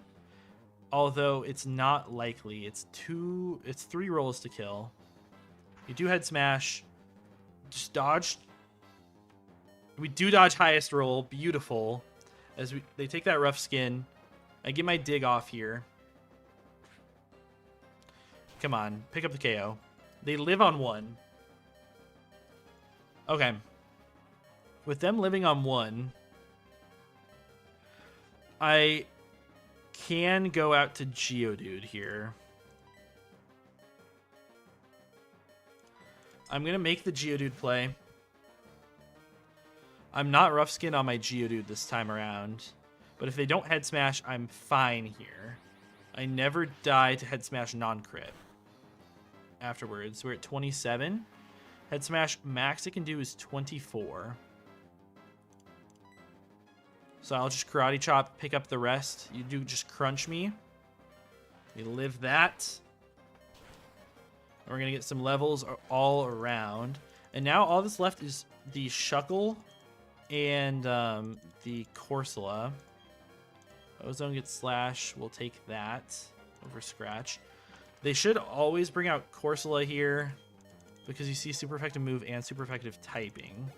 Although it's not likely. It's 3 rolls to kill. You do Head Smash. Just dodge. We do dodge highest roll. Beautiful. As they take that Rough Skin. I get my dig off here. Come on. Pick up the KO. They live on 1. Okay. With them living on 1, I can go out to Geodude here. I'm going to make the Geodude play. I'm not Rough Skin on my Geodude this time around. But if they don't Head Smash, I'm fine here. I never die to Head Smash non-crit. Afterwards, we're at 27. Head Smash max it can do is 24. So I'll just Karate Chop, pick up the rest. You do just crunch me. We live that. And we're going to get some levels all around. And now all that's left is the Shuckle and the Corsola. Ozone gets Slash. We'll take that over Scratch. They should always bring out Corsola here because you see super effective move and super effective typing.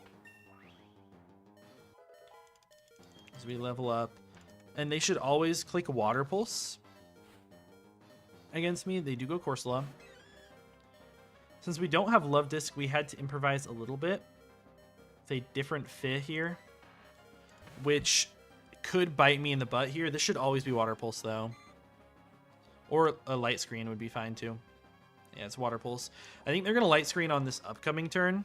As we level up. And they should always click Water Pulse against me. They do go Corsola. Since we don't have Love Disc, we had to improvise a little bit. With a different fit here. Which could bite me in the butt here. This should always be Water Pulse, though. Or a light screen would be fine too. Yeah, it's water pulse. I think they're going to light screen on this upcoming turn.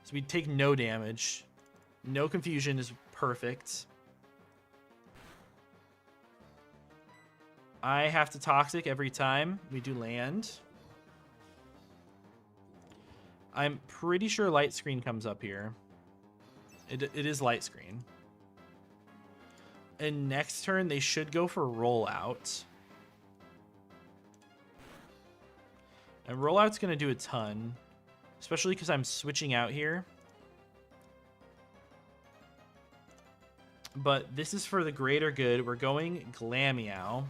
So we take no damage. No confusion is perfect. I have to toxic every time we do land. I'm pretty sure light screen comes up here. It is light screen. And next turn, they should go for rollout. And rollout's going to do a ton. Especially because I'm switching out here. But this is for the greater good. We're going Glameow.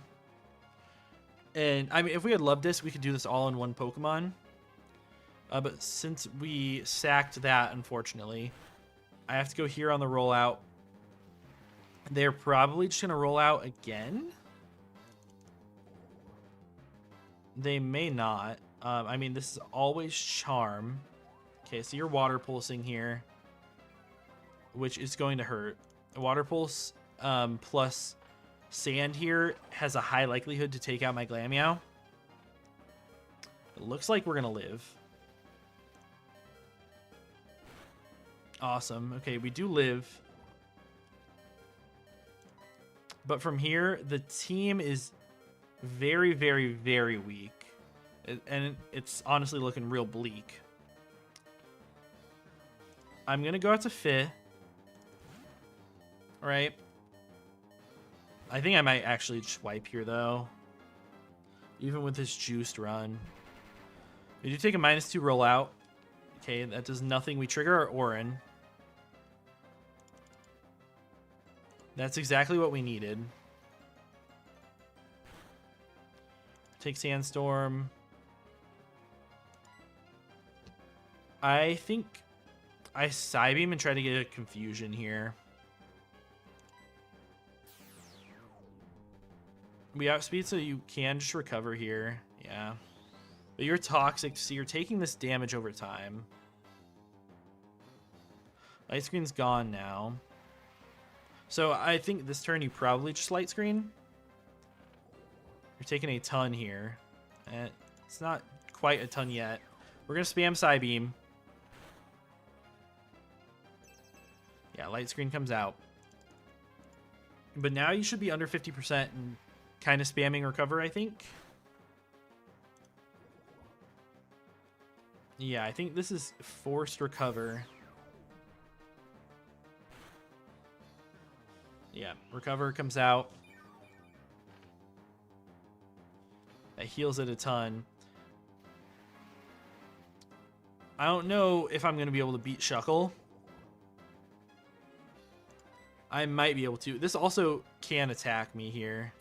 And, I mean, if we had loved this, we could do this all in one Pokemon. But since we sacked that, unfortunately, I have to go here on the rollout. They're probably just going to roll out again. They may not. I mean, this is always Charm. Okay, so you're water pulsing here, which is going to hurt. Water pulse plus sand here has a high likelihood to take out my Glameow. It looks like we're going to live. Awesome. Okay, we do live. But from here, the team is very, very, very weak. And it's honestly looking real bleak. I'm going to go out to Fih. Right. I think I might actually just wipe here, though. Even with this juiced run. We do take a -2 rollout. Okay, that does nothing. We trigger our Orin. That's exactly what we needed. Take Sandstorm. I think I Psybeam and try to get a confusion here. We outspeed so you can just recover here. Yeah. But you're toxic, so you're taking this damage over time. Light screen's gone now. So I think this turn you probably just light screen. You're taking a ton here. And it's not quite a ton yet. We're going to spam Psybeam. Yeah, light screen comes out. But now you should be under 50% and kind of spamming recover, I think. Yeah, I think this is forced recover. Yeah, recover comes out. That heals it a ton. I don't know if I'm going to be able to beat Shuckle. I might be able to. This also can attack me here.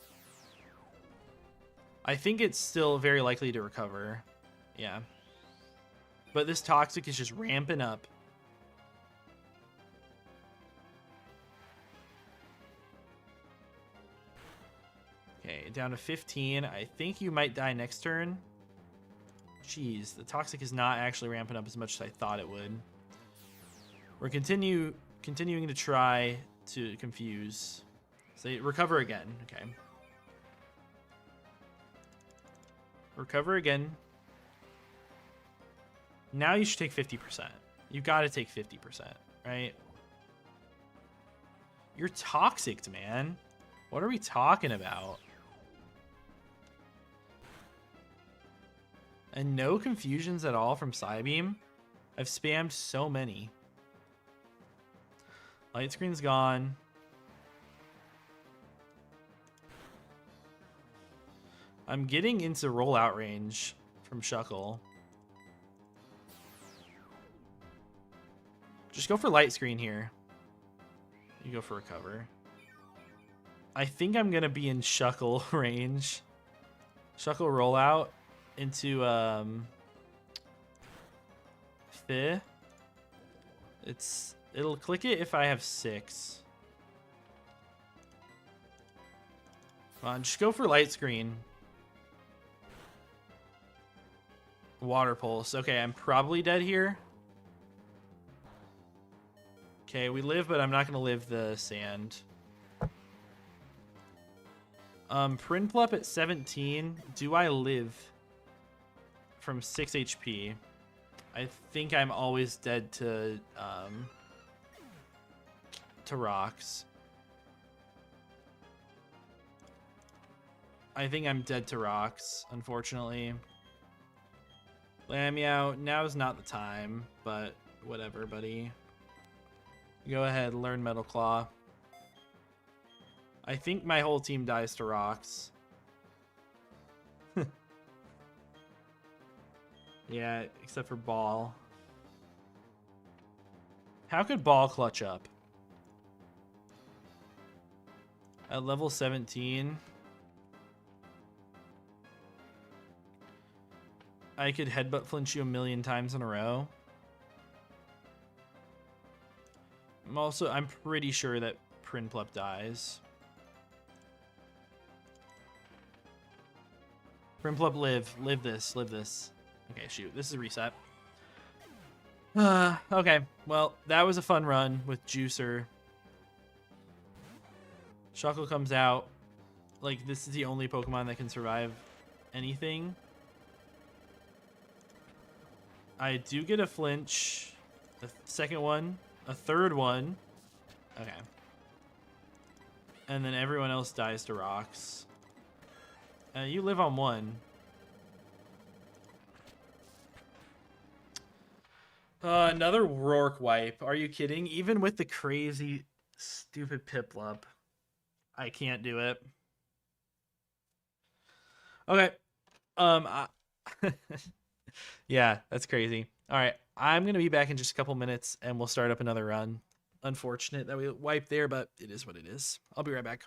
I think it's still very likely to recover. Yeah. But this Toxic is just ramping up. Okay, down to 15. I think you might die next turn. Jeez, the Toxic is not actually ramping up as much as I thought it would. We're continuing to try to confuse. So recover again. Okay. Recover again. Now you should take 50%. You got to take 50%, right? You're toxic, man. What are we talking about? And no confusions at all from Psybeam. I've spammed so many. Light screen's gone. I'm getting into rollout range from Shuckle. Just go for light screen here. You go for recover. I think I'm going to be in Shuckle range. Shuckle rollout into Fih. It'll click it if I have 6. Come on, just go for light screen. Water pulse. Okay, I'm probably dead here. Okay, we live, but I'm not going to live the sand. Prinplup at 17. Do I live from 6 HP? I think I'm always dead to rocks. I think I'm dead to rocks, unfortunately. Lammeow, now's not the time, but whatever, buddy. Go ahead, learn Metal Claw. I think my whole team dies to rocks. Yeah, except for Ball. How could Ball clutch up? At level 17... I could headbutt flinch you a million times in a row. I'm pretty sure that Prinplup dies. Prinplup, live this. Okay, shoot, this is a reset. Okay, well, that was a fun run with Juicer. Shuckle comes out. Like, this is the only Pokemon that can survive anything. I do get a flinch. A second one. A third one. Okay. And then everyone else dies to rocks. You live on one. Another Roark wipe. Are you kidding? Even with the crazy, stupid Piplup, I can't do it. Okay. Yeah, that's crazy. All right, I'm going to be back in just a couple minutes, and we'll start up another run. Unfortunate that we wiped there, but it is what it is. I'll be right back.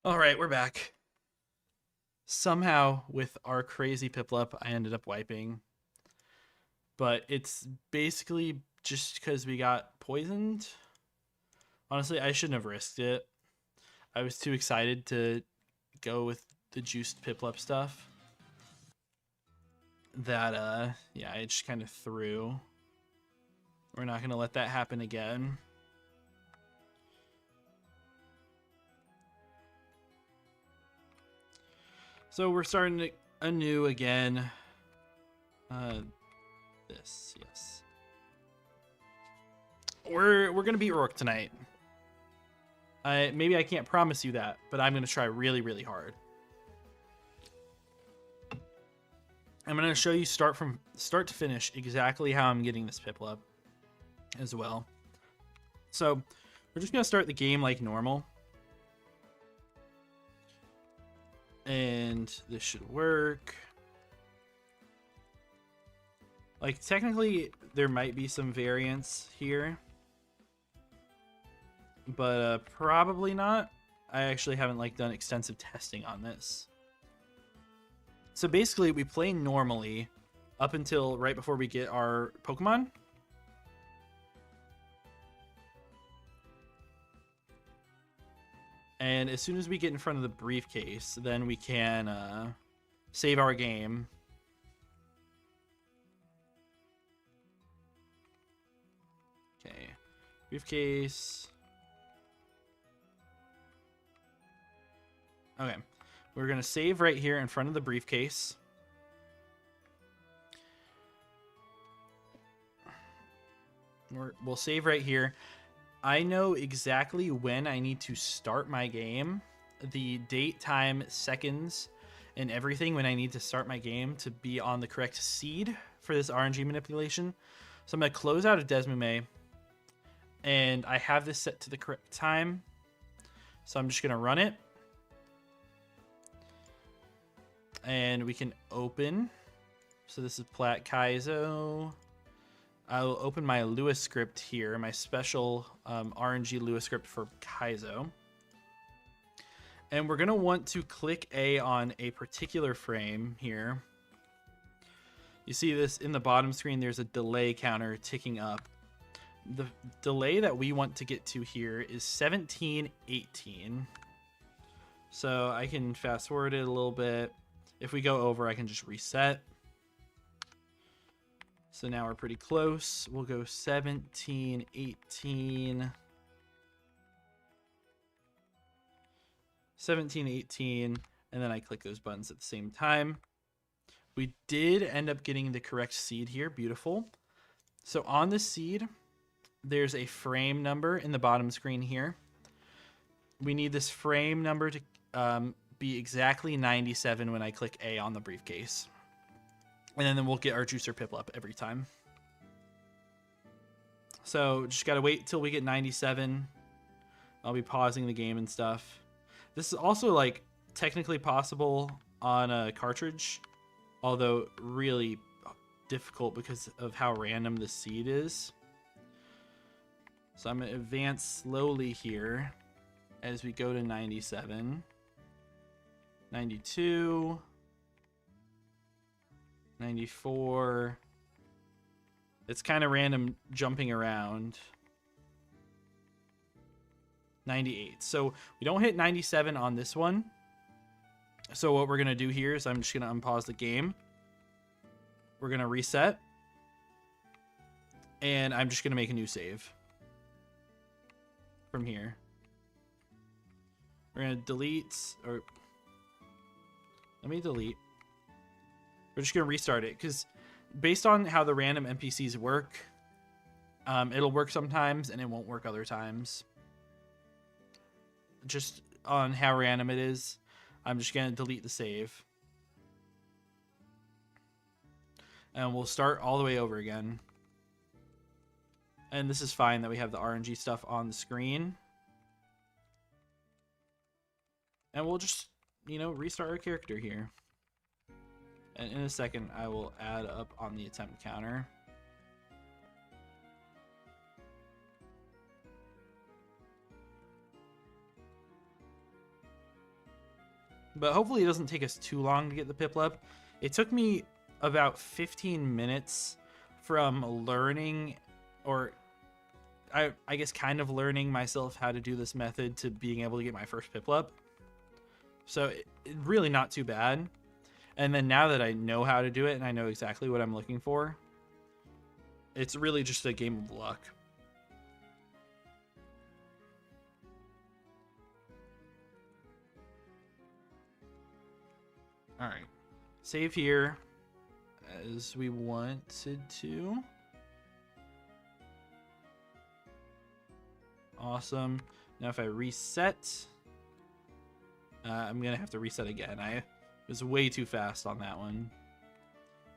All right, we're back. Somehow, with our crazy Piplup, I ended up wiping. But it's basically just because we got poisoned. Honestly, I shouldn't have risked it. I was too excited to go with the juiced Piplup stuff. That, yeah, I just kind of threw. We're not going to let that happen again. So we're starting anew again. This, yes. We're gonna beat Roark tonight. Maybe I can't promise you that, but I'm gonna try really, really hard. I'm gonna show you from start to finish exactly how I'm getting this Piplup as well. So we're just gonna start the game like normal. And this should work. Like, technically, there might be some variance here. But probably not. I actually haven't, like, done extensive testing on this. So basically, we play normally up until right before we get our Pokemon. And as soon as we get in front of the briefcase, then we can save our game. Okay, briefcase. Okay, we're gonna save right here in front of the briefcase. We'll save right here. I know exactly when I need to start my game, the date, time, seconds, and everything when I need to start my game to be on the correct seed for this RNG manipulation. So I'm going to close out of Desmume, and I have this set to the correct time. So I'm just going to run it. And we can open. So this is Plat Kaizo. I'll open my Lewis script here, my special RNG Lewis script for Kaizo. And we're going to want to click A on a particular frame here. You see this in the bottom screen, there's a delay counter ticking up. The delay that we want to get to here is 1718. So I can fast forward it a little bit. If we go over, I can just reset. So now we're pretty close. We'll go 17, 18. 17, 18, and then I click those buttons at the same time. We did end up getting the correct seed here. Beautiful. So on the seed, there's a frame number in the bottom screen here. We need this frame number to be exactly 97 when I click A on the briefcase. And then we'll get our JUICER Piplup every time. So just gotta wait till we get 97. I'll be pausing the game and stuff. This is also like technically possible on a cartridge, although really difficult because of how random the seed is. So I'm gonna advance slowly here as we go to 97, 92, 94. It's kind of random jumping around. 98. So we don't hit 97 on this one. So what we're going to do here is I'm just going to unpause the game. We're going to reset. And I'm just going to make a new save from here. We're going to delete, or let me delete. We're just going to restart it because based on how the random NPCs work, it'll work sometimes and it won't work other times. Just on how random it is, I'm just going to delete the save. And we'll start all the way over again. And this is fine that we have the RNG stuff on the screen. And we'll just, restart our character here. And in a second, I will add up on the attempt counter. But hopefully it doesn't take us too long to get the Piplup. It took me about 15 minutes from learning, or I guess kind of learning myself how to do this method, to being able to get my first Piplup. So really not too bad. And then now that I know how to do it and I know exactly what I'm looking for, it's really just a game of luck. All right, save here as we wanted to. Awesome. Now if I reset, I'm gonna have to reset again. I was way too fast on that one.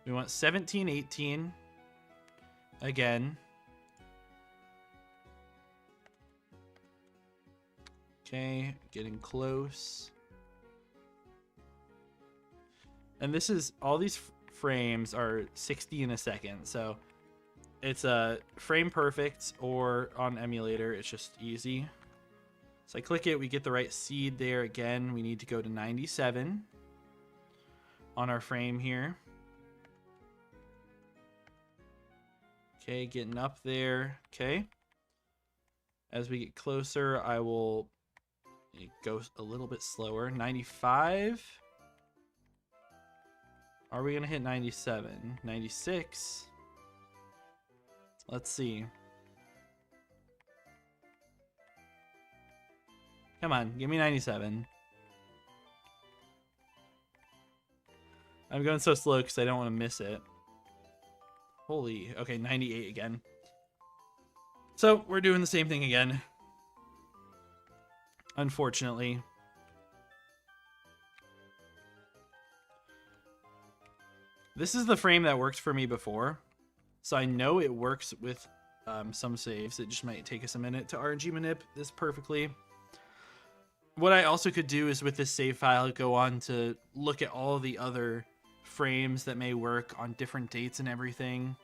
We want 17, 18 again. Okay, getting close. And this is, all these frames are 60 in a second, so it's a frame perfect, or on emulator it's just easy. So I click it, we get the right seed there again. We need to go to 97 on our frame here. Okay, getting up there. Okay. As we get closer, I will go a little bit slower. 95. Are we going to hit 97? 96. Let's see. Come on, give me 97. I'm going so slow because I don't want to miss it. Holy, okay, 98 again. So we're doing the same thing again. Unfortunately. This is the frame that worked for me before. So I know it works with some saves. It just might take us a minute to RNG manip this perfectly. What I also could do is with this save file, go on to look at all the other frames that may work on different dates and everything.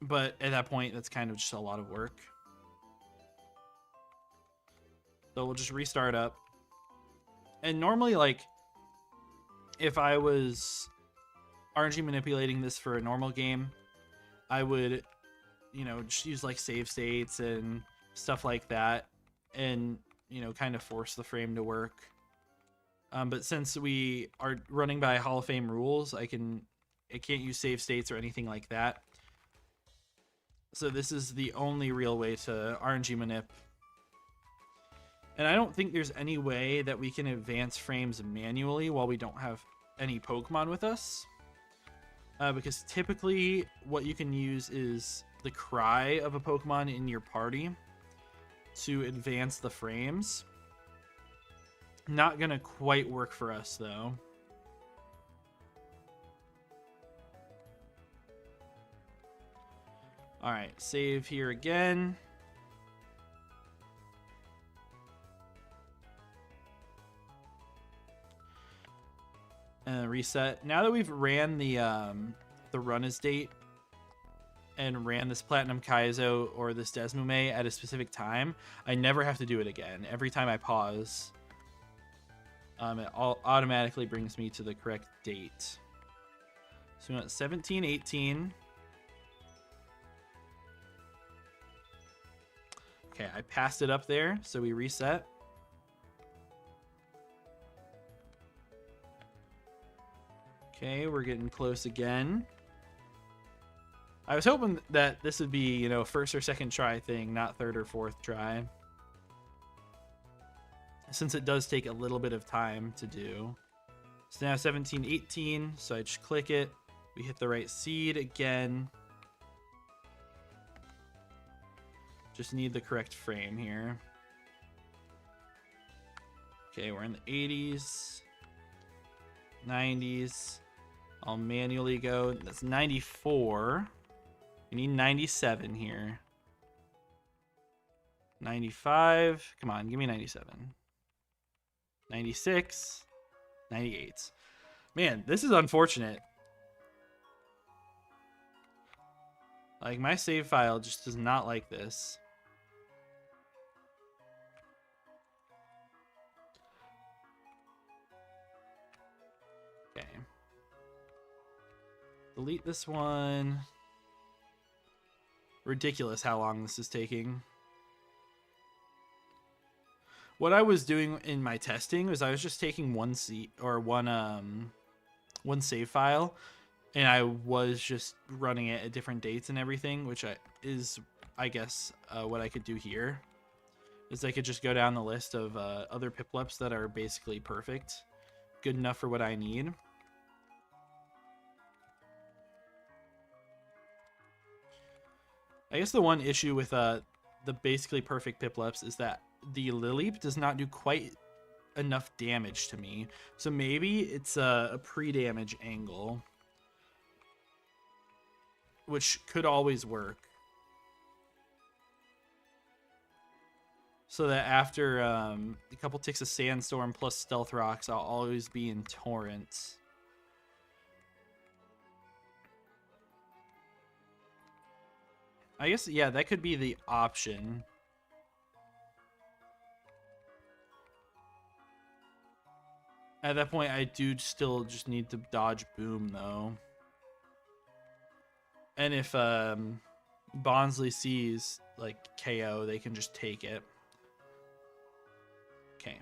But at that point, that's kind of just a lot of work. So we'll just restart up. And normally, like, if I was RNG manipulating this for a normal game, I would, you know, just use like save states and stuff like that, and, you know, kind of force the frame to work. But since we are running by Hall of Fame rules, I can't use save states or anything like that. So this is the only real way to RNG manip. And I don't think there's any way that we can advance frames manually while we don't have any Pokemon with us. Because typically what you can use is the cry of a Pokemon in your party to advance the frames. Not gonna quite work for us though. All right, save here again. And reset. Now that we've ran the run as date and ran this Platinum Kaizo or this Desmume at a specific time, I never have to do it again. Every time I pause, it automatically brings me to the correct date. So we want 17, 18. Okay, I passed it up there, so we reset. Okay, we're getting close again. I was hoping that this would be, you know, first or second try thing, not third or fourth try, since it does take a little bit of time to do. So now 17, 18, so I just click it. We hit the right seed again. Just need the correct frame here. Okay, we're in the 80s, 90s. I'll manually go. That's 94. We need 97 here. 95. Come on, give me 97. 96. 98. Man, this is unfortunate. Like, my save file just does not like this. Delete this one. Ridiculous how long this is taking. What I was doing in my testing was I was just taking one save file, and I was just running it at different dates and everything, which is, I guess, what I could do here. Is I could just go down the list of other PIPLUPS that are basically perfect, good enough for what I need. I guess the one issue with the basically perfect PIPLUPS is that the Lileep does not do quite enough damage to me. So maybe it's a pre-damage angle, which could always work. So that after a couple ticks of Sandstorm plus Stealth Rocks, I'll always be in Torrent. I guess, yeah, that could be the option. At that point, I do still just need to dodge Boom, though. And if Bonsly sees, like, KO, they can just take it. Okay.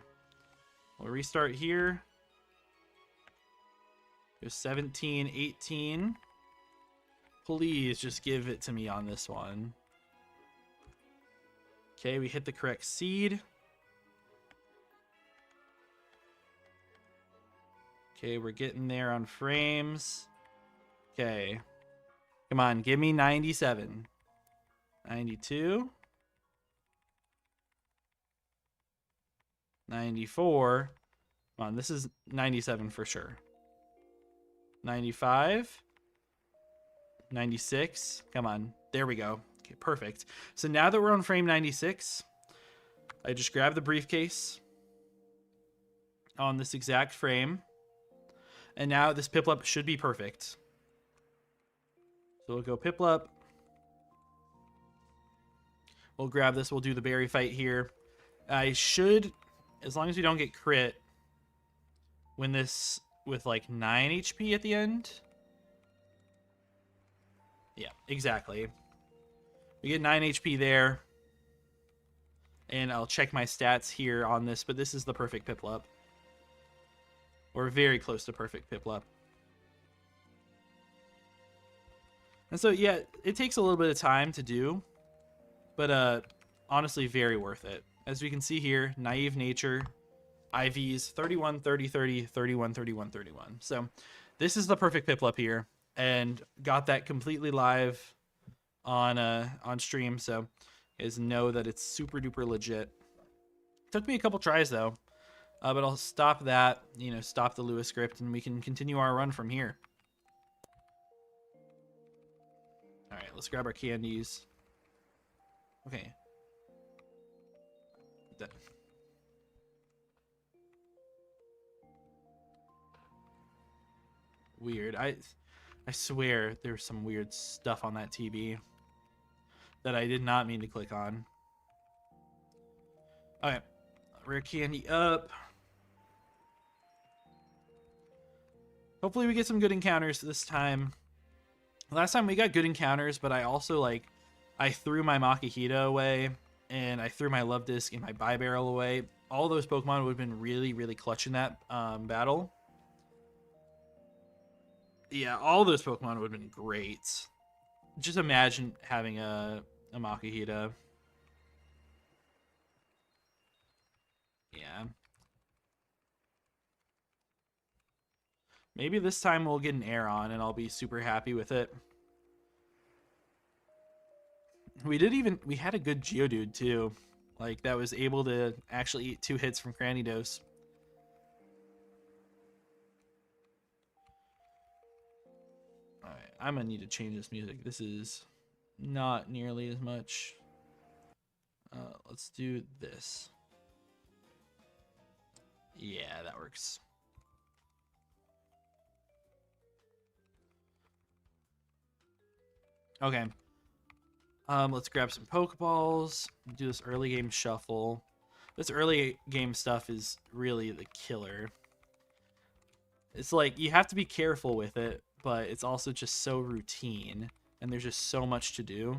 We'll restart here. Go 17, 18. Please just give it to me on this one. Okay, we hit the correct seed. Okay, we're getting there on frames. Okay. Come on, give me 97. 92. 94. Come on, this is 97 for sure. 95. 96. Come on. There we go. Okay, perfect. So now that we're on frame 96, I just grab the briefcase on this exact frame. And now this Piplup should be perfect. So we'll go Piplup. We'll grab this. We'll do the berry fight here. I should, as long as we don't get crit, win this with like 9 HP at the end. Yeah, exactly. We get 9 HP there. And I'll check my stats here on this, but this is the perfect Piplup. Or very close to perfect Piplup. And so, yeah, it takes a little bit of time to do. But honestly, very worth it. As we can see here, Naive Nature, IVs, 31, 30, 30, 31, 31, 31. So this is the perfect Piplup here. And got that completely live on stream. So you guys know that it's super duper legit. Took me a couple tries, though. But I'll stop that, stop the Lewis script, and we can continue our run from here. All right, let's grab our candies. Okay. Weird. I swear there's some weird stuff on that TV that I did not mean to click on. Okay. Rare candy up. Hopefully we get some good encounters this time. Last time we got good encounters, but I also, I threw my Makihita away, and I threw my Love Disc and my Barrel away. All those Pokemon would have been really, really clutch in that battle. Yeah, all those Pokemon would have been great. Just imagine having a Makihita. Yeah. Maybe this time we'll get an Aeron and I'll be super happy with it. We had a good Geodude too. That was able to actually eat 2 hits from Cranidos. Alright, I'm gonna need to change this music. This is not nearly as much. Let's do this. Yeah, that works. Okay. Let's grab some Pokeballs. Do this early game shuffle. This early game stuff is really the killer. It's you have to be careful with it, but it's also just so routine, and there's just so much to do.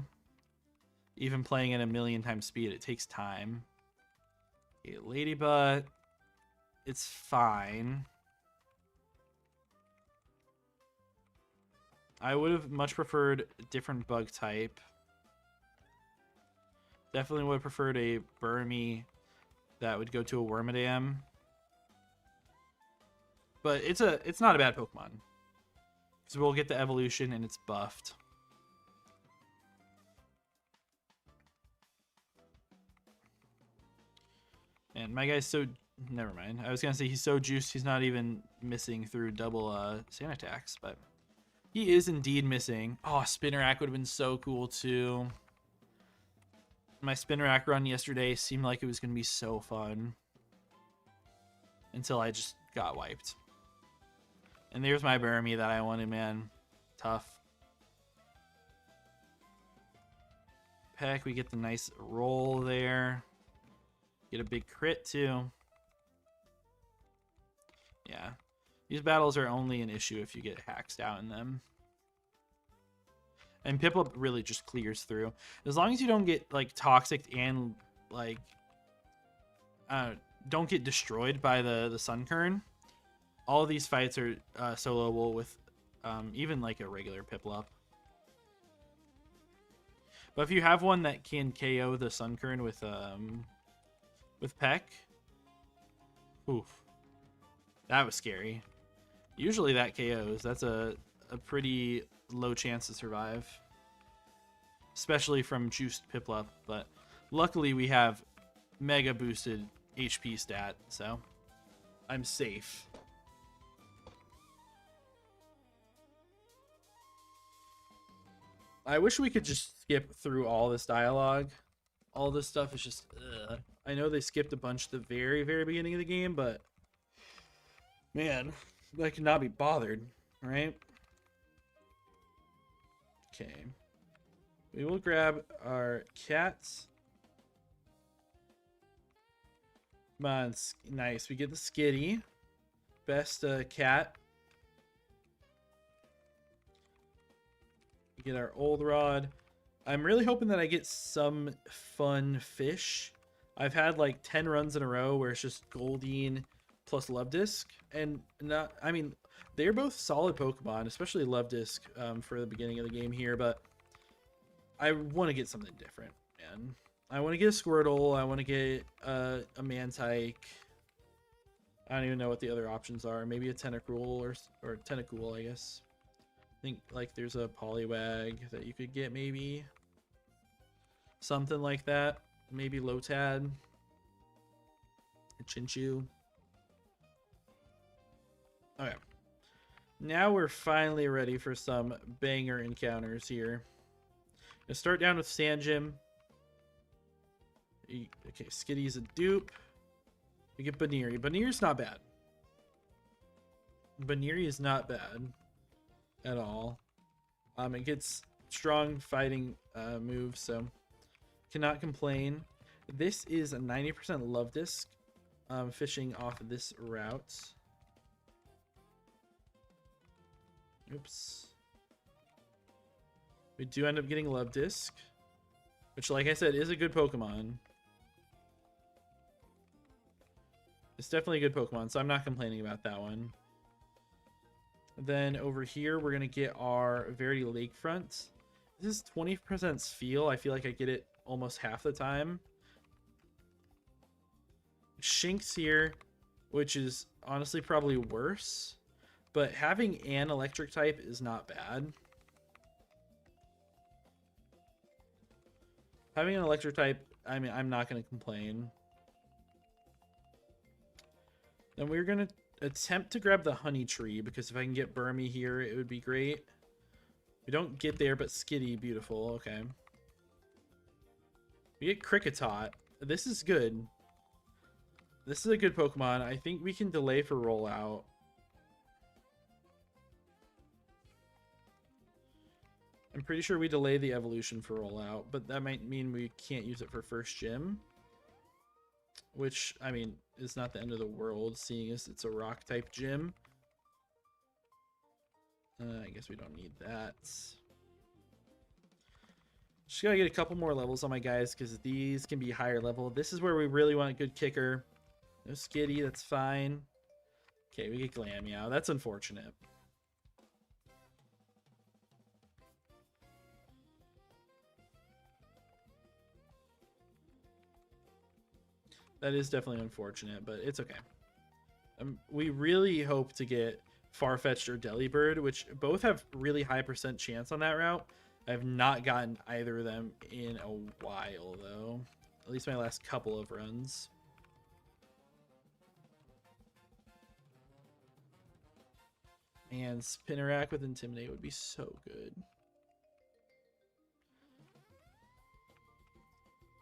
Even playing at a million times speed, it takes time. Okay, Ladybug, it's fine. I would have much preferred a different bug type. Definitely would have preferred a Burmy that would go to a Wormadam. But it's not a bad Pokemon. Because we'll get the evolution and it's buffed. And my guy's so... Never mind. I was going to say he's so juiced he's not even missing through double sand attacks. But he is indeed missing. Oh, Spinnerack would have been so cool too. My Spinnerack run yesterday seemed like it was going to be so fun. Until I just got wiped. And there's my Burmy that I wanted, man. Tough. Peck, we get the nice roll there. Get a big crit too. Yeah. These battles are only an issue if you get hacked out in them. And Piplup really just clears through. As long as you don't get like toxic and like don't get destroyed by the Sunkern, all of these fights are soloable with even like a regular Piplup. But if you have one that can KO the Sunkern with Peck, oof, that was scary. Usually that KOs. That's a pretty low chance to survive, especially from juiced Piplup. But luckily we have mega boosted HP stat, so I'm safe. I wish we could just skip through all this dialogue. All this stuff is just ugh. I know they skipped a bunch at the very, very beginning of the game, but man, I cannot be bothered, right? Okay. We will grab our cats. Come on, nice. We get the Skitty. Best cat. We get our Old Rod. I'm really hoping that I get some fun fish. I've had like 10 runs in a row where it's just Goldeen plus Love Disc. And not, I mean, they're both solid Pokemon, especially Love Disc for the beginning of the game here, but I want to get something different, man. I want to get a Squirtle. I want to get a Mantike. I don't even know what the other options are. Maybe a Tentacruel or Tentacool, I guess. I think like there's a Poliwag that you could get, maybe. Something like that. Maybe Lotad. A Chinchou. Okay. Now we're finally ready for some banger encounters here. Let's start down with Sand Gym. Okay, Skitty's a dupe. We get Baniri. Baniri's not bad. Baniri is not bad at all. It gets strong fighting moves, so cannot complain. This is a 90% Love Disc, fishing off of this route. Oops. We do end up getting Love Disc, which, like I said, is a good Pokemon. It's definitely a good Pokemon, so I'm not complaining about that one. Then over here, we're going to get our Verity Lakefront. This is 20% Feel. I feel like I get it almost half the time. Shinx here, which is honestly probably worse. But having an electric type is not bad. Having an electric type, I mean, I'm not going to complain. Then we're going to attempt to grab the Honey Tree, because if I can get Burmy here, it would be great. We don't get there, but Skitty, beautiful. Okay. We get Kricketot. This is good. This is a good Pokemon. I think we can delay for rollout. I'm pretty sure we delay the evolution for rollout, but that might mean we can't use it for first gym. Which, I mean, is not the end of the world, seeing as it's a rock type gym. I guess we don't need that. Just gotta get a couple more levels on my guys because these can be higher level. This is where we really want a good kicker. No Skitty, that's fine. Okay, we get Glameow. That's unfortunate. That is definitely unfortunate, but it's okay. We really hope to get Farfetch'd or Delibird, which both have really high % chance on that route. I have not gotten either of them in a while, though. At least my last couple of runs. And Spinnerack with Intimidate would be so good.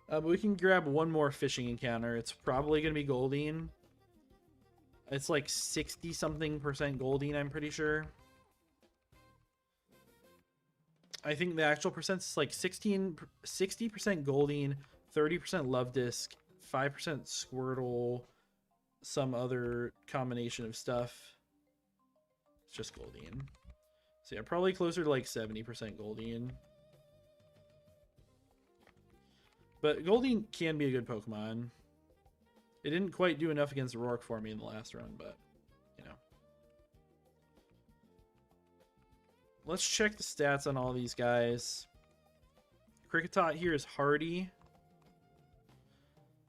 But we can grab one more fishing encounter. It's probably going to be Goldeen. It's like 60-something % Goldeen, I'm pretty sure. I think the actual percent is like 60% Goldeen, 30% Love Disc, 5% Squirtle, some other combination of stuff. It's just Goldeen. So yeah, probably closer to like 70% Goldeen. But Goldeen can be a good Pokemon. It didn't quite do enough against Roark for me in the last run, but, you know. Let's check the stats on all these guys. Kricketot here is hardy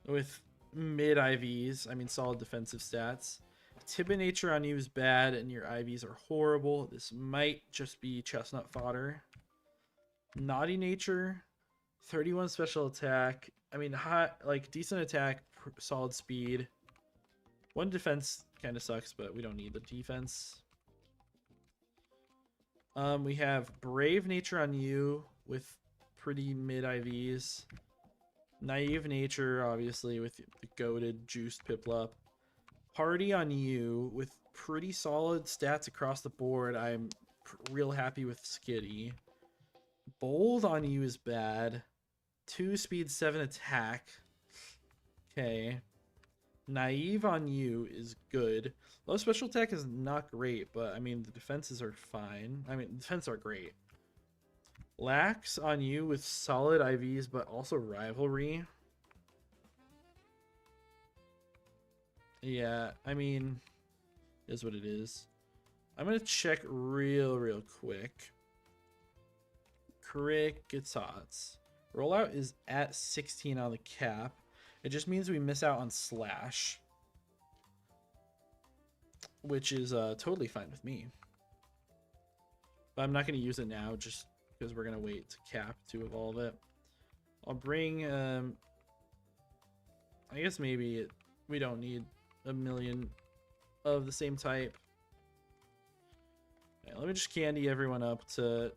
with mid IVs. I mean, solid defensive stats. Timid nature on you is bad, and your IVs are horrible. This might just be chestnut fodder. Naughty nature, 31 special attack. I mean, hot, like decent attack, solid speed. One defense kind of sucks, but we don't need the defense. We have brave nature on you with pretty mid IVs. Naive nature, obviously, with the goated juiced Piplup. Hardy on you with pretty solid stats across the board. I'm real happy with Skitty. Bold on you is bad. 2 speed, 7 attack. Okay. Naive on you is good. Low special attack is not great, but I mean the defenses are fine. I mean, the defenses are great. Lax on you with solid IVs, but also rivalry. Yeah, I mean, is what it is. I'm gonna check real quick. Kricketot. Rollout is at 16 on the cap. It just means we miss out on Slash, which is totally fine with me. But I'm not going to use it now just because we're going to wait to cap to evolve it. I'll bring, I guess maybe we don't need a million of the same type. Yeah, let me just candy everyone up to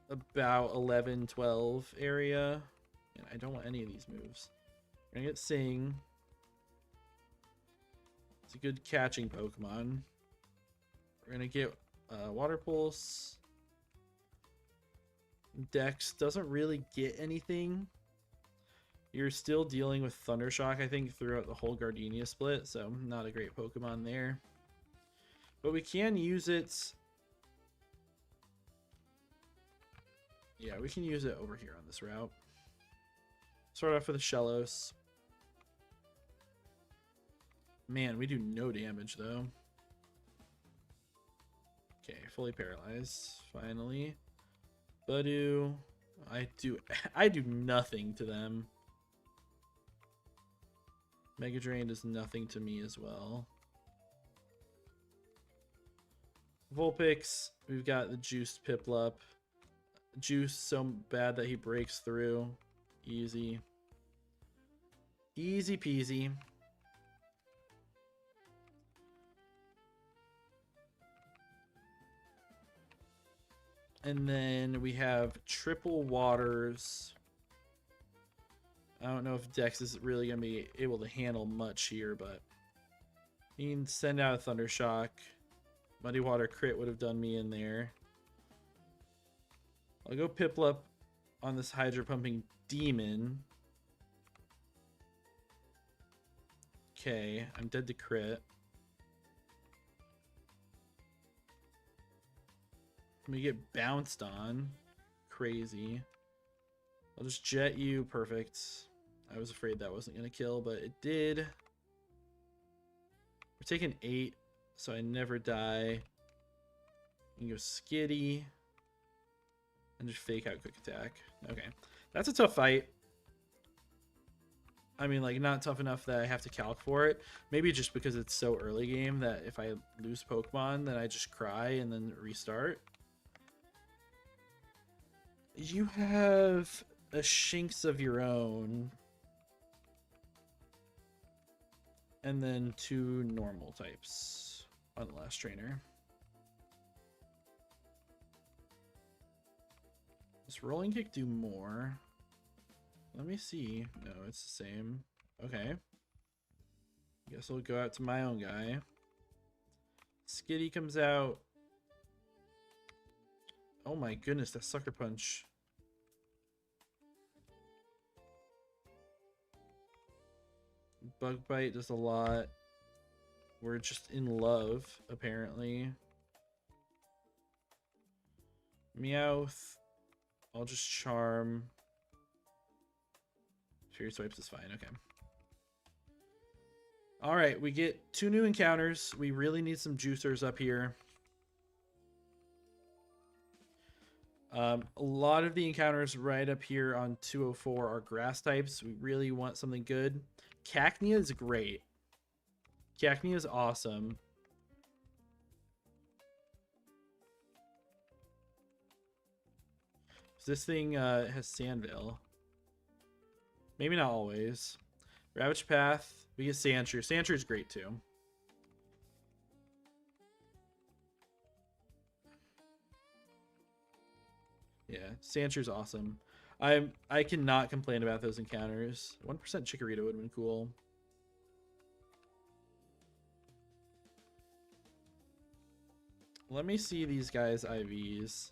about 11, 12 area. And I don't want any of these moves. We're gonna get Sing. It's a good catching Pokemon. We're gonna get Water Pulse. Dex doesn't really get anything. You're still dealing with Thundershock, I think, throughout the whole Gardenia split, so not a great Pokemon there. But we can use it. Yeah, we can use it over here on this route. Start off with a Shellos. Man, we do no damage though. Okay, fully paralyzed. Finally. Budu. I do nothing to them. Mega Drain does nothing to me as well. Vulpix, we've got the juiced Piplup. Juice so bad that he breaks through. Easy. Easy peasy. And then we have triple waters. I don't know if Dex is really going to be able to handle much here, but you can send out a Thundershock. Muddy Water crit would have done me in there. I'll go Piplup on this Hydro Pumping Demon. Okay, I'm dead to crit. We get bounced on. Crazy. I'll just jet you. Perfect. I was afraid that wasn't going to kill, but it did. We're taking 8, so I never die. You can go skitty. And just fake out quick attack. Okay. That's a tough fight. I mean, like, not tough enough that I have to calc for it. Maybe just because it's so early game that if I lose Pokemon, then I just cry and then restart. You have a Shinx of your own. And then 2 normal types on the last trainer. Does Rolling Kick do more? Let me see. No, it's the same. Okay. Guess I'll go out to my own guy. Skitty comes out. Oh my goodness, that Sucker Punch. Bug Bite does a lot. We're just in love, apparently. Meowth. I'll just Charm. Fury Swipes is fine, okay. Alright, we get 2 new encounters. We really need some juicers up here. A lot of the encounters right up here on 204 are grass types. We really want something good. Cacnea is great. Cacnea is awesome. This thing has Sandveil. Maybe not always. Ravage Path. We get Sandshrew. Sandshrew is great too. Yeah, Sandshrew is awesome. I cannot complain about those encounters. 1% Chikorita would have been cool. Let me see these guys' IVs.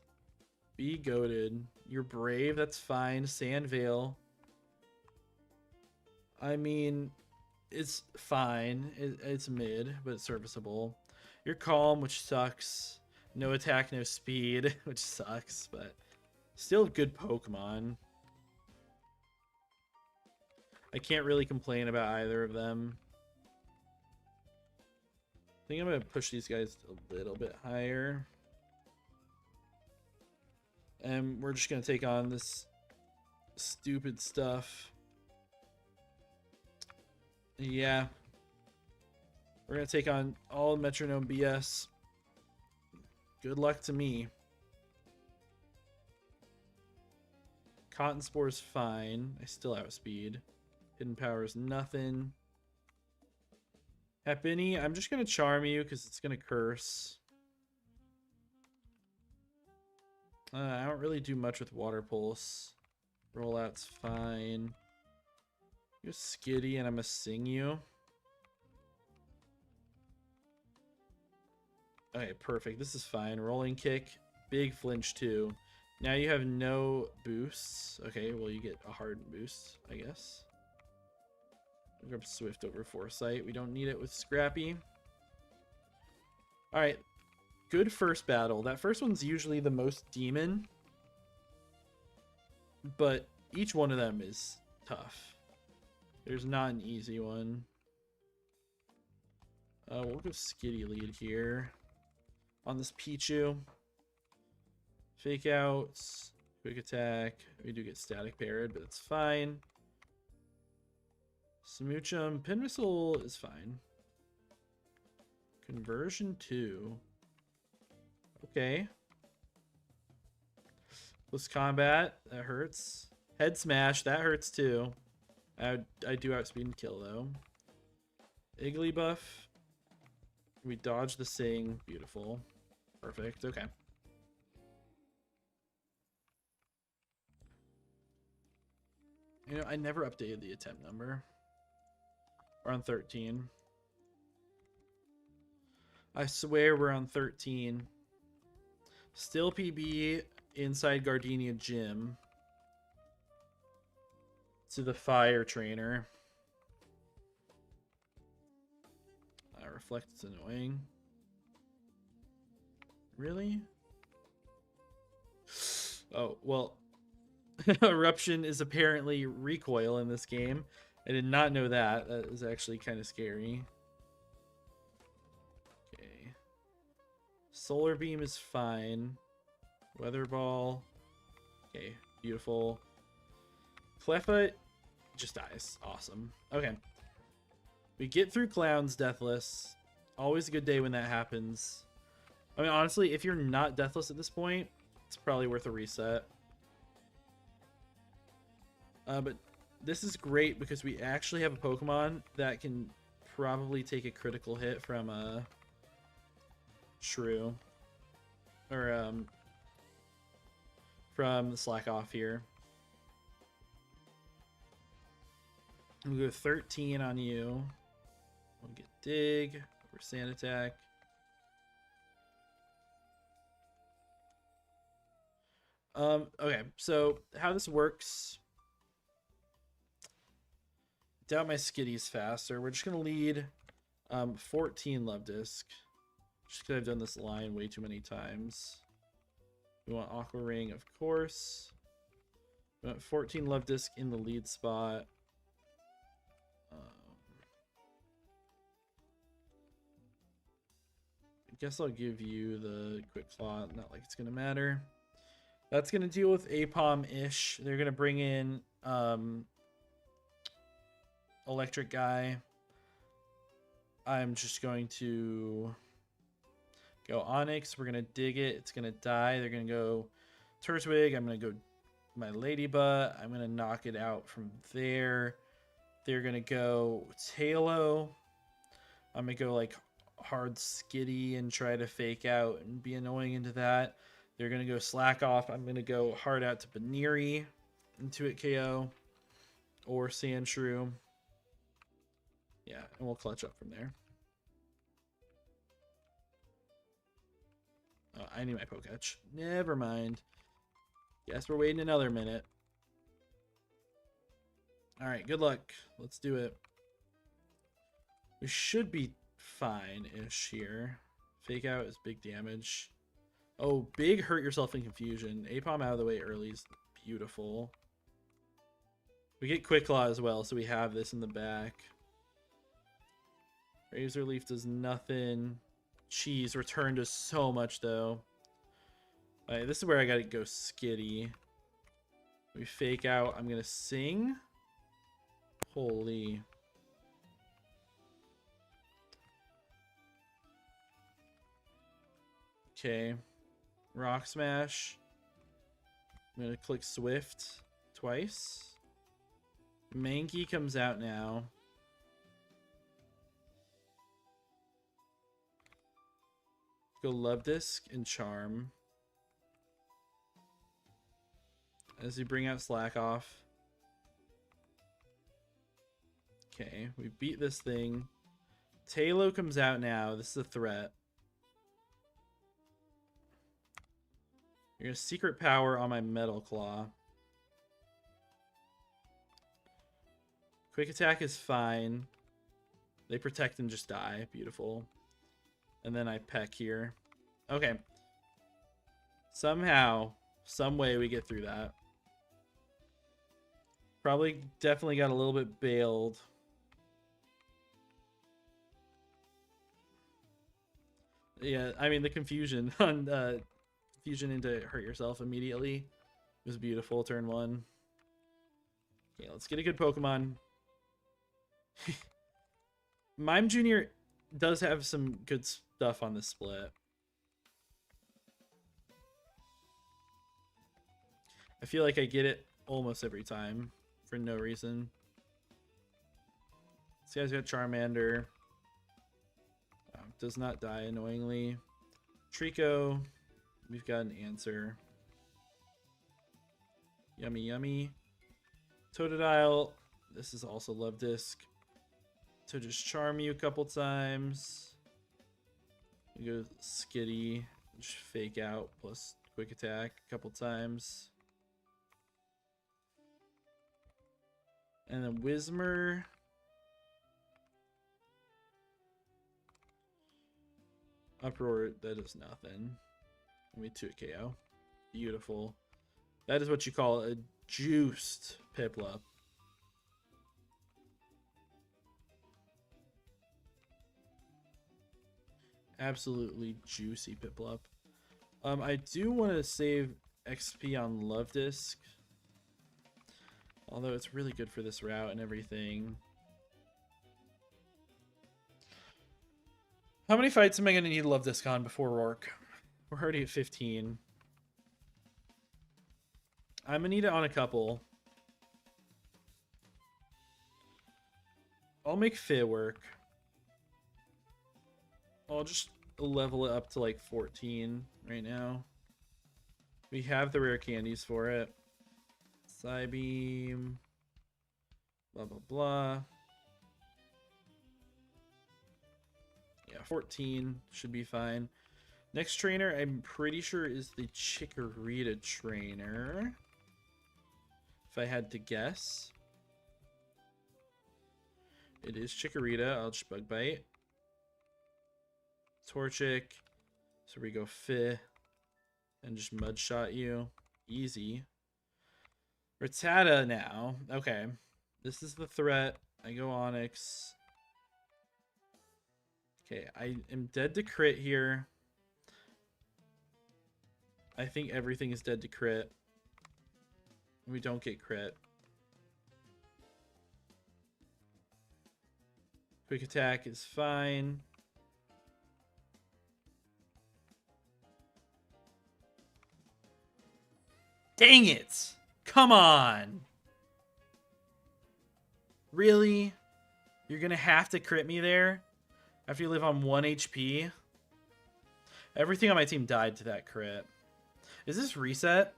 Be goated. You're brave. That's fine. Sandveil. I mean, it's fine. It's mid, but it's serviceable. You're calm, which sucks. No attack, no speed, which sucks, but still good Pokemon. I can't really complain about either of them. I think I'm going to push these guys a little bit higher. And we're just going to take on this stupid stuff. Yeah. We're going to take on all Metronome BS. Good luck to me. Cotton Spore's fine. I still outspeed. Hidden Power is nothing. Happiny, I'm just going to Charm you because it's going to curse. I don't really do much with Water Pulse. Rollout's fine. You're Skitty and I'm going to Sing you. Okay, perfect. This is fine. Rolling Kick. Big flinch too. Now you have no boosts. Okay, well you get a hard boost, I guess. I'll grab Swift over Foresight. We don't need it with Scrappy. Alright. Good first battle. That first one's usually the most demon. But each one of them is tough. There's not an easy one. We'll go Skitty lead here. On this Pichu. Fake outs. Quick attack. We do get static parried, but it's fine. Smoochum. Pin Whistle is fine. Conversion 2. Okay. Close combat. That hurts. Head smash. That hurts too. I do outspeed and kill though. Igglybuff. We dodge the Sing. Beautiful. Perfect. Okay. You know, I never updated the attempt number. We're on 13. I swear we're on 13. Still PB inside Gardenia Gym. To the Fire Trainer. Reflect is annoying. Really? Oh, well, eruption is apparently recoil in this game. I did not know that. That is actually kind of scary. Okay. Solar beam is fine. Weather ball. Okay, beautiful. Cleffa just dies. Awesome. Okay. We get through Clowns deathless. Always a good day when that happens. I mean, honestly, if you're not deathless at this point, it's probably worth a reset. But this is great because we actually have a Pokemon that can probably take a critical hit from a Shrew. Or, from the Slack Off here. We'll go 13 on you. We'll get Dig or Sand Attack. Okay, so how this works. Doubt my Skitty's faster. We're just gonna lead 14 Love Disc. Just because I've done this line way too many times. We want Aqua Ring, of course. We want 14 Love Disc in the lead spot. I guess I'll give you the Quick Claw. Not like it's gonna matter. That's gonna deal with Apom-ish. They're gonna bring in Electric Guy. I'm just going to go Onyx. We're gonna dig it. It's gonna die. They're gonna go Turtwig. I'm gonna go my Ladybug. I'm gonna knock it out from there. They're gonna go Talo. I'm gonna go like hard Skitty and try to fake out and be annoying into that. They're gonna go Slack Off. I'm gonna go hard out to Baniri into it KO or Sandshrew. Yeah, and we'll clutch up from there. Oh, I need my Poketch. Never mind. Guess we're waiting another minute. Alright, good luck. Let's do it. We should be fine-ish here. Fake out is big damage. Oh, big hurt yourself in confusion. Apom out of the way early is beautiful. We get Quick Claw as well, so we have this in the back. Razor Leaf does nothing. Cheese, return does so much, though. Alright, this is where I gotta go Skitty. We fake out. I'm gonna sing. Holy. Okay. Rock Smash. I'm gonna click Swift twice. Mankey comes out now. Go Love Disc and Charm. As we bring out Slack Off. Okay, we beat this thing. Talo comes out now. This is a threat. You're gonna Secret Power on my Metal Claw. Quick Attack is fine. They protect and just die. Beautiful. And then I peck here. Okay. Somehow, some way we get through that. Probably definitely got a little bit bailed. Yeah, I mean the confusion on fusion into hurt yourself immediately was beautiful. Turn one. Okay, let's get a good Pokemon. Mime Jr. does have some good stuff on this split. I feel like I get it almost every time for no reason. This guy's got Charmander. Does not die annoyingly. Trico, we've got an answer. Yummy, yummy. Totodile, this is also Love Disc. So just charm you a couple times. You go Skitty, just fake out plus quick attack a couple times. And then Whismur. Uproar, that is nothing. Let me 2 KO. Beautiful. That is what you call a juiced Piplup. Absolutely juicy Piplup. I do want to save XP on Love Disc. Although it's really good for this route and everything. How many fights am I going to need Love Disc on before Roark? We're already at 15. I'm going to need it on a couple. I'll make Fit work. I'll just level it up to like 14 right now. We have the rare candies for it. Psybeam. Blah, blah, blah. Yeah, 14 should be fine. Next trainer, I'm pretty sure is the Chikorita trainer. If I had to guess. It is Chikorita. I'll just Bug Bite. Torchic. So we go Fi. And just Mud Shot you. Easy. Rattata now. Okay. This is the threat. I go Onyx. Okay, I am dead to crit here. I think everything is dead to crit. We don't get crit. Quick attack is fine. Dang it! Come on! Really? You're gonna have to crit me there? After you live on 1 HP? Everything on my team died to that crit. Is this reset?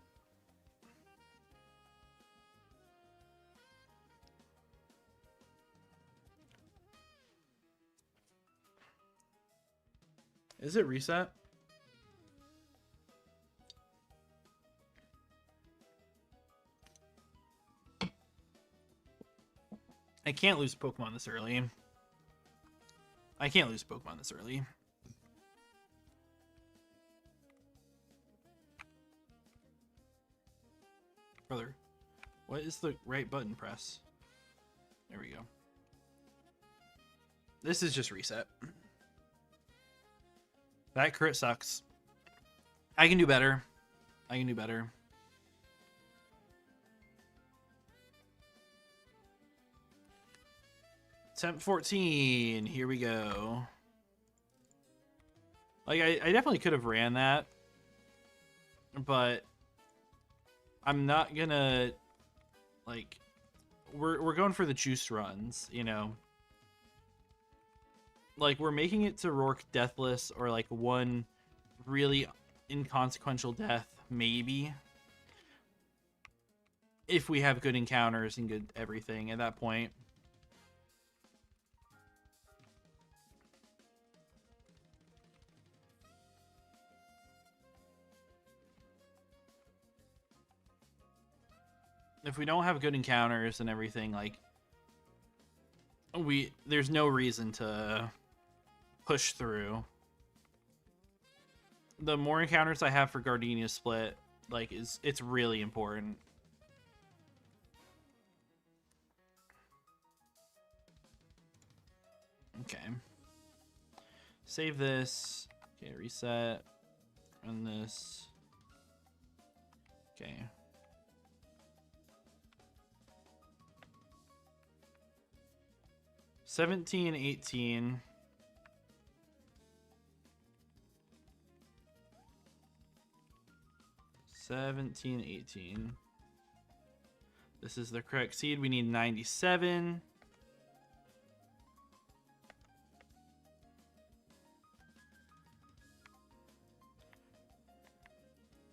Is it reset? I can't lose Pokemon this early. I can't lose Pokemon this early. Brother, what is the right button press? There we go. This is just reset. That crit sucks. I can do better. I can do better. Temp 14. Here we go. Like, I definitely could have ran that. But I'm not gonna, like, we're going for the juice runs, you know? Like, we're making it to Roark deathless or, like, one really inconsequential death, maybe. If we have good encounters and good everything at that point. If we don't have good encounters and everything, like, there's no reason to push through. The more encounters I have for Gardenia Split, like, it's really important. Okay. Save this. Okay, reset. Run this. Okay. $17, $18. $17, $18. This is the correct seed. We need 97.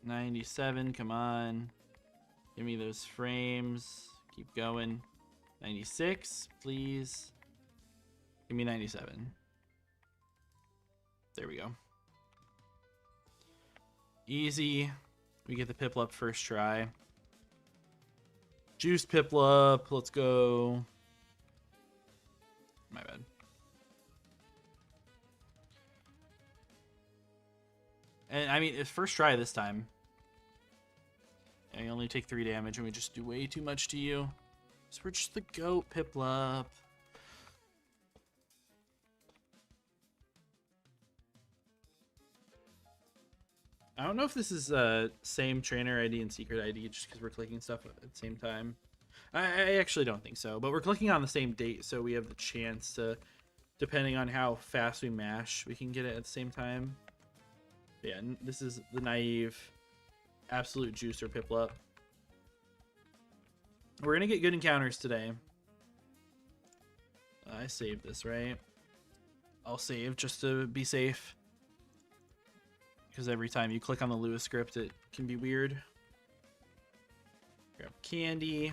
$97, come on. Give me those frames. Keep going. 96, please. Give me 97. There we go. Easy. We get the Piplup first try. Juice Piplup. Let's go. My bad. And I mean, it's first try this time. I only take 3 damage and we just do way too much to you. So we're just the goat, Piplup. I don't know if this is same trainer ID and secret ID just because we're clicking stuff at the same time. I actually don't think so, but we're clicking on the same date, so we have the chance to, depending on how fast we mash, we can get it at the same time. Yeah, this is the naive, absolute juicer Piplup. We're gonna get good encounters today. I saved this, right? I'll save just to be safe. Because every time you click on the Lewis script, it can be weird. Grab candy.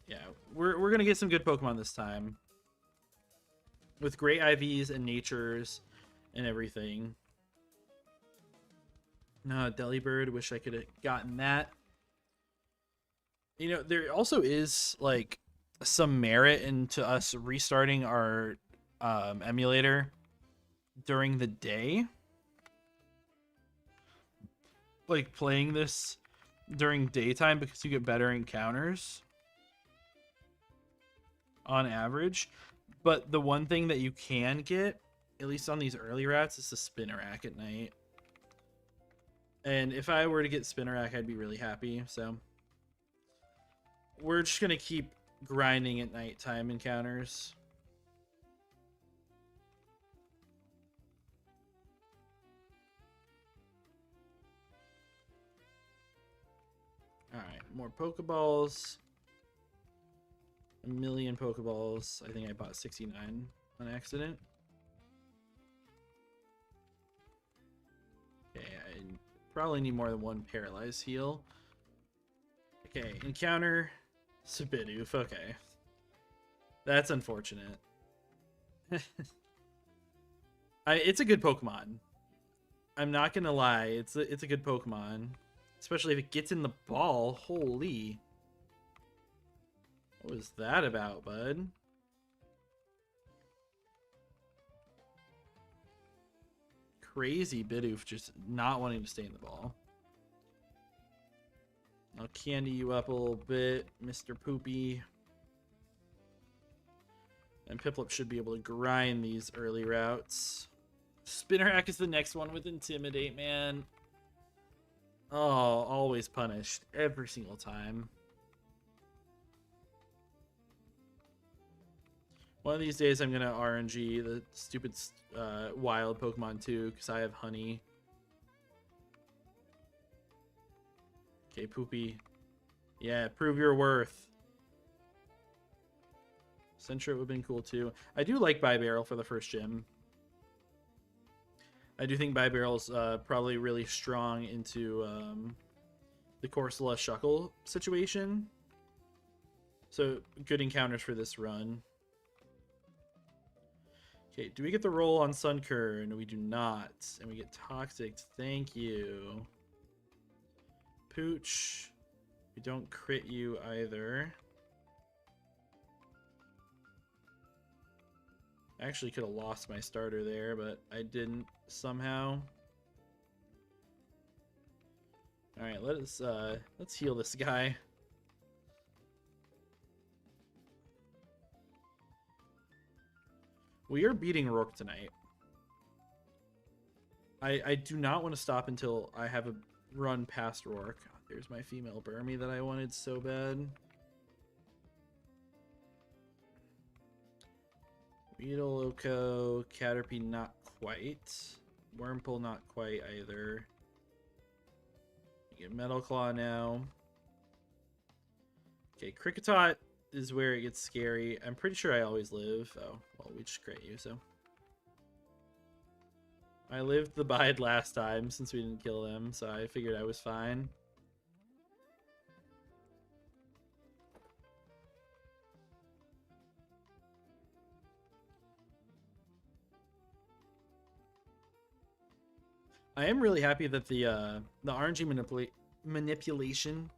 Yeah, we're gonna get some good Pokemon this time. With great IVs and natures and everything. No, Delibird, wish I could have gotten that. You know, there also is like some merit into us restarting our emulator during the day. Like playing this during daytime because you get better encounters on average. But the one thing that you can get, at least on these early routes, is the Spinnerack at night. And if I were to get Spinnerack, I'd be really happy. So we're just going to keep grinding at nighttime encounters. Alright, more Pokeballs. A million Pokeballs. I think I bought 69 on accident. Okay, I probably need more than one Paralyze heal. Okay, encounter Subidoof. Okay. That's unfortunate. It's a good Pokemon. I'm not gonna lie, it's a good Pokemon. Especially if it gets in the ball. Holy. What was that about, bud? Crazy Bidoof just not wanting to stay in the ball. I'll candy you up a little bit, Mr. Poopy. And Piplup should be able to grind these early routes. Spinnerack is the next one with Intimidate, man. Oh, always punished. Every single time. One of these days I'm going to RNG the stupid wild Pokemon too, because I have Honey. Okay, Poopy. Yeah, prove your worth. Sentret would have been cool too. I do like Bibarel for the first gym. I do think Bibarel's probably really strong into the Corsola Shuckle situation. So good encounters for this run. Okay, do we get the roll on Sunkern? We do not. And we get Toxic. Thank you. Pooch. We don't crit you either. I actually could have lost my starter there, but I didn't somehow. All right, let's heal this guy. We are beating Roark tonight. I do not want to stop until I have a run past Roark. There's my female Burmy that I wanted so bad. Weedleoko, Caterpie not quite. Wurmple not quite either. You get Metal Claw now. Okay, Kricketot is where it gets scary. I'm pretty sure I always live. Oh, well, we just crit you, so. I lived the bide last time since we didn't kill them, so I figured I was fine. I am really happy that the RNG manipulation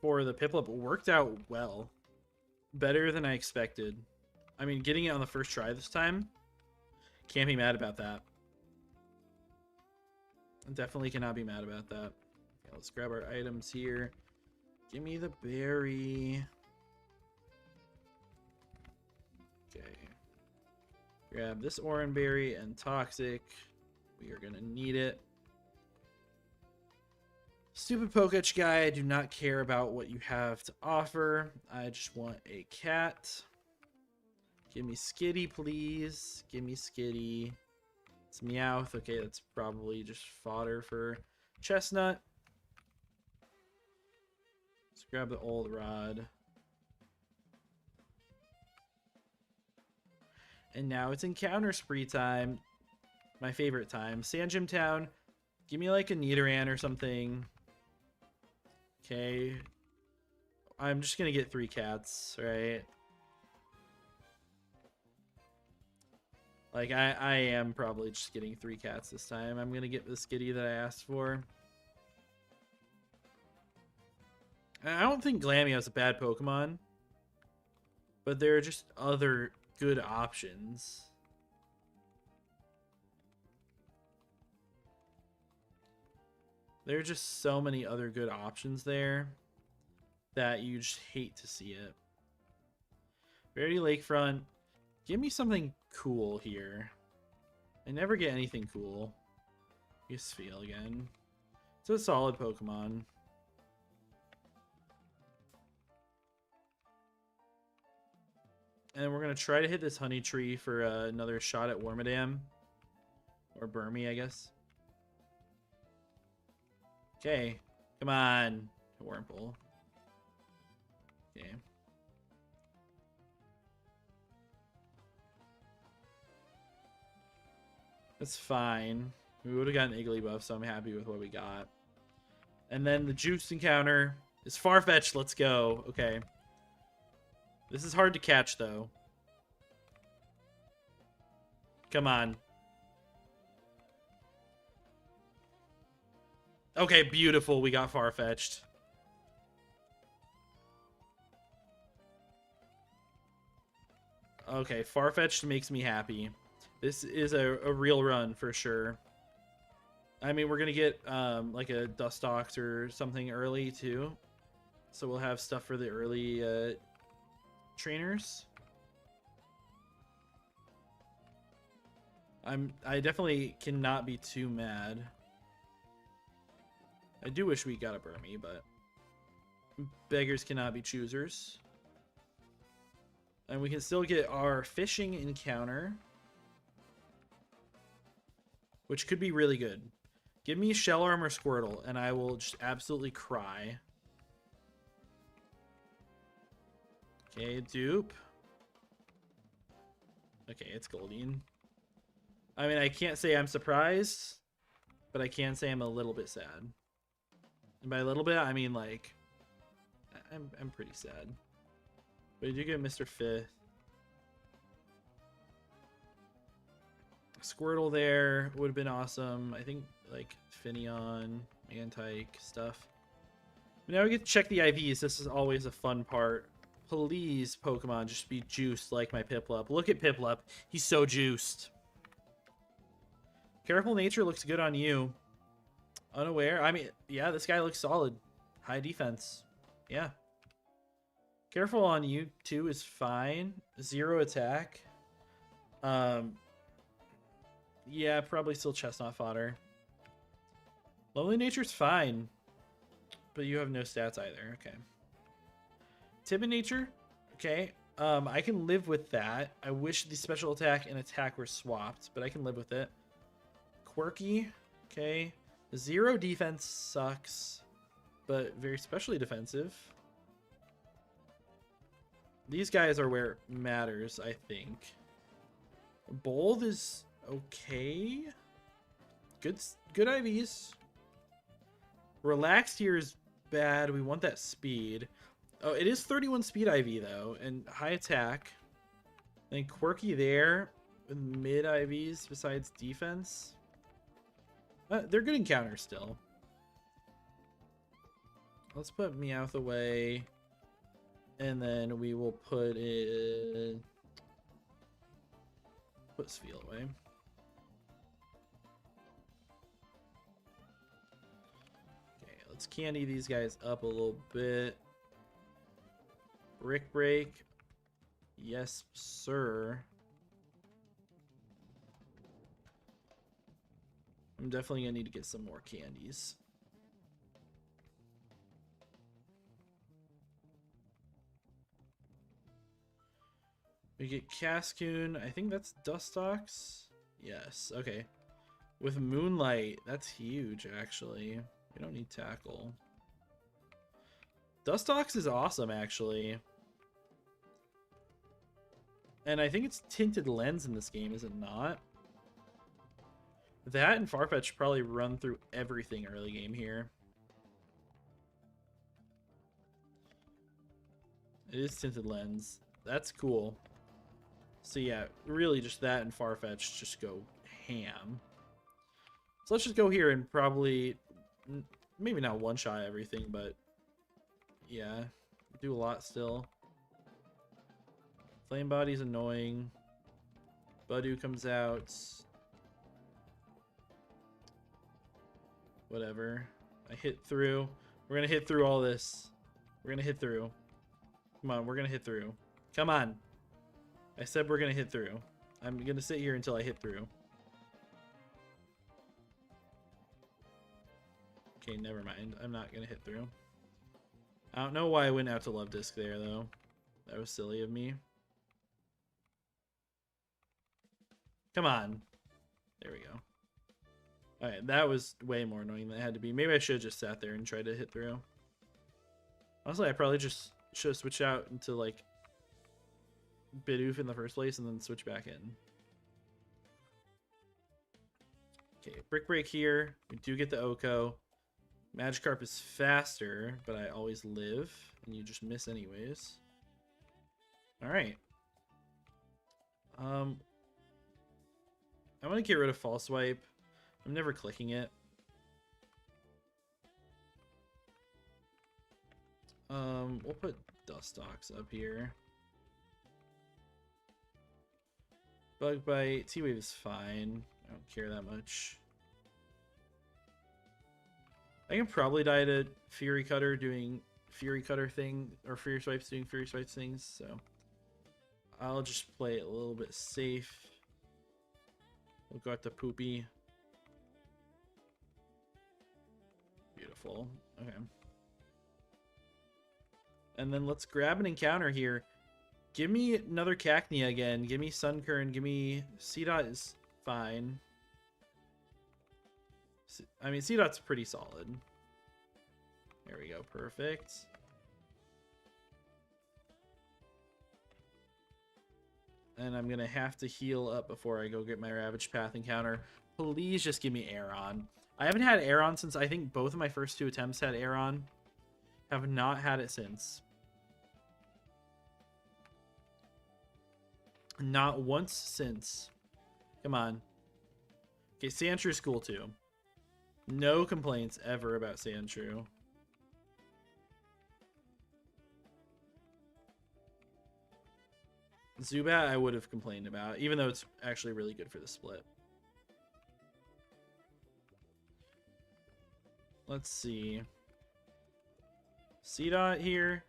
for the Piplup worked out well. Better than I expected. I mean, getting it on the first try this time, can't be mad about that. Definitely cannot be mad about that. Okay, let's grab our items here. Give me the berry. Okay. Grab this orange berry and toxic. We are gonna need it. Stupid Poketch guy, I do not care about what you have to offer. I just want a cat. Give me Skitty, please. Give me Skitty. It's Meowth. Okay, that's probably just fodder for Chestnut. Let's grab the old rod. And now it's encounter spree time. My favorite time. Sand Gym Town. Give me like a Nidoran or something. Okay. I'm just gonna get 3 cats, right? Like, I am probably just getting 3 cats this time. I'm gonna get the Skitty that I asked for. I don't think Glameow is a bad Pokemon. But there are just other good options. There are just so many other good options there that you just hate to see it. Verity Lakefront, give me something cool here. I never get anything cool. Spheal again. It's a solid Pokemon. And we're going to try to hit this Honey Tree for another shot at Wormadam. Or Burmy, I guess. Okay, come on, Wurmple. Okay. That's fine. We would have gotten Igglybuff, so I'm happy with what we got. And then the juice encounter is Farfetch'd. Let's go. Okay. This is hard to catch, though. Come on. Okay, beautiful. We got Farfetch'd. Okay, Farfetch'd makes me happy. This is a real run for sure. I mean, we're going to get like a Dustox or something early too. So we'll have stuff for the early trainers. I definitely cannot be too mad. I do wish we got a Burmy, but beggars cannot be choosers. And we can still get our fishing encounter, which could be really good. Give me Shell Armor Squirtle, and I will just absolutely cry. Okay, dupe. Okay, it's Goldeen. I mean, I can't say I'm surprised, but I can say I'm a little bit sad. And by a little bit, I mean like, I'm pretty sad. But I do get Mr. Fifth. Squirtle there would have been awesome. I think like Finneon, Mantike stuff. But now we get to check the IVs. This is always a fun part. Please, Pokemon, just be juiced like my Piplup. Look at Piplup. He's so juiced. Careful Nature looks good on you. Unaware. I mean, yeah, this guy looks solid. High defense. Yeah. Careful on you too is fine. 0 attack. Yeah, probably still Chestnut fodder. Lonely Nature's fine. But you have no stats either. Okay. Timid Nature. Okay. I can live with that. I wish the special attack and attack were swapped, but I can live with it. Quirky. Okay. 0 defense sucks, but very specially defensive. These guys are where it matters, I think. Bold is okay. Good IVs. Relaxed here is bad. We want that speed. Oh, it is 31 speed IV though, and high attack. And Quirky there with mid IVs besides defense. They're good encounters still. Let's put Meowth away. And then we will put in... Put Spheal away. let's candy these guys up a little bit. Brick break. Yes, sir. I'm definitely gonna need to get some more candies. We get Cascoon. I think that's Dustox. Yes, okay. With Moonlight, that's huge, actually. We don't need Tackle. Dustox is awesome, actually. And I think it's Tinted Lens in this game, is it not? That and Farfetch probably run through everything early game here. It is Tinted Lens. That's cool. So yeah, really just that and Farfetch just go ham. So let's just go here and probably, maybe not one-shot everything, but yeah, do a lot still. Flame Body's annoying. Budu comes out. Whatever. I hit through. We're gonna hit through all this. We're gonna hit through. Come on, we're gonna hit through. Come on. I said we're gonna hit through. I'm gonna sit here until I hit through. Okay, never mind. I'm not gonna hit through. I don't know why I went out to Love Disc there, though. That was silly of me. Come on. There we go. Alright, that was way more annoying than it had to be. Maybe I should have just sat there and tried to hit through. Honestly, I probably just should have switched out into, like, Bidoof in the first place and then switch back in. Okay, Brick Break here. We do get the Oko. Magikarp is faster, but I always live, and you just miss anyways. Alright. I want to get rid of False Swipe. I'm never clicking it. We'll put Dustox up here. Bug Bite. T-Wave is fine. I don't care that much. I can probably die to Fury Cutter doing Fury Cutter thing, or Fury Swipes doing Fury Swipes things, so I'll just play it a little bit safe. We'll go out to Poopy. Beautiful. Okay. And then let's grab an encounter here. Give me another Cacnea again. Give me Sunkern. Give me... C-Dot is fine. I mean, C-Dot's pretty solid. There we go. Perfect. And I'm going to have to heal up before I go get my Ravage Path encounter. Please just give me Aeron. I haven't had Aeron since I think both of my first two attempts had Aeron. Have not had it since. Not once since. Come on. Okay, Sandshrew cool too. No complaints ever about Sandshrew. Zubat I would have complained about, even though it's actually really good for the split. Let's see. C-Dot here.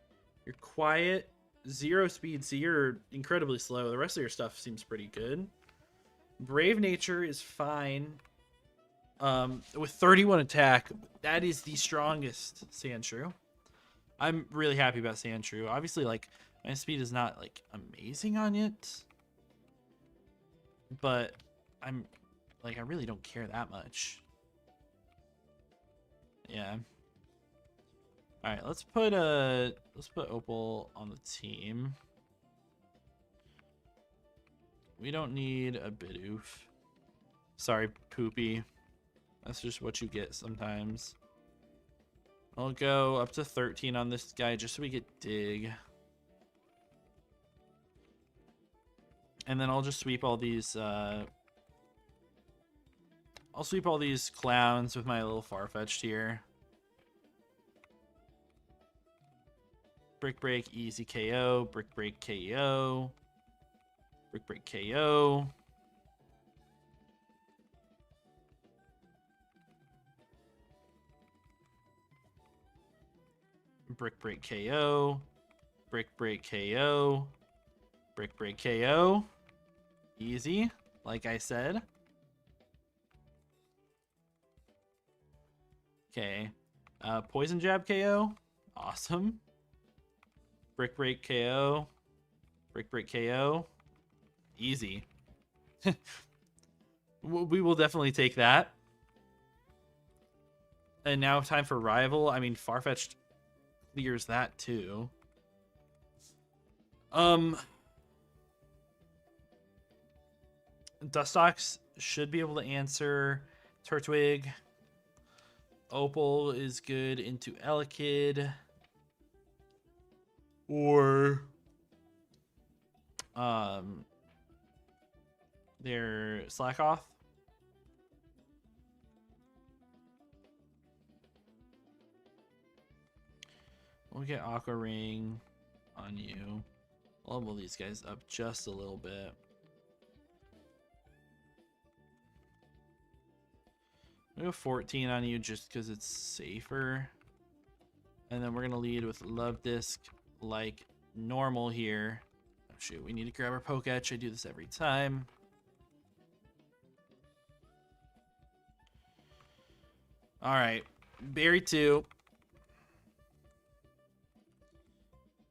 You're quiet. 0 speed, so you're incredibly slow. The rest of your stuff seems pretty good. Brave Nature is fine. With 31 attack, that is the strongest Sandshrew. I'm really happy about Sandshrew. Obviously, like, my speed is not, like, amazing on it. But I'm, like, I really don't care that much. Yeah. All right, let's put Opal on the team. We don't need a Bidoof. Sorry, Poopy. That's just what you get sometimes. I'll go up to 13 on this guy just so we get Dig. And then I'll just sweep all these I'll sweep all these clowns with my little Farfetch'd here. Brick Break, easy KO. Brick Break, KO. Brick Break, KO. Brick Break KO. Brick Break KO. Brick Break KO. Easy, like I said. Okay. Poison Jab KO. Awesome. Brick Break KO. Brick Break KO. Easy. We will definitely take that. And now time for Rival. I mean, Farfetch'd clears that too. Dustox should be able to answer. Turtwig. Opal is good into Elekid. Or their Slackoth. We'll get Aqua Ring on you. Level these guys up just a little bit. We'll go 14 on you just because it's safer. And then we're going to lead with Love Disc like normal here. Oh, shoot, we need to grab our Poketch. I do this every time. All right, Berry 2.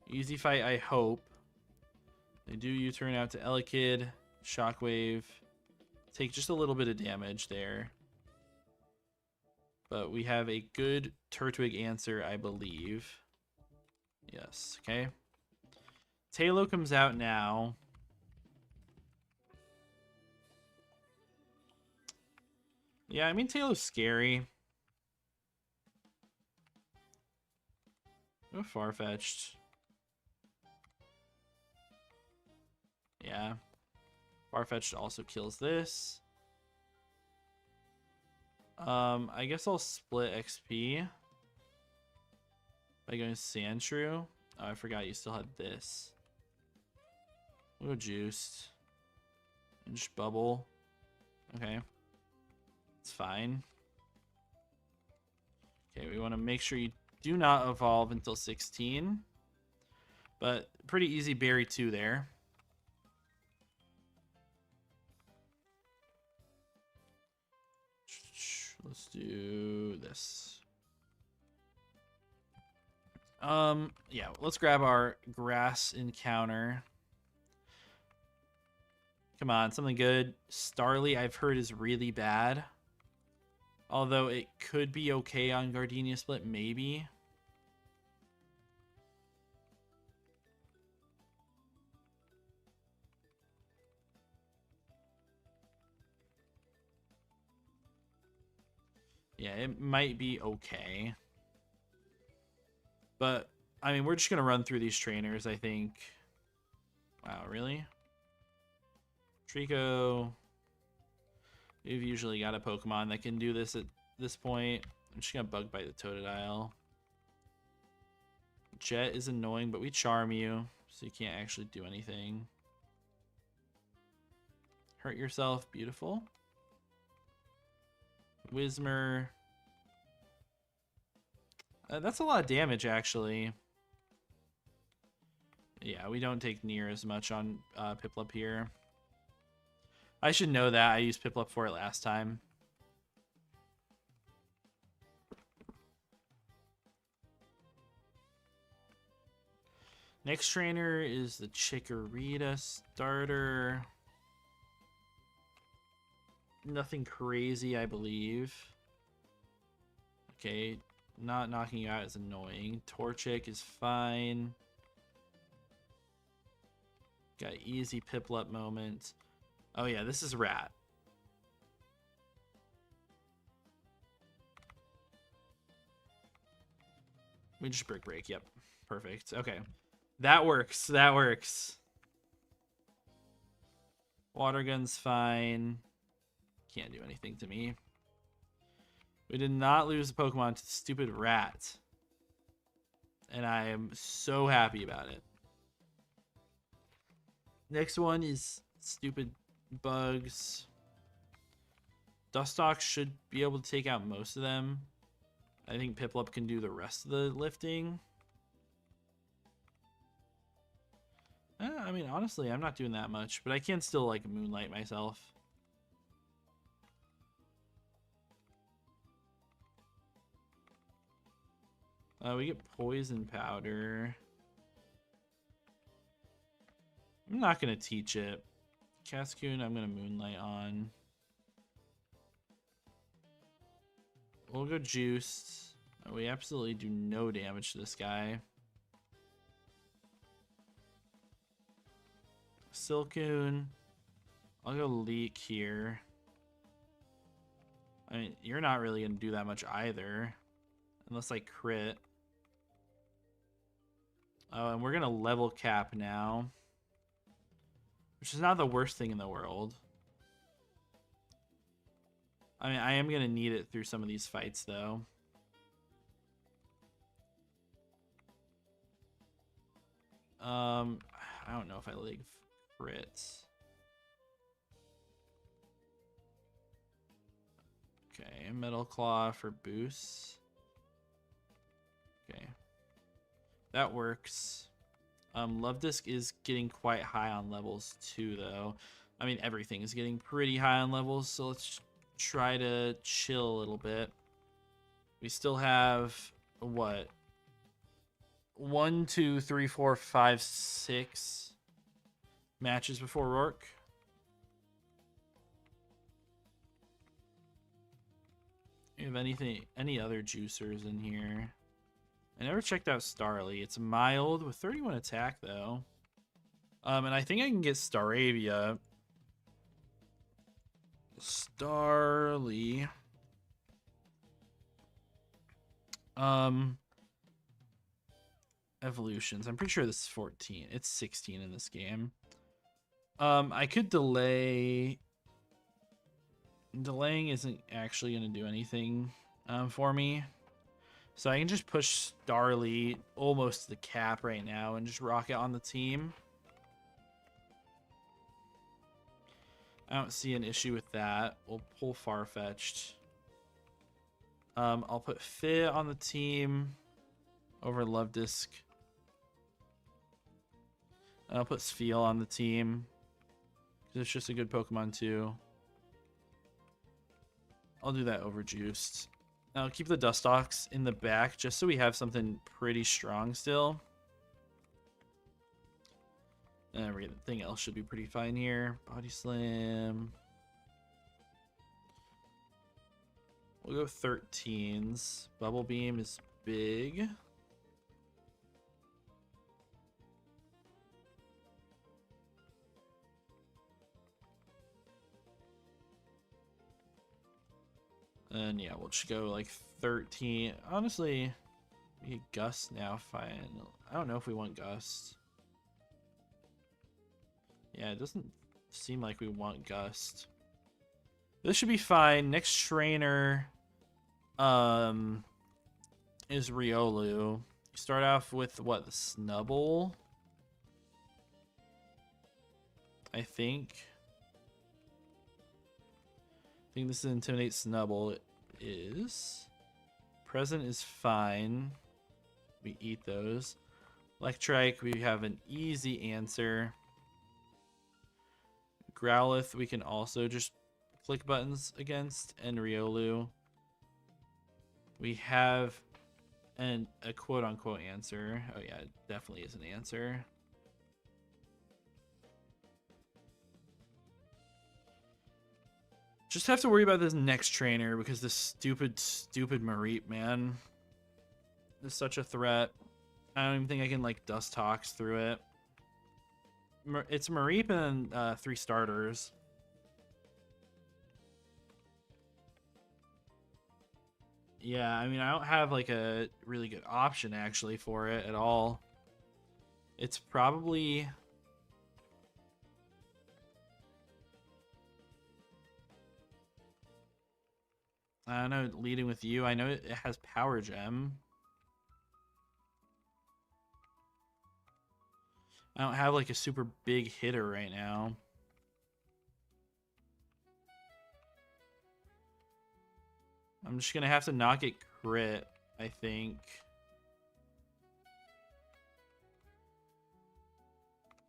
Easy fight, I hope. They do U-turn out to Elekid. Shockwave. Take just a little bit of damage there. But we have a good Turtwig answer, I believe. Yes, okay. Tailo comes out now. Yeah, I mean, Tailo's scary. Go Farfetch'd. Yeah. Farfetch'd also kills this. I guess I'll split XP by going Sandshrew. Oh, I forgot you still had this. We'll go Juiced. And just Bubble. Okay. It's fine. Okay, we want to make sure you do not evolve until 16. But pretty easy Berry 2 there. Let's do this. Yeah, let's grab our grass encounter. Come on, something good. Starly, I've heard, is really bad. Although it could be okay on Gardenia Split, maybe. Yeah, it might be okay. But, I mean, we're just going to run through these trainers, I think. Wow, really? Trico. We've usually got a Pokemon that can do this at this point. I'm just going to Bug Bite the Totodile. Jet is annoying, but we Charm you, so you can't actually do anything. Hurt yourself. Beautiful. Whismer. That's a lot of damage, actually. Yeah, we don't take near as much on Piplup here. I should know that. I used Piplup for it last time. Next trainer is the Chikorita starter. Nothing crazy, I believe. Okay, not knocking you out is annoying. Torchic is fine. Got easy Piplup moment. Oh yeah, this is Rat. We just Brick Break, yep. Perfect, okay. That works, that works. Water Gun's fine. Can't do anything to me. We did not lose a Pokemon to the stupid Rat. And I am so happy about it. Next one is stupid Bugs. Dustox should be able to take out most of them. I think Piplup can do the rest of the lifting. I mean, honestly, I'm not doing that much, but I can still like moonlight myself. We get poison powder. I'm not gonna teach it. Cascoon, I'm gonna moonlight on. We'll go juiced. We absolutely do no damage to this guy. Silcoon. I'll go leak here. I mean, you're not really gonna do that much either. Unless I crit. Oh, and we're gonna level cap now. Which is not the worst thing in the world. I mean, I am gonna need it through some of these fights, though. I don't know if I like crits. Okay, Metal Claw for boosts. Okay. That works. Love Disc is getting quite high on levels too, though. I mean, everything is getting pretty high on levels, so let's try to chill a little bit. We still have, what? 1, 2, 3, 4, 5, 6 matches before Roark. Do you have any other juicers in here? I never checked out Starly. It's mild with 31 attack, though. And I think I can get Staravia. Starly. Evolutions. I'm pretty sure this is 14. It's 16 in this game. I could delay. Delaying isn't actually going to do anything for me. So I can just push Starly almost to the cap right now and just rock it on the team. I don't see an issue with that. We'll pull Farfetch'd. I'll put Fit on the team over Love Disc. I'll put Spheal on the team because it's just a good Pokemon too. I'll do that over Juiced. I'll keep the Dustox in the back just so we have something pretty strong still. And everything else should be pretty fine here. Body Slam. We'll go 13s. Bubble Beam is big. And yeah, we'll just go like 13. Honestly, we get Gust now. Fine. I don't know if we want Gust. Yeah, it doesn't seem like we want Gust. This should be fine. Next trainer is Riolu. You start off with what, the Snubble? I think this is Intimidate Snubble. It is. Present is fine. We eat those. Electrike, we have an easy answer. Growlithe, we can also just click buttons against. And Riolu. We have a quote-unquote answer. Oh yeah, it definitely is an answer. Just have to worry about this next trainer because this stupid Mareep, man, is such a threat. I don't even think I can like Dustox through it. It's Mareep and 3 starters. Yeah, I mean, I don't have like a really good option actually for it at all. It's probably... I don't know, leading with you. I know it has Power Gem. I don't have like a super big hitter right now. I'm just gonna have to knock it crit, I think.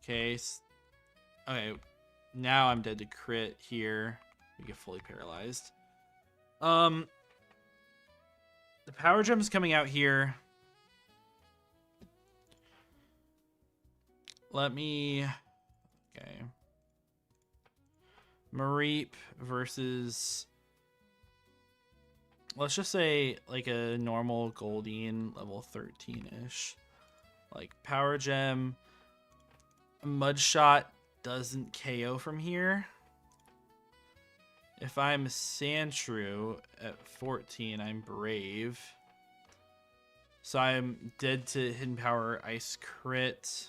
Okay. Okay. Now I'm dead to crit here. We get fully paralyzed. The power gem's coming out here. Let me... Okay. Mareep versus... Let's just say like a normal Goldeen level 13-ish. Like power gem. Mudshot doesn't KO from here. If I'm Sandshrew at 14, I'm Brave. So I'm dead to Hidden Power Ice Crit.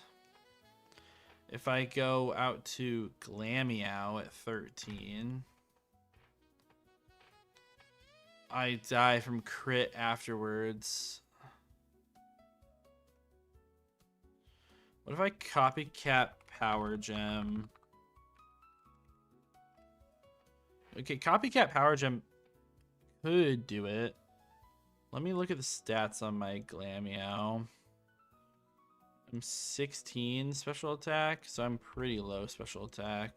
If I go out to Glameow at 13, I die from crit afterwards. What if I copycat Power Gem? Okay, copycat Power Gem could do it. Let me look at the stats on my Glameow. I'm 16 special attack, so I'm pretty low special attack.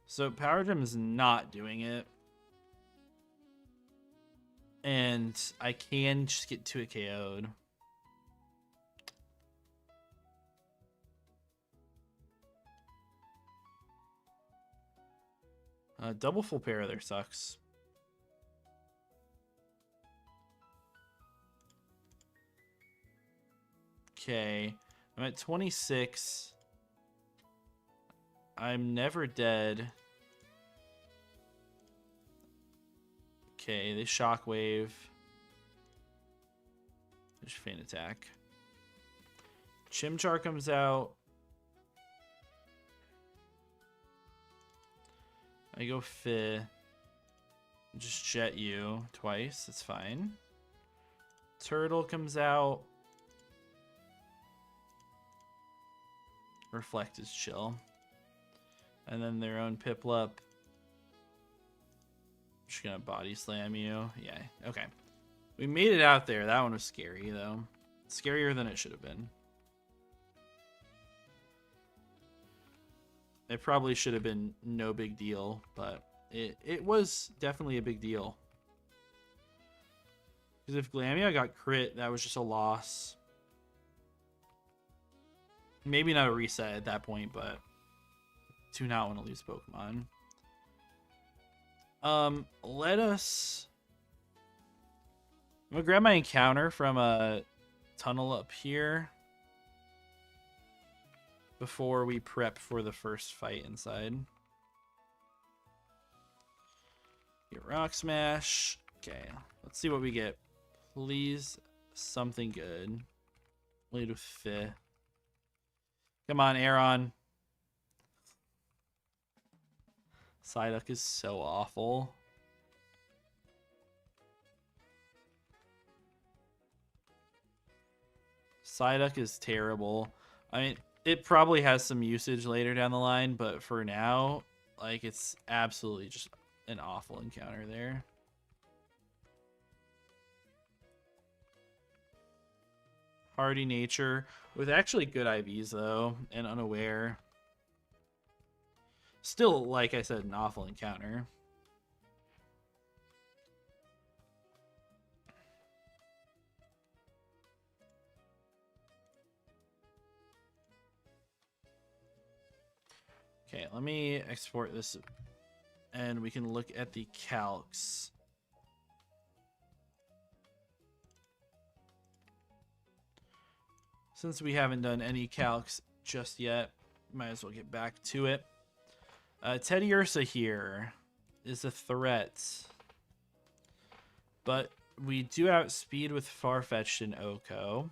So Power Gem is not doing it. And I can just get to it KO'd. Double full pair there sucks. Okay, I'm at 26. I'm never dead. Okay, they shockwave. There's Feint Attack. Chimchar comes out. I go Fi. Just jet you twice. It's fine. Turtle comes out. Reflect is chill. And then their own Piplup. Just gonna body slam you. Yeah, okay. We made it out there. That one was scary, though. Scarier than it should have been. It probably should have been no big deal, but it was definitely a big deal. Because if Glameow got crit, that was just a loss. Maybe not a reset at that point, but do not want to lose Pokemon. Let us... I'm gonna grab my encounter from a tunnel up here before we prep for the first fight inside. Get Rock Smash. Okay, let's see what we get. Please, something good. Lead with Fi. Come on, Aeron. Psyduck is so awful. Psyduck is terrible. I mean, it probably has some usage later down the line, but for now, like, it's absolutely just an awful encounter there. Hardy Nature with actually good IVs though, and Unaware. Still, like I said, an awful encounter. Okay, let me export this and we can look at the calcs. Since we haven't done any calcs just yet, might as well get back to it. Teddiursa here is a threat, but we do outspeed with Farfetch'd and Oko.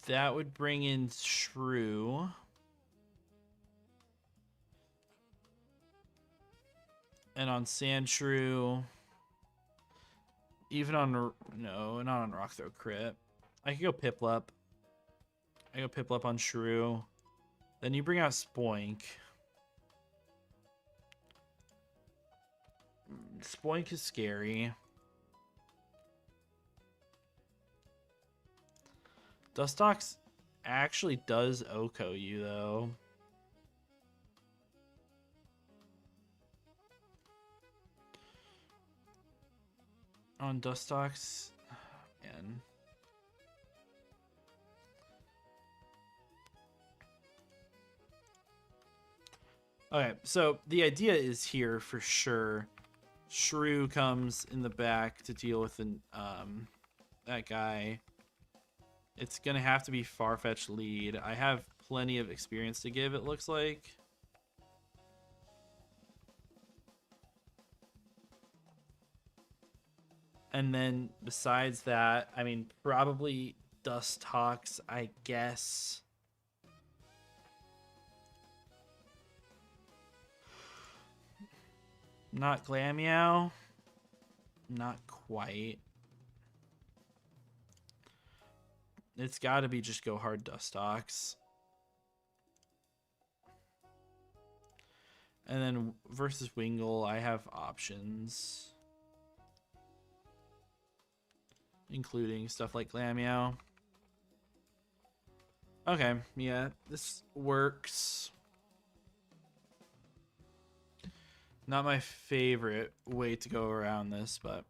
That would bring in Shrew. And on Sandshrew, even on, no, not on Rock Throw crit. I could go Piplup. I go Piplup on Shrew. Then you bring out Spoink. Spoink is scary. Dustox actually does Oko you, though. On Dustox, man. Okay, so the idea is here for sure. Shrew comes in the back to deal with that guy. It's gonna have to be Farfetch lead. I have plenty of experience to give, it looks like. And then besides that, I mean, probably Dustox, I guess. Not Glameow. Not quite. It's got to be just go hard Dustox. And then versus Wingull, I have options. Including stuff like Glameow. Okay, yeah, this works. Not my favorite way to go around this, but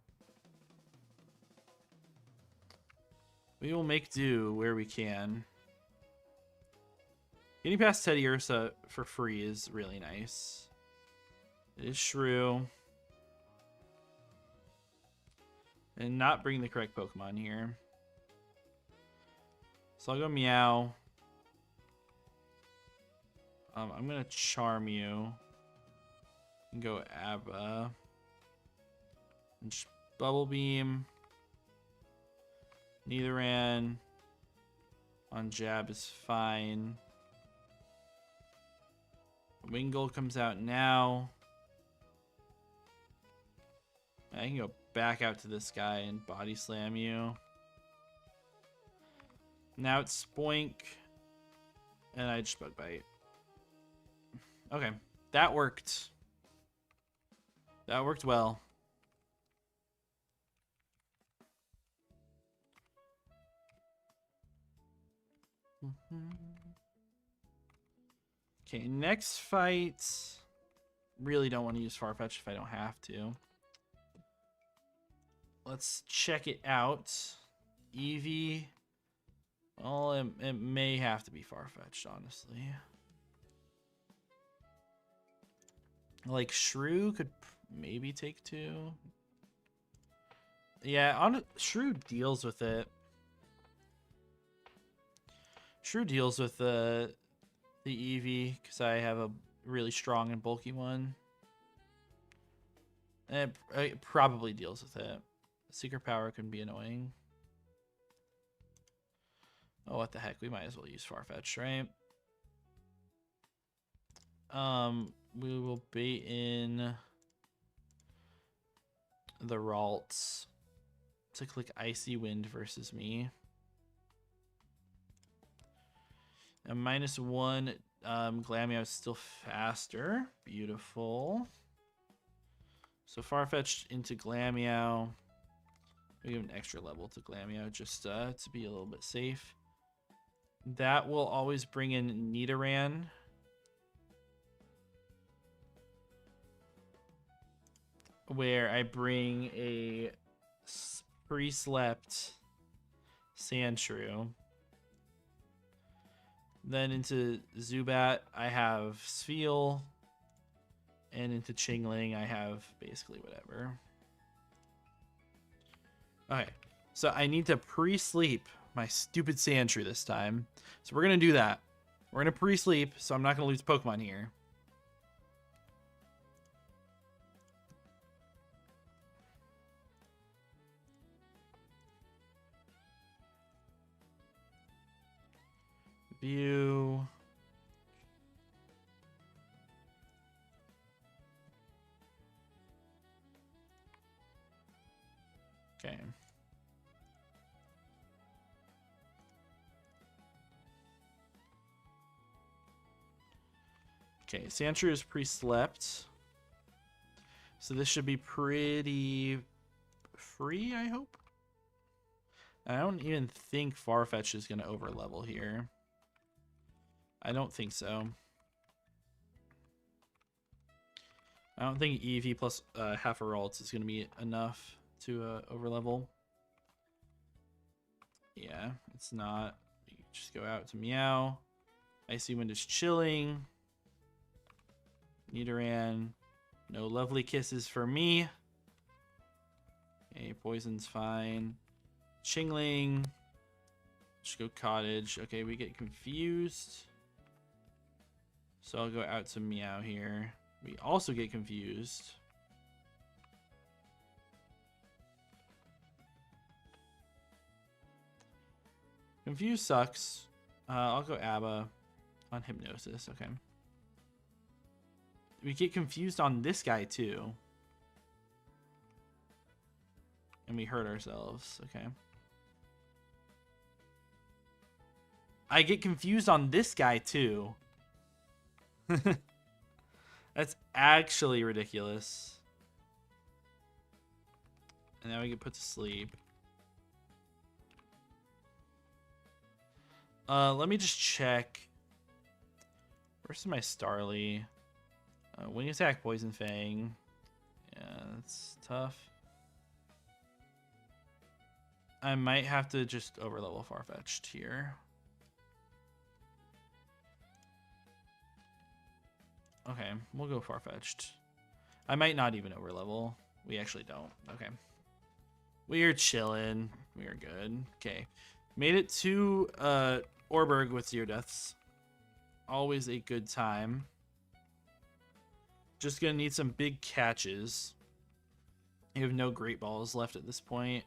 we will make do where we can. Getting past Teddy Ursa for free is really nice. It is Shrew. And not bring the correct Pokemon here. So I'll go Meow. I'm going to Charm you. And go Abba. And just Bubble Beam. Nidoran. On Jab is fine. Wingull comes out now. I can go back out to this guy and Body Slam you. Now it's Spoink. And I just Bug Bite. Okay, that worked. That worked well. Okay, next fight. Really don't want to use Farfetch if I don't have to. Let's check it out. Eevee. Well, it may have to be Farfetched, honestly. Like, Shrew could maybe take 2. Yeah, Shrew deals with it. Shrew deals with the Eevee, because I have a really strong and bulky one. And it probably deals with it. Secret Power can be annoying. Oh, what the heck? We might as well use Farfetch, right? We will bait in the Ralts to click Icy Wind versus me. A -1, Glameow is still faster. Beautiful. So Farfetched into Glameow. We give an extra level to Glameow just to be a little bit safe. That will always bring in Nidoran. Where I bring a pre-slept Sandshrew. Then into Zubat, I have Spheal. And into Chingling, I have basically whatever. Okay, so I need to pre-sleep my stupid Sandshrew this time. So we're going to do that. We're going to pre-sleep, so I'm not going to lose Pokemon here. View. Okay. Okay, Sandshrew is pre-slept. So this should be pretty free, I hope. I don't even think Farfetch is going to overlevel here. I don't think so. I don't think EV plus half a Ralts is going to be enough to overlevel. Yeah, it's not. You just go out to Meow. Icy Wind is chilling. Nidoran. No lovely kisses for me. Okay, Poison's fine. Chingling. Just go Cottage. Okay, we get confused. So I'll go out to Meow here. We also get confused. Confused sucks. I'll go Abba on Hypnosis. Okay. We get confused on this guy too. And we hurt ourselves. Okay. I get confused on this guy too. That's actually ridiculous. And now we get put to sleep. Let me just check. Where's my Starly? Wing Attack, Poison Fang. Yeah, that's tough. I might have to just overlevel Farfetch'd here. Okay, we'll go Farfetch'd. I might not even overlevel. We actually don't. Okay. We are chilling. We are good. Okay. Made it to Orberg with 0 deaths. Always a good time. Just gonna need some big catches. You have no Great Balls left at this point.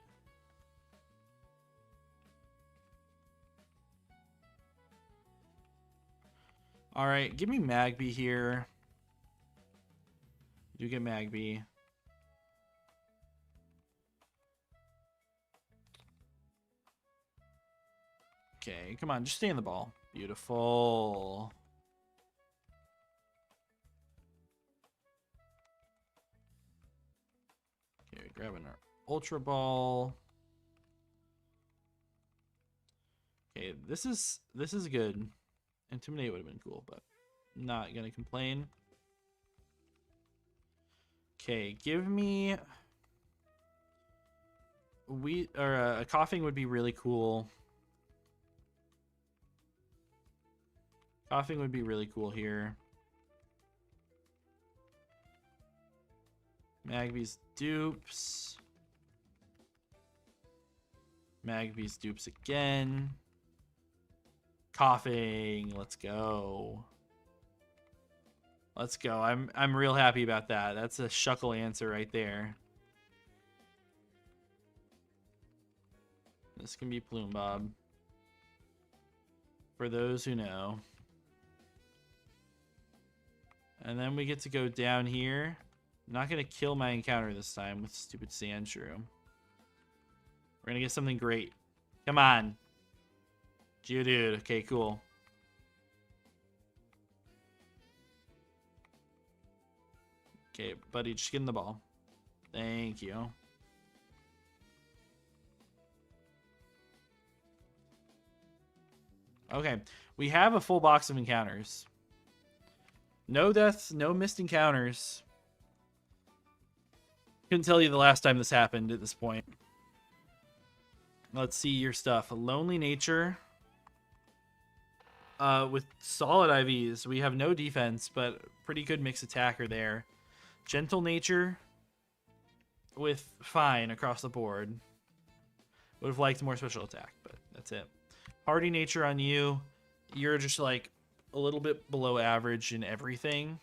Alright, give me Magby here. You get Magby. Okay, come on, just stay in the ball. Beautiful. Okay, grabbing our Ultra Ball. Okay, this is good. Intimidate would have been cool, but not gonna complain. Okay, give me a Coughing would be really cool. Coughing would be really cool here. Magby's dupes. Magby's dupes again. Coughing. Let's go. Let's go. I'm real happy about that. That's a Shuckle answer right there. This can be Plume Bob. For those who know. And then we get to go down here. I'm not going to kill my encounter this time with stupid Sandshrew. We're going to get something great. Come on. Geodude. Okay, cool. Okay, buddy, just get in the ball. Thank you. Okay, we have a full box of encounters. No deaths, no missed encounters. Couldn't tell you the last time this happened at this point. Let's see your stuff. Lonely Nature. With solid IVs. We have no defense, but pretty good mixed attacker there. Gentle Nature. With fine across the board. Would have liked more special attack, but that's it. Hardy Nature on you. You're just like a little bit below average in everything.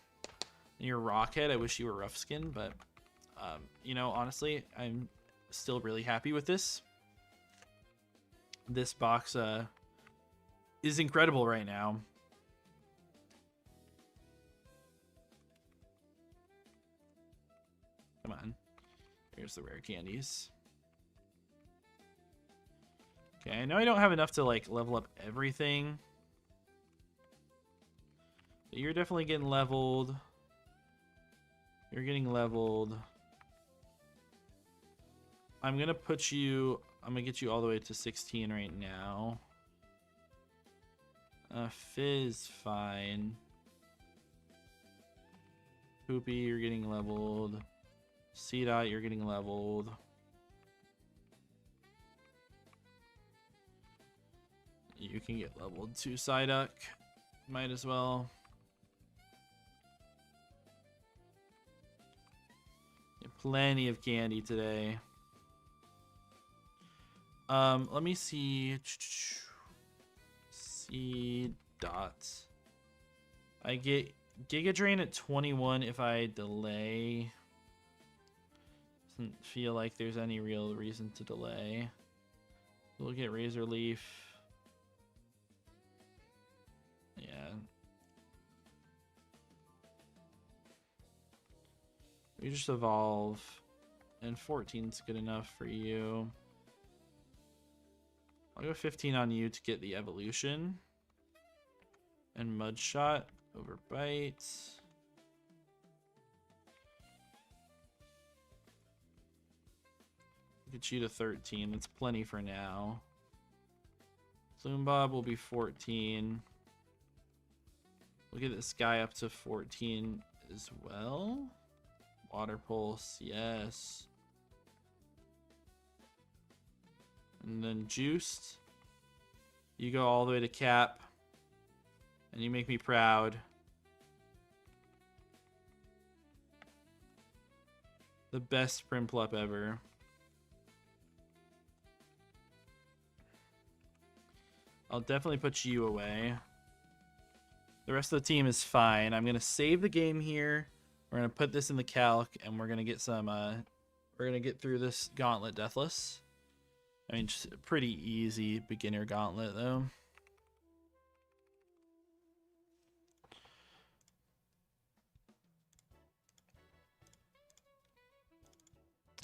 And you're Rockhead. I wish you were Rough Skin, but you know, honestly, I'm still really happy with this. This box is incredible right now. Come on. Here's the rare candies. Okay, I know I don't have enough to like level up everything. But you're definitely getting leveled. You're getting leveled. I'm gonna put you. I'm gonna get you all the way to 16 right now. Fizz, fine. Poopy, you're getting leveled. C-Dot, you're getting leveled. You can get leveled too, Psyduck. Might as well. Plenty of candy today. Let me see. C-Dot. I get Giga Drain at 21 if I delay. Doesn't feel like there's any real reason to delay. We'll get Razor Leaf. Yeah. We just evolve. And 14's good enough for you. I'll go 15 on you to get the evolution. And Mud Shot over Bite. Get you to 13. That's plenty for now. Plume Bob will be 14. We'll get this guy up to 14 as well. Water Pulse, yes. And then Juiced. You go all the way to Cap. And you make me proud. The best Primplup ever. I'll definitely put you away. The rest of the team is fine. I'm going to save the game here. We're going to put this in the calc, and we're going to get some, we're going to get through this gauntlet deathless. I mean, just a pretty easy beginner gauntlet, though.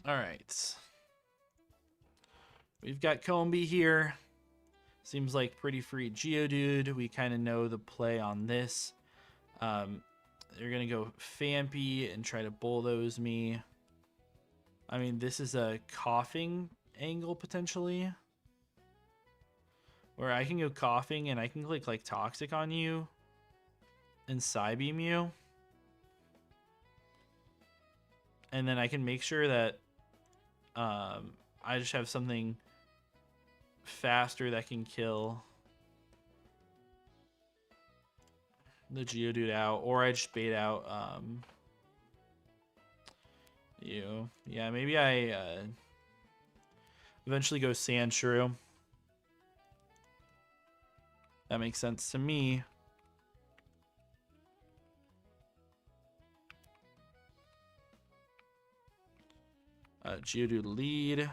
All right. We've got Combi here. Seems like pretty free Geodude. We kind of know the play on this. They're going to go Fampy and try to bulldoze me. I mean, this is a coughing angle potentially. Where I can go coughing and I can click like Toxic on you. And Psybeam you. And then I can make sure that I just have something faster that can kill the Geodude out, or I just bait out you. Yeah, maybe I eventually go Sandshrew. That makes sense to me. Geodude lead.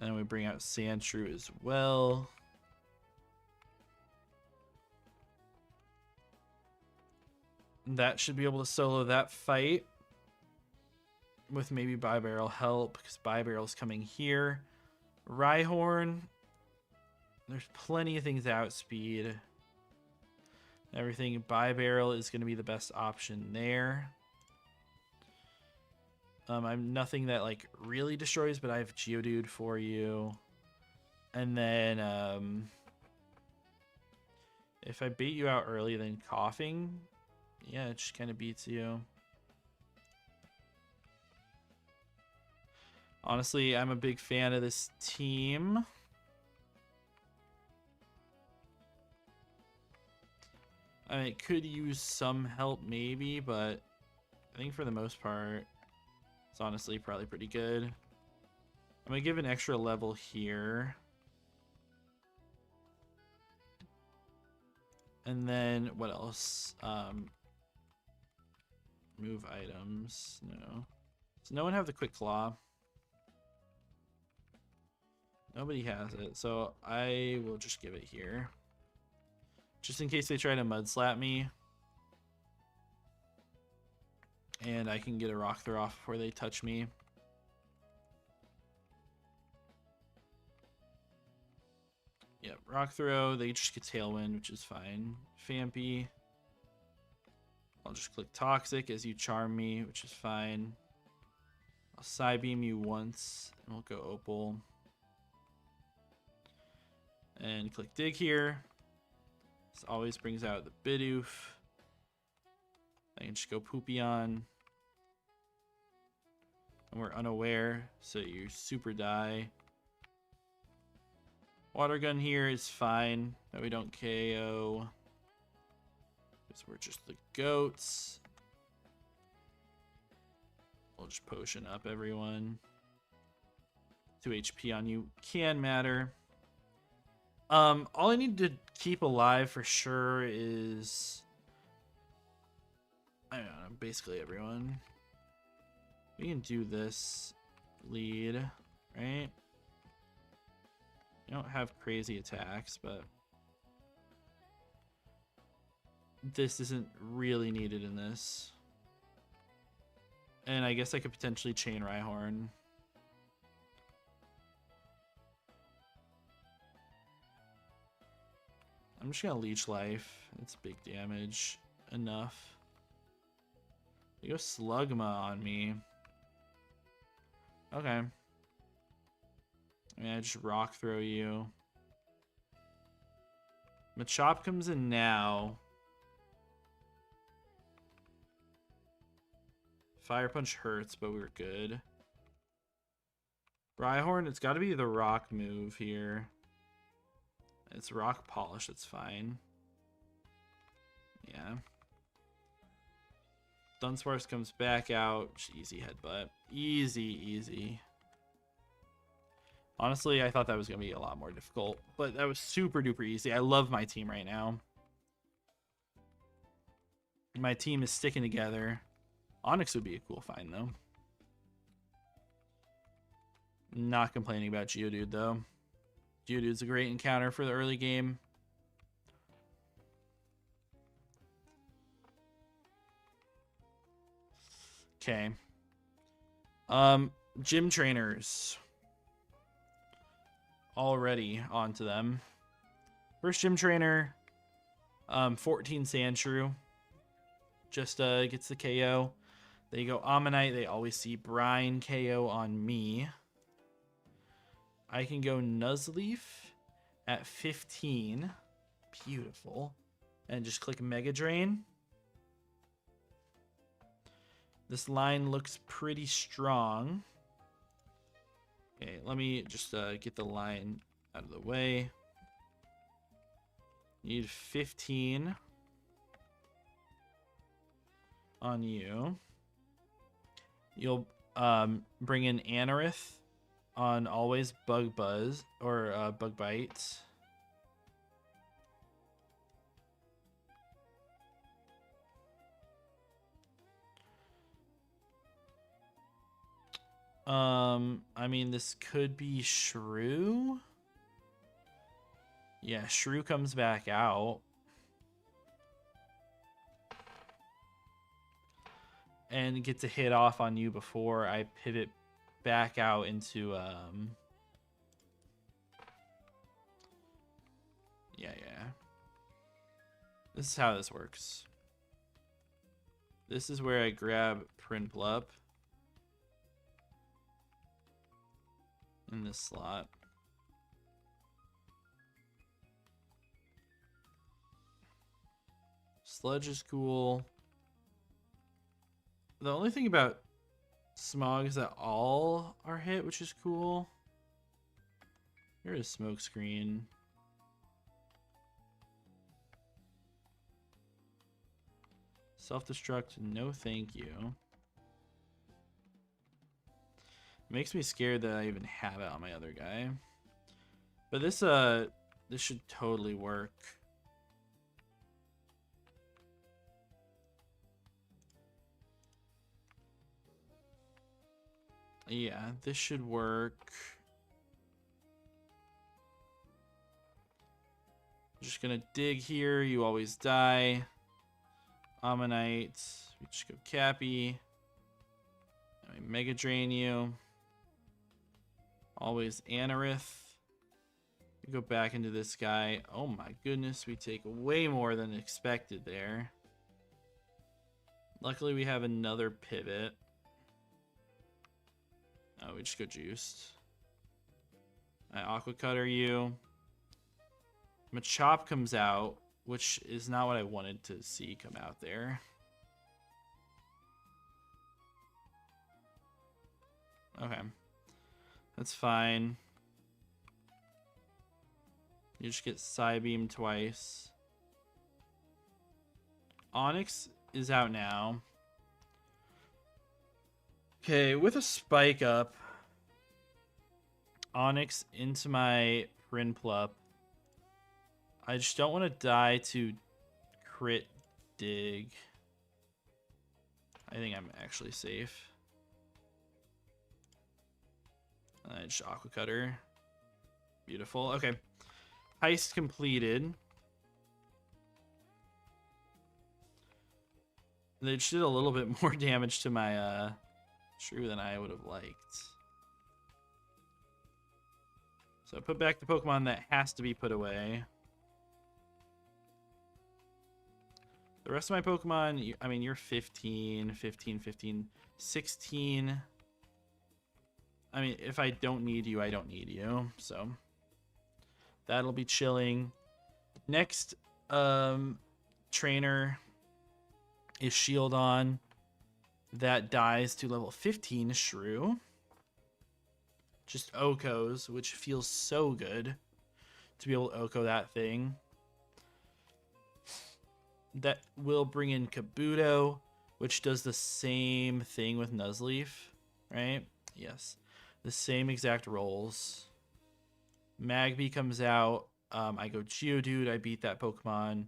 And we bring out Sandshrew as well. That should be able to solo that fight. With maybe Bibarel help, because Bibarel's coming here. Rhyhorn. There's plenty of things to outspeed. Everything. Bibarel is going to be the best option there. I'm nothing that like really destroys, but I have Geodude for you. And then if I bait you out early, then coughing, yeah, it just kind of beats you. Honestly, I'm a big fan of this team. I mean, it could use some help maybe, but I think for the most part, it's honestly probably pretty good. I'm going to give an extra level here. And then what else? Move items. No. Does no one have the Quick Claw? Nobody has it, so I will just give it here. Just in case they try to mud slap me. And I can get a Rock Throw off before they touch me. Yep, Rock Throw, they just get Tailwind, which is fine. Fampy. I'll I'll just click Toxic as you charm me, which is fine. I'll Psybeam you once, and we'll go Opal. And click Dig here. This always brings out the Bidoof. I can just go Poopyon. And we're unaware, so you super die. Water Gun here is fine, that we don't KO. Because we're just the goats. We'll just potion up everyone. 2 HP on you can matter. All I need to keep alive for sure is... I don't know, basically everyone. We can do this lead, right? You don't have crazy attacks, but this isn't really needed in this. And I guess I could potentially chain Rhyhorn. I'm just gonna Leech Life. It's big damage. Enough. You go Slugma on me. Okay. I mean, I just Rock Throw you. Machop comes in now. Fire Punch hurts, but we're good. Rhyhorn, it's got to be the Rock move here. It's Rock Polish, it's fine. Yeah. Dunsparce comes back out. Just easy headbutt. Easy, easy. Honestly, I thought that was going to be a lot more difficult, but that was super duper easy. I love my team right now. My team is sticking together. Onyx would be a cool find, though. Not complaining about Geodude, though. Geodude's a great encounter for the early game. Okay. Gym trainers. Already onto them. First gym trainer, 14 Sandshrew. Just gets the KO. There you go, Ammonite. They always see Brine KO on me. I can go Nuzleaf at 15. Beautiful. And just click Mega Drain. This line looks pretty strong. Okay, let me just get the line out of the way. Need 15 on you. You'll bring in Anorith on always Bug Buzz or Bug Bite. I mean, this could be Shrew. Yeah, Shrew comes back out. And gets a hit off on you before I pivot back out into, yeah. This is how this works. This is where I grab Prinplup. In this slot. Sludge is cool. The only thing about Smog is that all are hit, which is cool. Here is Smokescreen. Self-destruct, no thank you. Makes me scared that I even have it on my other guy. But this should totally work. Yeah, this should work. Just gonna dig here. You always die. Ammonite. We just go Cappy. And we Mega Drain you. Always Anorith. We go back into this guy. Oh my goodness, we take way more than expected there. Luckily, we have another pivot. Oh, we just go juiced. I Aqua Cutter you. Machop comes out, which is not what I wanted to see come out there. Okay. That's fine. You just get Psybeam twice. Onyx is out now. Okay, with a spike up, Onyx into my Prinplup. I just don't want to die to crit dig. I think I'm actually safe. Just Aqua Cutter. Beautiful. Okay. Heist completed. They just did a little bit more damage to my shrew than I would have liked. So I put back the Pokemon that has to be put away. The rest of my Pokemon, I mean, you're 15, 15, 15, 16. I mean, if I don't need you, I don't need you. So that'll be chilling. Next trainer is Shield on. That dies to level 15 Shrew. Just Okos, which feels so good to be able to Oko that thing. That will bring in Kabuto, which does the same thing with Nuzleaf, right? Yes. The same exact rolls. Magby comes out. I go Geodude. I beat that Pokemon.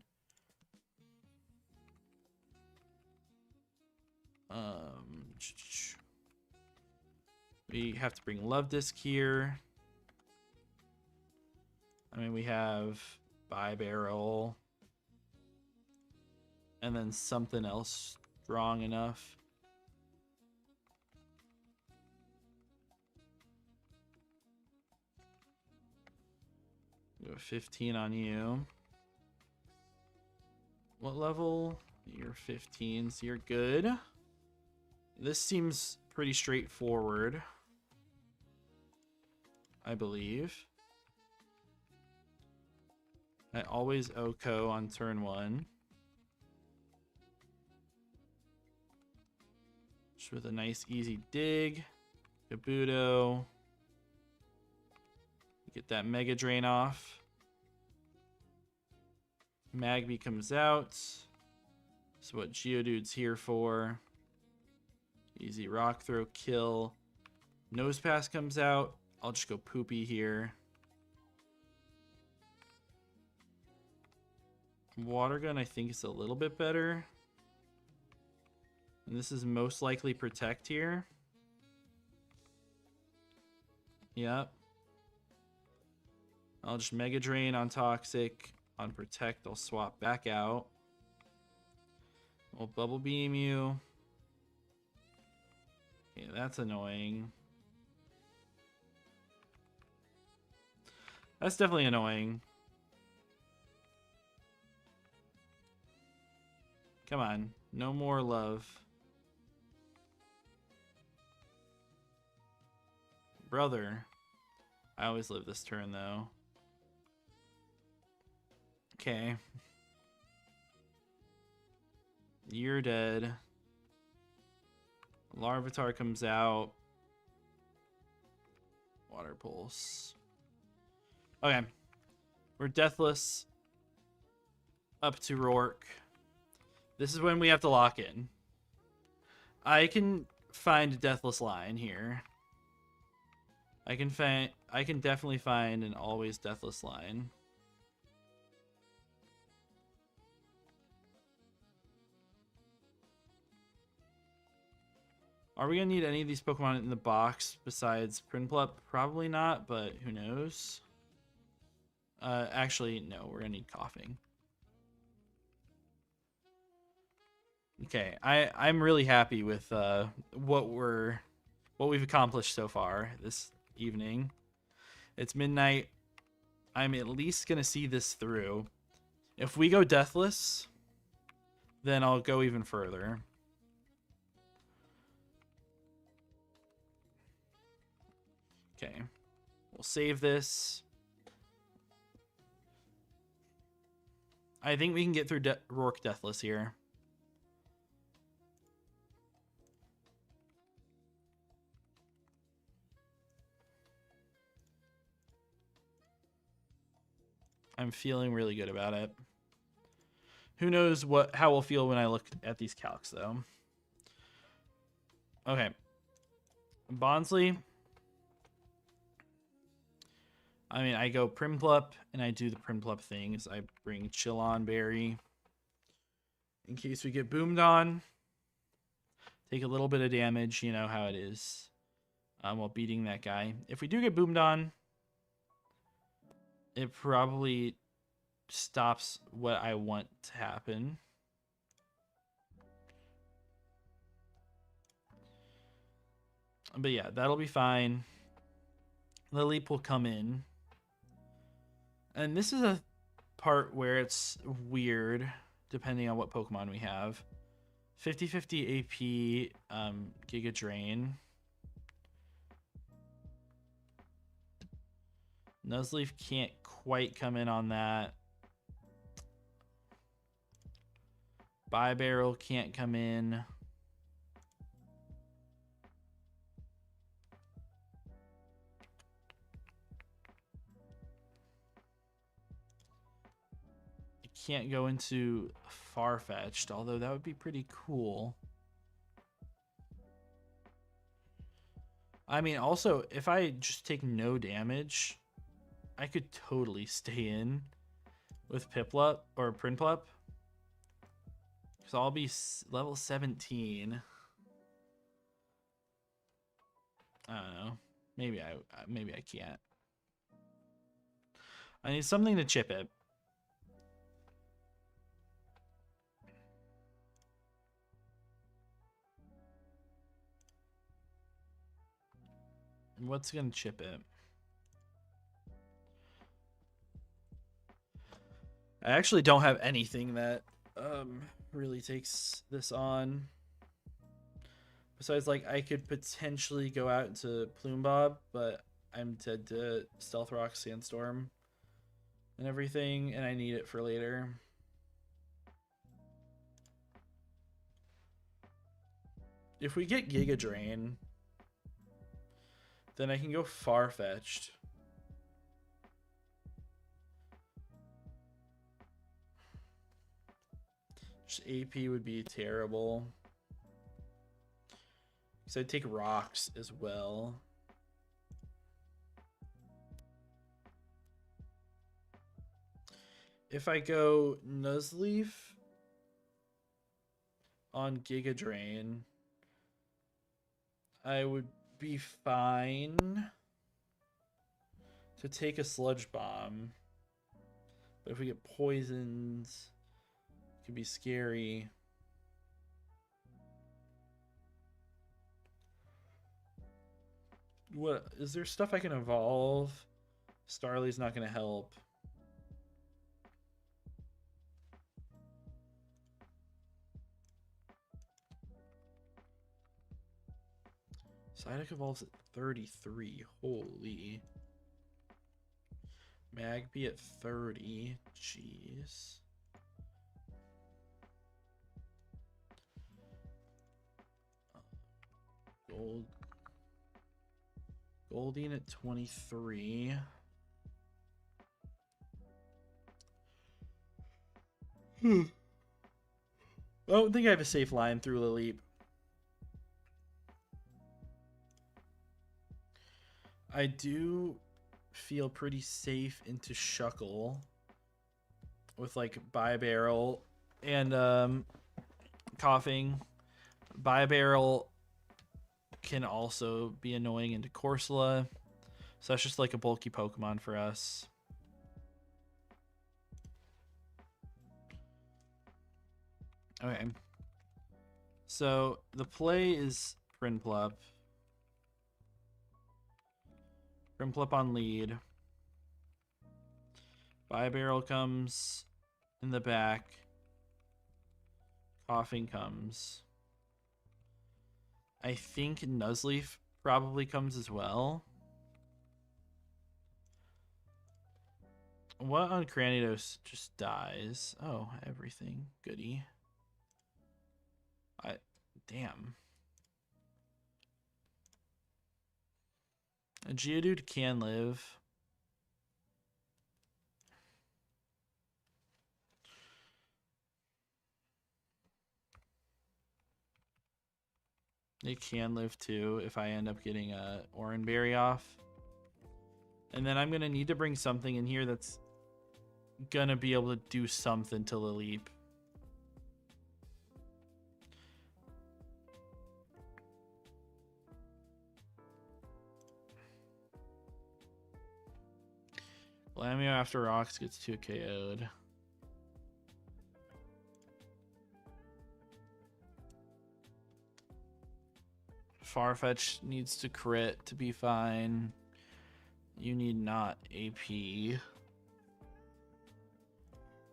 We have to bring Love Disc here. I mean, we have Bibarrel. And then something else strong enough. Go 15 on you. What level? You're 15, so you're good. This seems pretty straightforward, I believe. I always Oko on turn 1. Just with a nice easy dig. Kabuto. Get that Mega Drain off. Magby comes out. That's what Geodude's here for. Easy Rock Throw kill. Nosepass comes out. I'll just go Poopy here. Water Gun I think is a little bit better. And this is most likely Protect here. Yep. I'll just Mega Drain on Toxic. On Protect, I'll swap back out. We'll Bubble Beam you. Okay, that's annoying. That's definitely annoying. Come on, no more love. Brother. I always live this turn, though. Okay. You're dead. Larvitar comes out. Water Pulse. Okay. We're deathless. Up to Roark. This is when we have to lock in. I can find a deathless line here. I can definitely find an always deathless line. Are we gonna need any of these Pokemon in the box besides Prinplup? Probably not, but who knows? Actually, no, we're gonna need Coughing. Okay, I'm really happy with what we've accomplished so far this evening. It's midnight. I'm at least gonna see this through. If we go deathless, then I'll go even further. Okay. We'll save this. I think we can get through Roark Deathless here. I'm feeling really good about it. Who knows how we'll feel when I look at these calcs, though. Okay. Bonsly. I mean, I go Primplup, and I do the Primplup things. I bring Chillon Berry in case we get boomed on. Take a little bit of damage, you know how it is, while beating that guy. If we do get boomed on, it probably stops what I want to happen. But yeah, that'll be fine. Lileep will come in. And this is a part where it's weird, depending on what Pokemon we have. 50-50 AP, Giga Drain. Nuzleaf can't quite come in on that. Barrel can't come in. It can't go into Farfetch'd, although that would be pretty cool. I mean, also, if I just take no damage, I could totally stay in with Piplup or Prinplup. Because I'll be level 17. I don't know. Maybe I can't. I need something to chip it. What's gonna chip it? I actually don't have anything that really takes this on. Besides, like, I could potentially go out into Plume Bob, but I'm dead to Stealth Rock, Sandstorm, and everything, and I need it for later. If we get Giga Drain, then I can go Farfetch'd. Just AP would be terrible. Because I'd take rocks as well. If I go Nuzleaf on Giga Drain, I would be fine to take a Sludge Bomb. But if we get poisoned, it could be scary. What is there stuff I can evolve? Starly's not going to help. Psyduck evolves at 33. Holy. Magby at 30. Jeez. Goldeen at 23. I don't think I have a safe line through Lileep. I do feel pretty safe into Shuckle with like Barrel and Coughing. Barrel can also be annoying into Corsola, so that's just like a bulky Pokemon for us. Okay, so the play is Prinplup. Prinplup on lead. Barrel comes in the back. Coughing comes. I think Nuzleaf probably comes as well. What on Cranidos just dies? Oh, everything. Goody. Damn. A Geodude can live. They can live too if I end up getting a Oranberry off. And then I'm going to need to bring something in here that's going to be able to do something to Laleep. Lamio after rocks gets 2 KO'd. Farfetch needs to crit to be fine. You need not AP.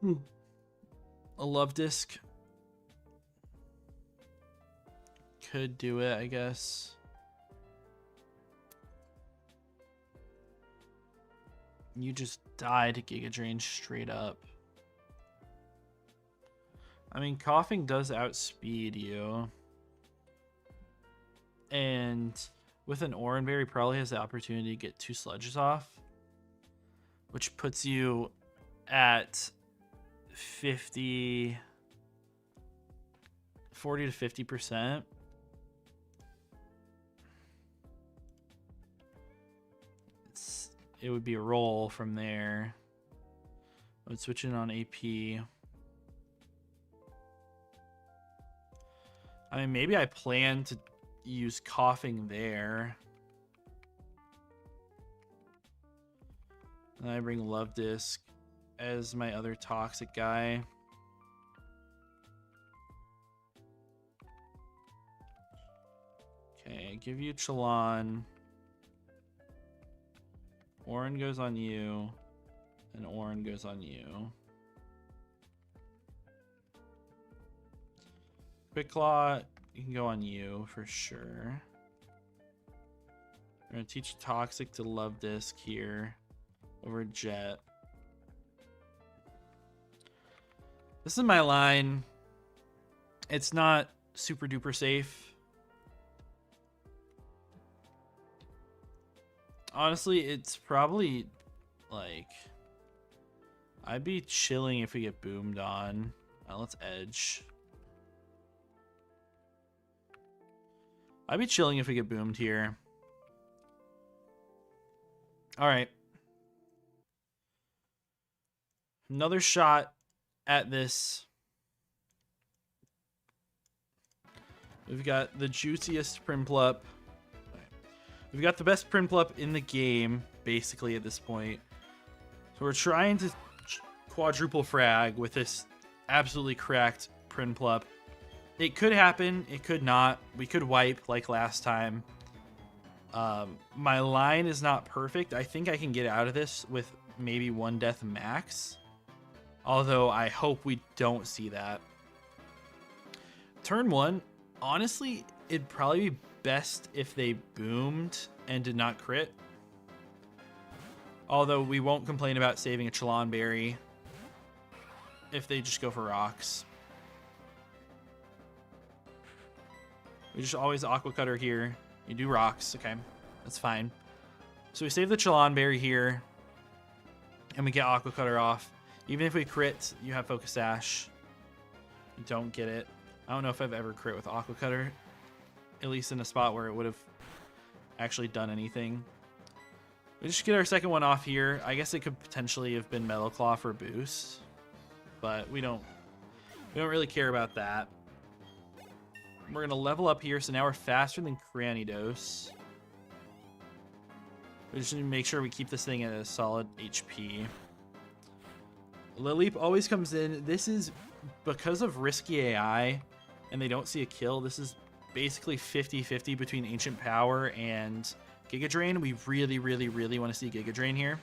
A Love Disc could do it, I guess. You just died to Giga Drain straight up. I mean, Coughing does outspeed you. And with an Oranberry, probably has the opportunity to get 2 Sludges off. Which puts you at 40 to 50%. It would be a roll from there. I would switch in on AP. I mean, maybe I plan to use Coughing there. And I bring Love Disc as my other toxic guy. Okay, give you Chalon. Orin goes on you, and Orin goes on you. Quick Claw, you can go on you for sure. We're gonna teach Toxic to Love Disc here over Jet. This is my line. It's not super duper safe. Honestly, it's probably like I'd be chilling if we get boomed on. Let's edge. I'd be chilling if we get boomed here. All right. Another shot at this. We've got the juiciest Primplup. We've got the best Primplup in the game, basically, at this point. So we're trying to quadruple frag with this absolutely cracked Primplup. It could happen. It could not. We could wipe like last time. My line is not perfect. I think I can get out of this with maybe 1 death max. Although I hope we don't see that. Turn 1, honestly, it'd probably be best if they boomed and did not crit. Although we won't complain about saving a Chalon Berry if they just go for rocks. We just always Aqua Cutter here. You do rocks, okay, that's fine. So we save the Chalon Berry here, and we get Aqua Cutter off. Even if we crit, you have Focus Sash. You don't get it. I don't know if I've ever crit with Aqua Cutter. At least in a spot where it would have actually done anything. We just get our second one off here. I guess it could potentially have been Metal Claw for a boost, but we don't really care about that. We're gonna level up here, so now we're faster than Cranidos. We just need to make sure we keep this thing at a solid HP. Laleep always comes in. This is because of risky AI, and they don't see a kill. This is basically 50-50 between Ancient Power and Giga Drain. We really, really, really want to see Giga Drain here.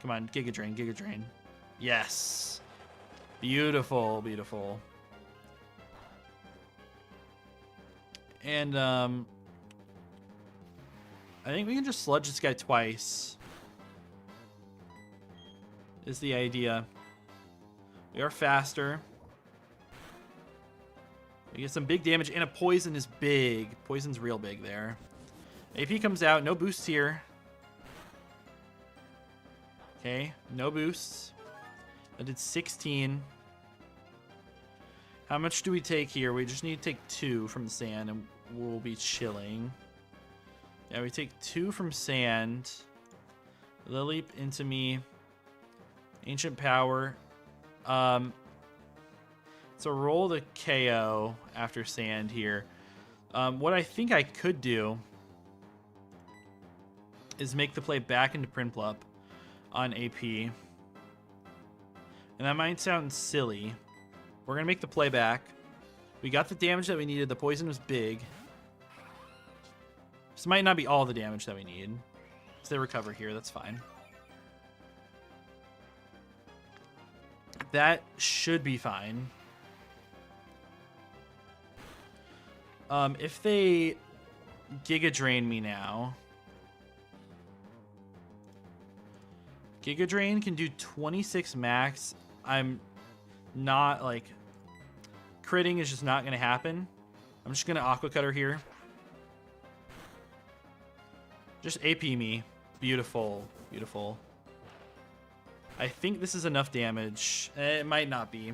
Come on, Giga Drain, Giga Drain. Yes. Beautiful, beautiful. And I think we can just sludge this guy twice. is the idea. We are faster. We get some big damage, and a poison is big. Poison's real big there. AP comes out. No boosts here. Okay, no boosts. I did 16. How much do we take here? We just need to take 2 from the sand, and we'll be chilling. Yeah, we take 2 from sand. Lily into me. Ancient power. So roll the KO after sand here. What I think I could do is make the play back into PIPLUPS on AP. And that might sound silly. We're going to make the play back. We got the damage that we needed. The poison was big. This might not be all the damage that we need. So they recover here. That's fine. That should be fine. If they Giga Drain me now, Giga Drain can do 26 max. I'm not like critting is just not going to happen. I'm just going to Aqua Cutter here. Just AP me. Beautiful. Beautiful. I think this is enough damage. It might not be.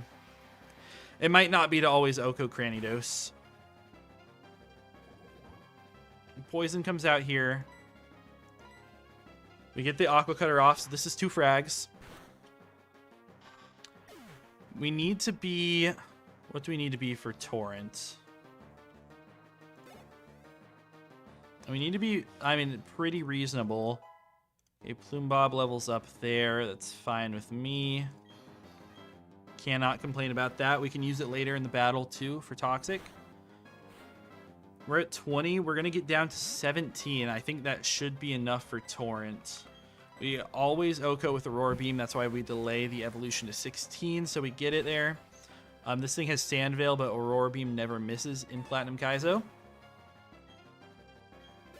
It might not be to always Oko Cranidos. Poison comes out here. We get the Aqua Cutter off, so this is 2 frags. We need to be... What do we need to be for Torrent? We need to be, I mean, pretty reasonable. Okay, Plume Bob levels up there. That's fine with me. Cannot complain about that. We can use it later in the battle, too, for Toxic. We're at 20. We're going to get down to 17. I think that should be enough for Torrent. We always Oko with the Roar Beam. That's why we delay the evolution to 16, so we get it there. This thing has Sand Veil, but Aurora Beam never misses in Platinum Kaizo.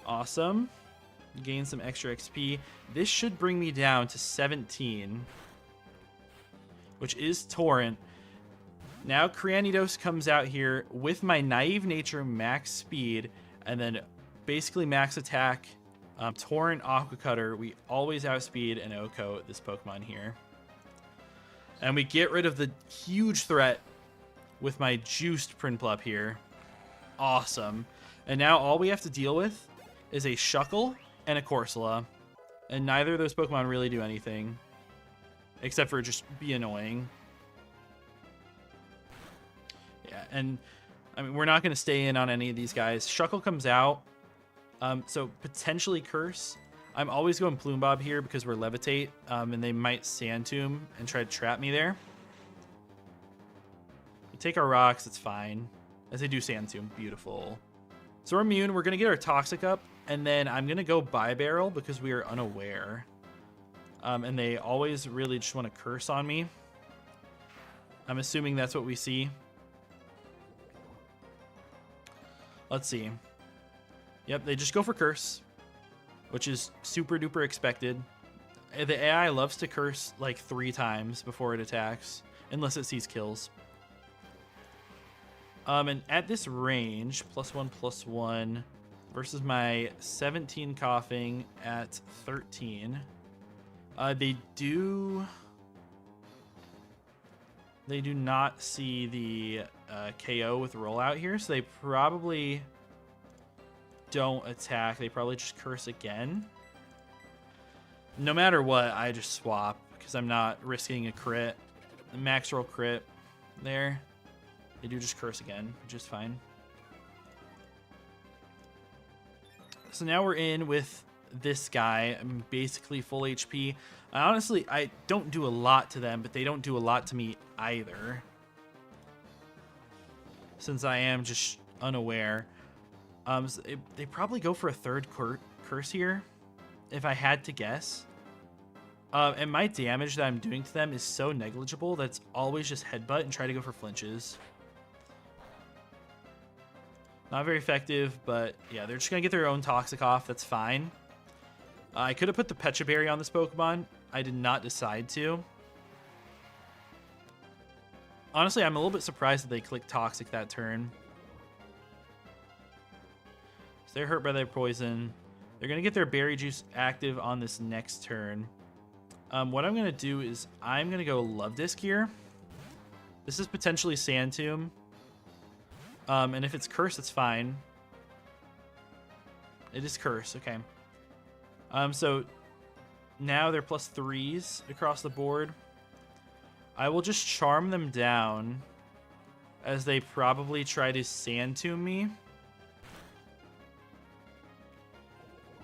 Awesome. Gain some extra XP. This should bring me down to 17, which is Torrent. Now Cranidos comes out here with my Naive Nature max speed, and then basically max attack. Torrent, Aqua Cutter. We always outspeed and Oko this Pokemon here. And we get rid of the huge threat with my juiced PIPLUPS here. Awesome. And now all we have to deal with is a Shuckle and a Corsola. And neither of those Pokemon really do anything, except for just be annoying. Yeah, and I mean, we're not going to stay in on any of these guys. Shuckle comes out, so potentially Curse. I'm always going Plume Bob here because we're Levitate, and they might Sand Tomb and try to trap me there. We take our rocks, it's fine. As they do Sand Tomb, beautiful. So we're immune. We're going to get our Toxic up, and then I'm going to go Bi-Barrel because we are unaware. And they always really just want to Curse on me. I'm assuming that's what we see. Let's see. Yep, they just go for Curse, which is super duper expected. The AI loves to Curse like 3 times before it attacks, unless it sees kills. And at this range, +1/+1 versus my 17 coughing at 13, they do not see the KO with rollout here, so they probably don't attack. They probably just Curse again. No matter what, I just swap because I'm not risking a crit. The max roll crit there. They do just Curse again, which is fine. So now we're in with this guy. I'm basically full HP. Honestly, I don't do a lot to them, but they don't do a lot to me either, since I am just unaware. So they probably go for a third Curse here, if I had to guess. And my damage that I'm doing to them is so negligible that's always just Headbutt and try to go for flinches. Not very effective, but yeah, they're just going to get their own Toxic off. That's fine. I could have put the Pecha Berry on this Pokemon. I did not decide to. Honestly, I'm a little bit surprised that they clicked Toxic that turn. So they're hurt by their poison. They're going to get their Berry Juice active on this next turn. What I'm going to do is I'm going to go Love Disc here. This is potentially Sand Tomb. And if it's Curse, it's fine. It is Curse, okay. So now they're +3s across the board. I will just Charm them down as they probably try to Sand Tomb me.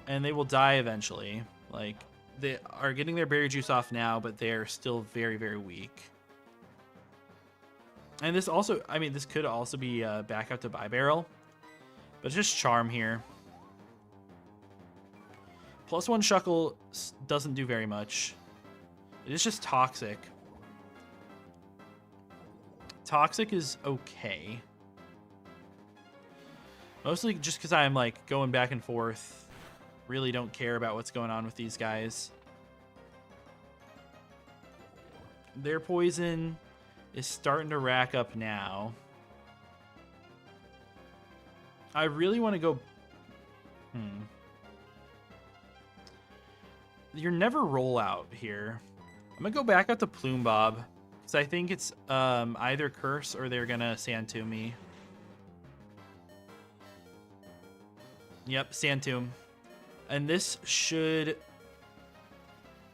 And they will die eventually. Like, they are getting their Berry Juice off now, but they're still very, very weak. And this also, I mean, this could also be back out to Barrel. But just Charm here. +1 Shuckle doesn't do very much. It is just Toxic. Toxic is okay. Mostly just because I'm like going back and forth. Really don't care about what's going on with these guys. Their poison is starting to rack up now. I really want to go... You're never roll out here. I'm going to go back out to Plume Bob. Because I think it's either Curse or they're going to Sand Tomb me. Yep, Sand Tomb. And this should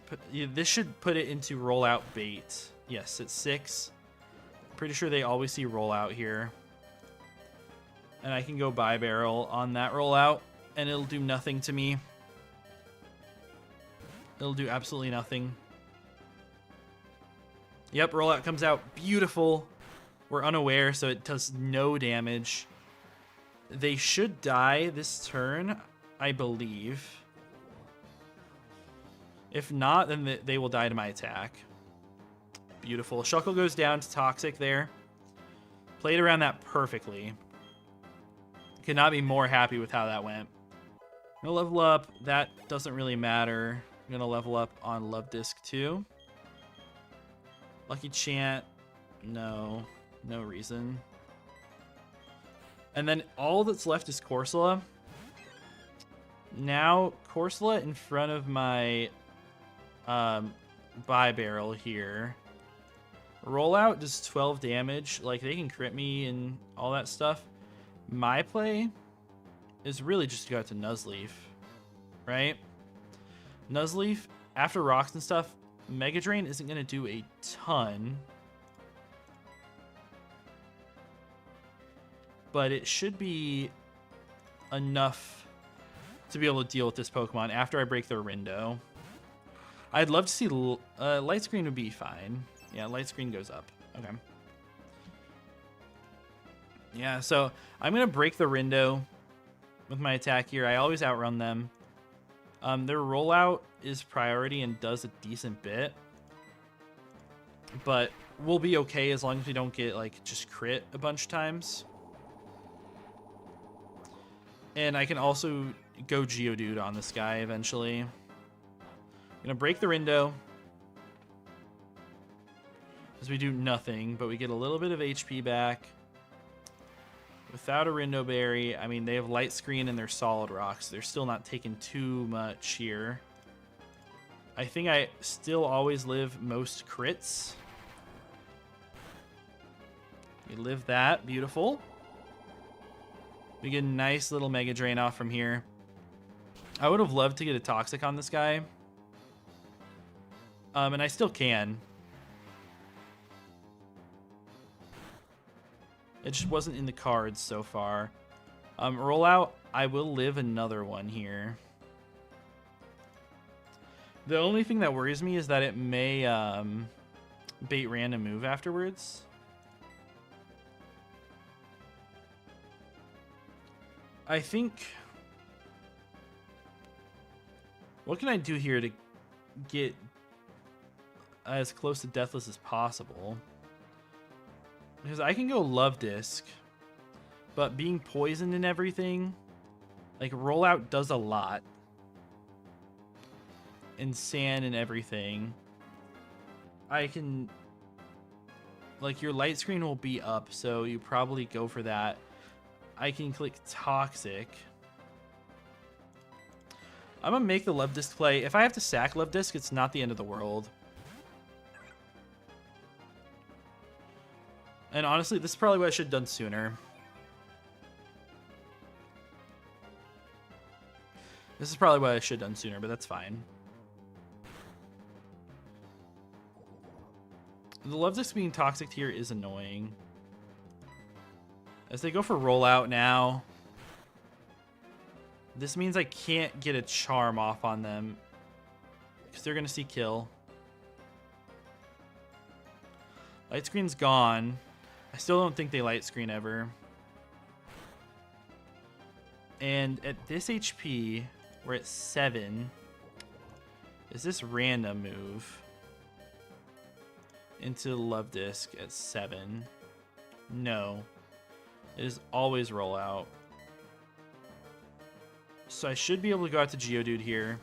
put it into rollout bait. Yes, it's 6. Pretty sure they always see rollout here. And I can go Barrel on that rollout, and it'll do nothing to me. It'll do absolutely nothing. Yep, rollout comes out. Beautiful. We're unaware, so it does no damage. They should die this turn, I believe. If not, then they will die to my attack. Beautiful. Shuckle goes down to Toxic there. Played around that perfectly. Could not be more happy with how that went. I'm gonna level up. That doesn't really matter. I'm gonna level up on Love Disc too. Lucky Chant. No. No reason. And then all that's left is Corsola. Now, Corsola in front of my Barrel here. Rollout does 12 damage. Like, they can crit me and all that stuff. My play is really just to go out to Nuzleaf, right? Nuzleaf, after rocks and stuff, Mega Drain isn't going to do a ton. But it should be enough to be able to deal with this Pokemon after I break their Rindo. I'd love to see... Light Screen would be fine. Yeah, Light Screen goes up. Okay. Yeah, so I'm going to break the Rindo with my attack here. I always outrun them. Their rollout is priority and does a decent bit. But we'll be okay as long as we don't get, like, just crit a bunch of times. And I can also go Geodude on this guy eventually. I'm going to break the Rindo. As we do nothing, but we get a little bit of HP back. Without a Rindo Berry, I mean, they have Light Screen and they're Solid Rocks. They're still not taking too much here. I think I still always live most crits. We live that. Beautiful. We get a nice little Mega Drain off from here. I would have loved to get a Toxic on this guy. And I still can. It just wasn't in the cards so far. Rollout, I will live another one here. The only thing that worries me is that it may bait random move afterwards. I think... What can I do here to get as close to Deathless as possible? Because I can go Love Disc, but being poisoned and everything, like, Rollout does a lot. And Sand and everything. I can like your light screen will be up, so you probably go for that. I can click Toxic. I'm gonna make the Love Disc play. If I have to sack Love Disc, it's not the end of the world. And honestly, this is probably what I should have done sooner. This is probably what I should have done sooner, but that's fine. The Love Disc being toxic here is annoying. As they go for rollout now, this means I can't get a charm off on them because they're going to see kill. Light screen's gone. I still don't think they light screen ever. And at this HP, we're at 7. Is this random move into the Love Disc at 7? No. It is always rollout. So I should be able to go out to Geodude here.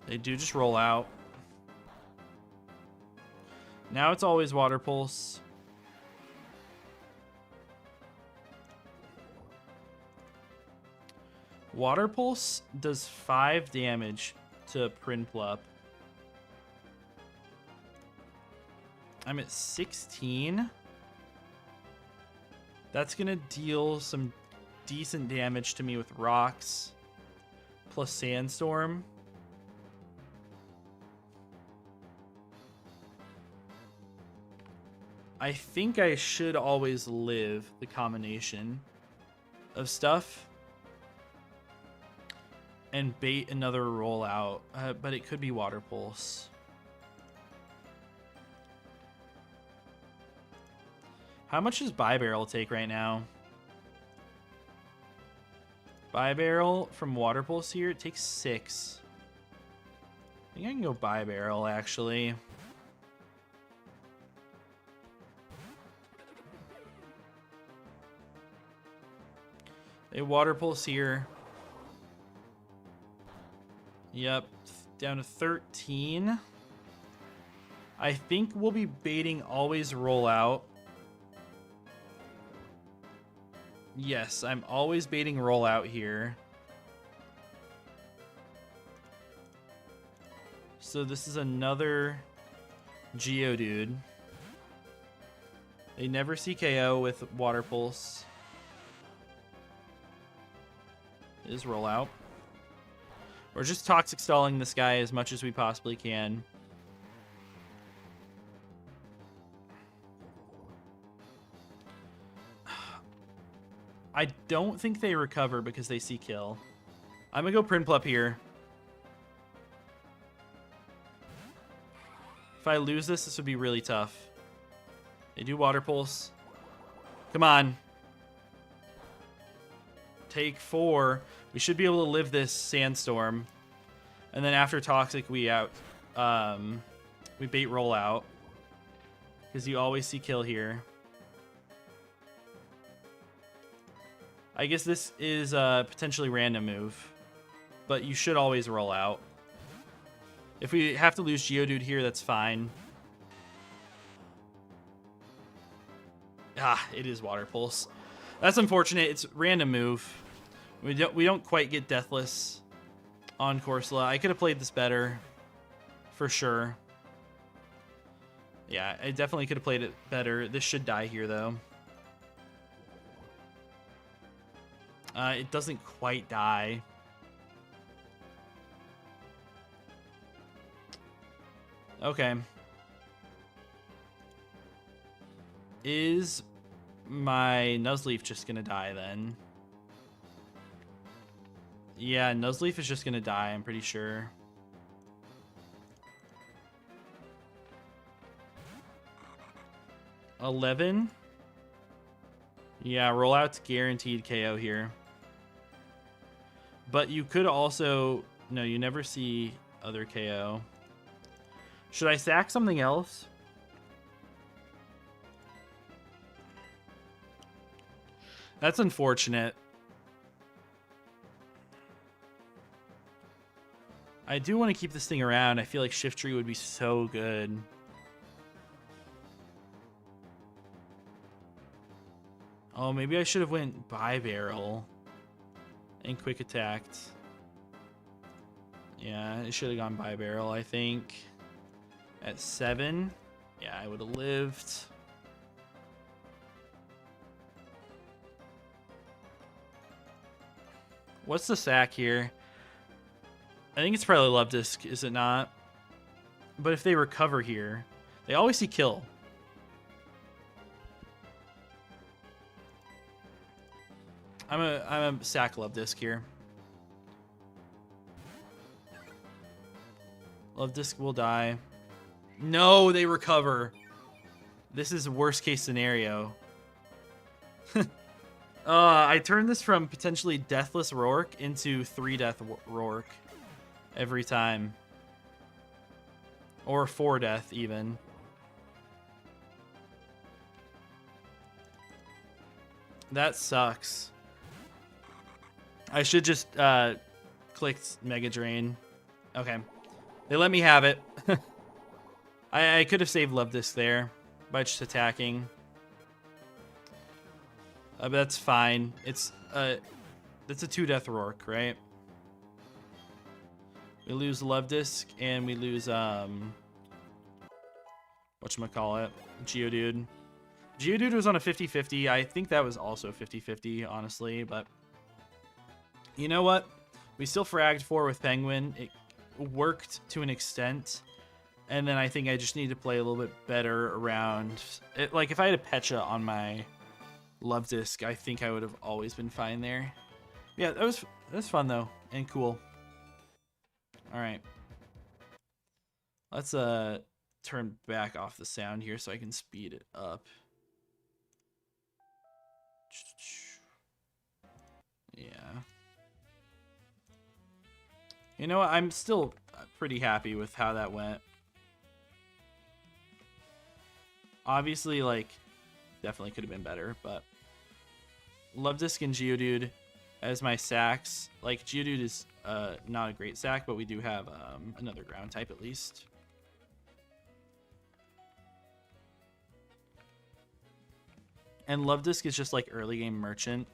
They do just roll out. Now it's always Water Pulse. Water Pulse does 5 damage to PIPLUPS. I'm at 16. That's going to deal some decent damage to me with rocks plus Sandstorm. I think I should always live the combination of stuff and bait another rollout, but it could be Water Pulse. How much does Buy Barrel take right now? Buy Barrel from Water Pulse here, it takes 6. I think I can go Buy Barrel, actually. A Water Pulse here. Yep, down to 13. I think we'll be baiting always roll out. Yes, I'm always baiting roll out here. So this is another Geodude. They never see KO with Water Pulse. It is roll out. We're just toxic stalling this guy as much as we possibly can. I don't think they recover because they see kill. I'm gonna go PIPLUPS here. If I lose this, this would be really tough. They do Water Pulse. Come on. Take 4. We should be able to live this Sandstorm. And then after Toxic, we bait roll out. Because you always see kill here. I guess this is a potentially random move. But you should always roll out. If we have to lose Geodude here, that's fine. Ah, it is Water Pulse. That's unfortunate. It's random move. We don't quite get Deathless on Corsola. I could have played this better, for sure. Yeah, I definitely could have played it better. This should die here, though. It doesn't quite die. Okay. Is my Nuzleaf just gonna die then? Yeah, Nuzleaf is just gonna die, I'm pretty sure. $11. Yeah, rollout's guaranteed KO here. But you could also... No, you never see other KO. Should I sack something else? That's unfortunate. I do want to keep this thing around. I feel like Shiftry would be so good. Oh, maybe I should have went Bi-Barrel and quick attacked. Yeah, it should have gone Bi-Barrel, I think. At 7. Yeah, I would have lived. What's the sack here? I think it's probably Love Disc, is it not? But if they recover here, they always see kill. I'm a sack Love Disc here. Love Disc will die. No, they recover. This is worst case scenario. I turned this from potentially deathless Roark into 3-death Roark every time. Or 4-death even. That sucks. I should just clicked Mega Drain. Okay. They let me have it. I could have saved Love Disc there by just attacking. But that's fine. It's that's a 2-death Roark, right? We lose Love Disc and we lose whatchamacallit, Geodude. Geodude was on a 50-50. I think that was also 50-50, honestly, but you know what? We still fragged 4 with Penguin. It worked to an extent. And then I think I just need to play a little bit better around it. Like if I had a Pecha on my Love Disc, I think I would have always been fine there. Yeah, that was fun though, and cool. All right. Let's turn back off the sound here so I can speed it up. Yeah. You know what? I'm still pretty happy with how that went. Obviously, like, definitely could have been better, but Love Disc and Geodude as my sacks. Like, Geodude is not a great sack, but we do have another ground type at least. And Love Disc is just like early game Merchant.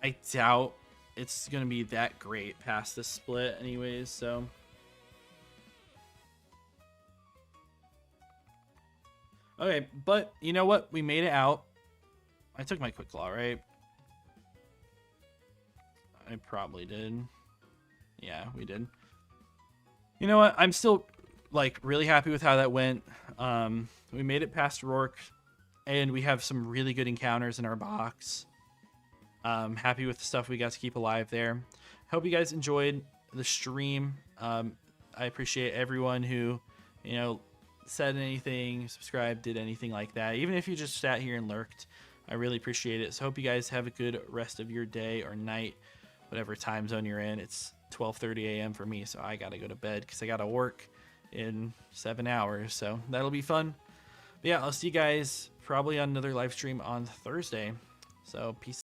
I doubt it's going to be that great past this split anyways, so. Okay, but you know what? We made it out. I took my Quick Claw, right? I probably did. Yeah, we did. You know what? I'm still like really happy with how that went. We made it past Roark, and we have some really good encounters in our box. Happy with the stuff we got to keep alive there. Hope you guys enjoyed the stream. I appreciate everyone who, you know, said anything, subscribed, did anything like that. Even if you just sat here and lurked, I really appreciate it. So hope you guys have a good rest of your day or night, whatever time zone you're in. It's 12:30 a.m. for me, so I gotta go to bed because I gotta work in 7 hours. So that'll be fun. But yeah, I'll see you guys probably on another live stream on Thursday. So peace.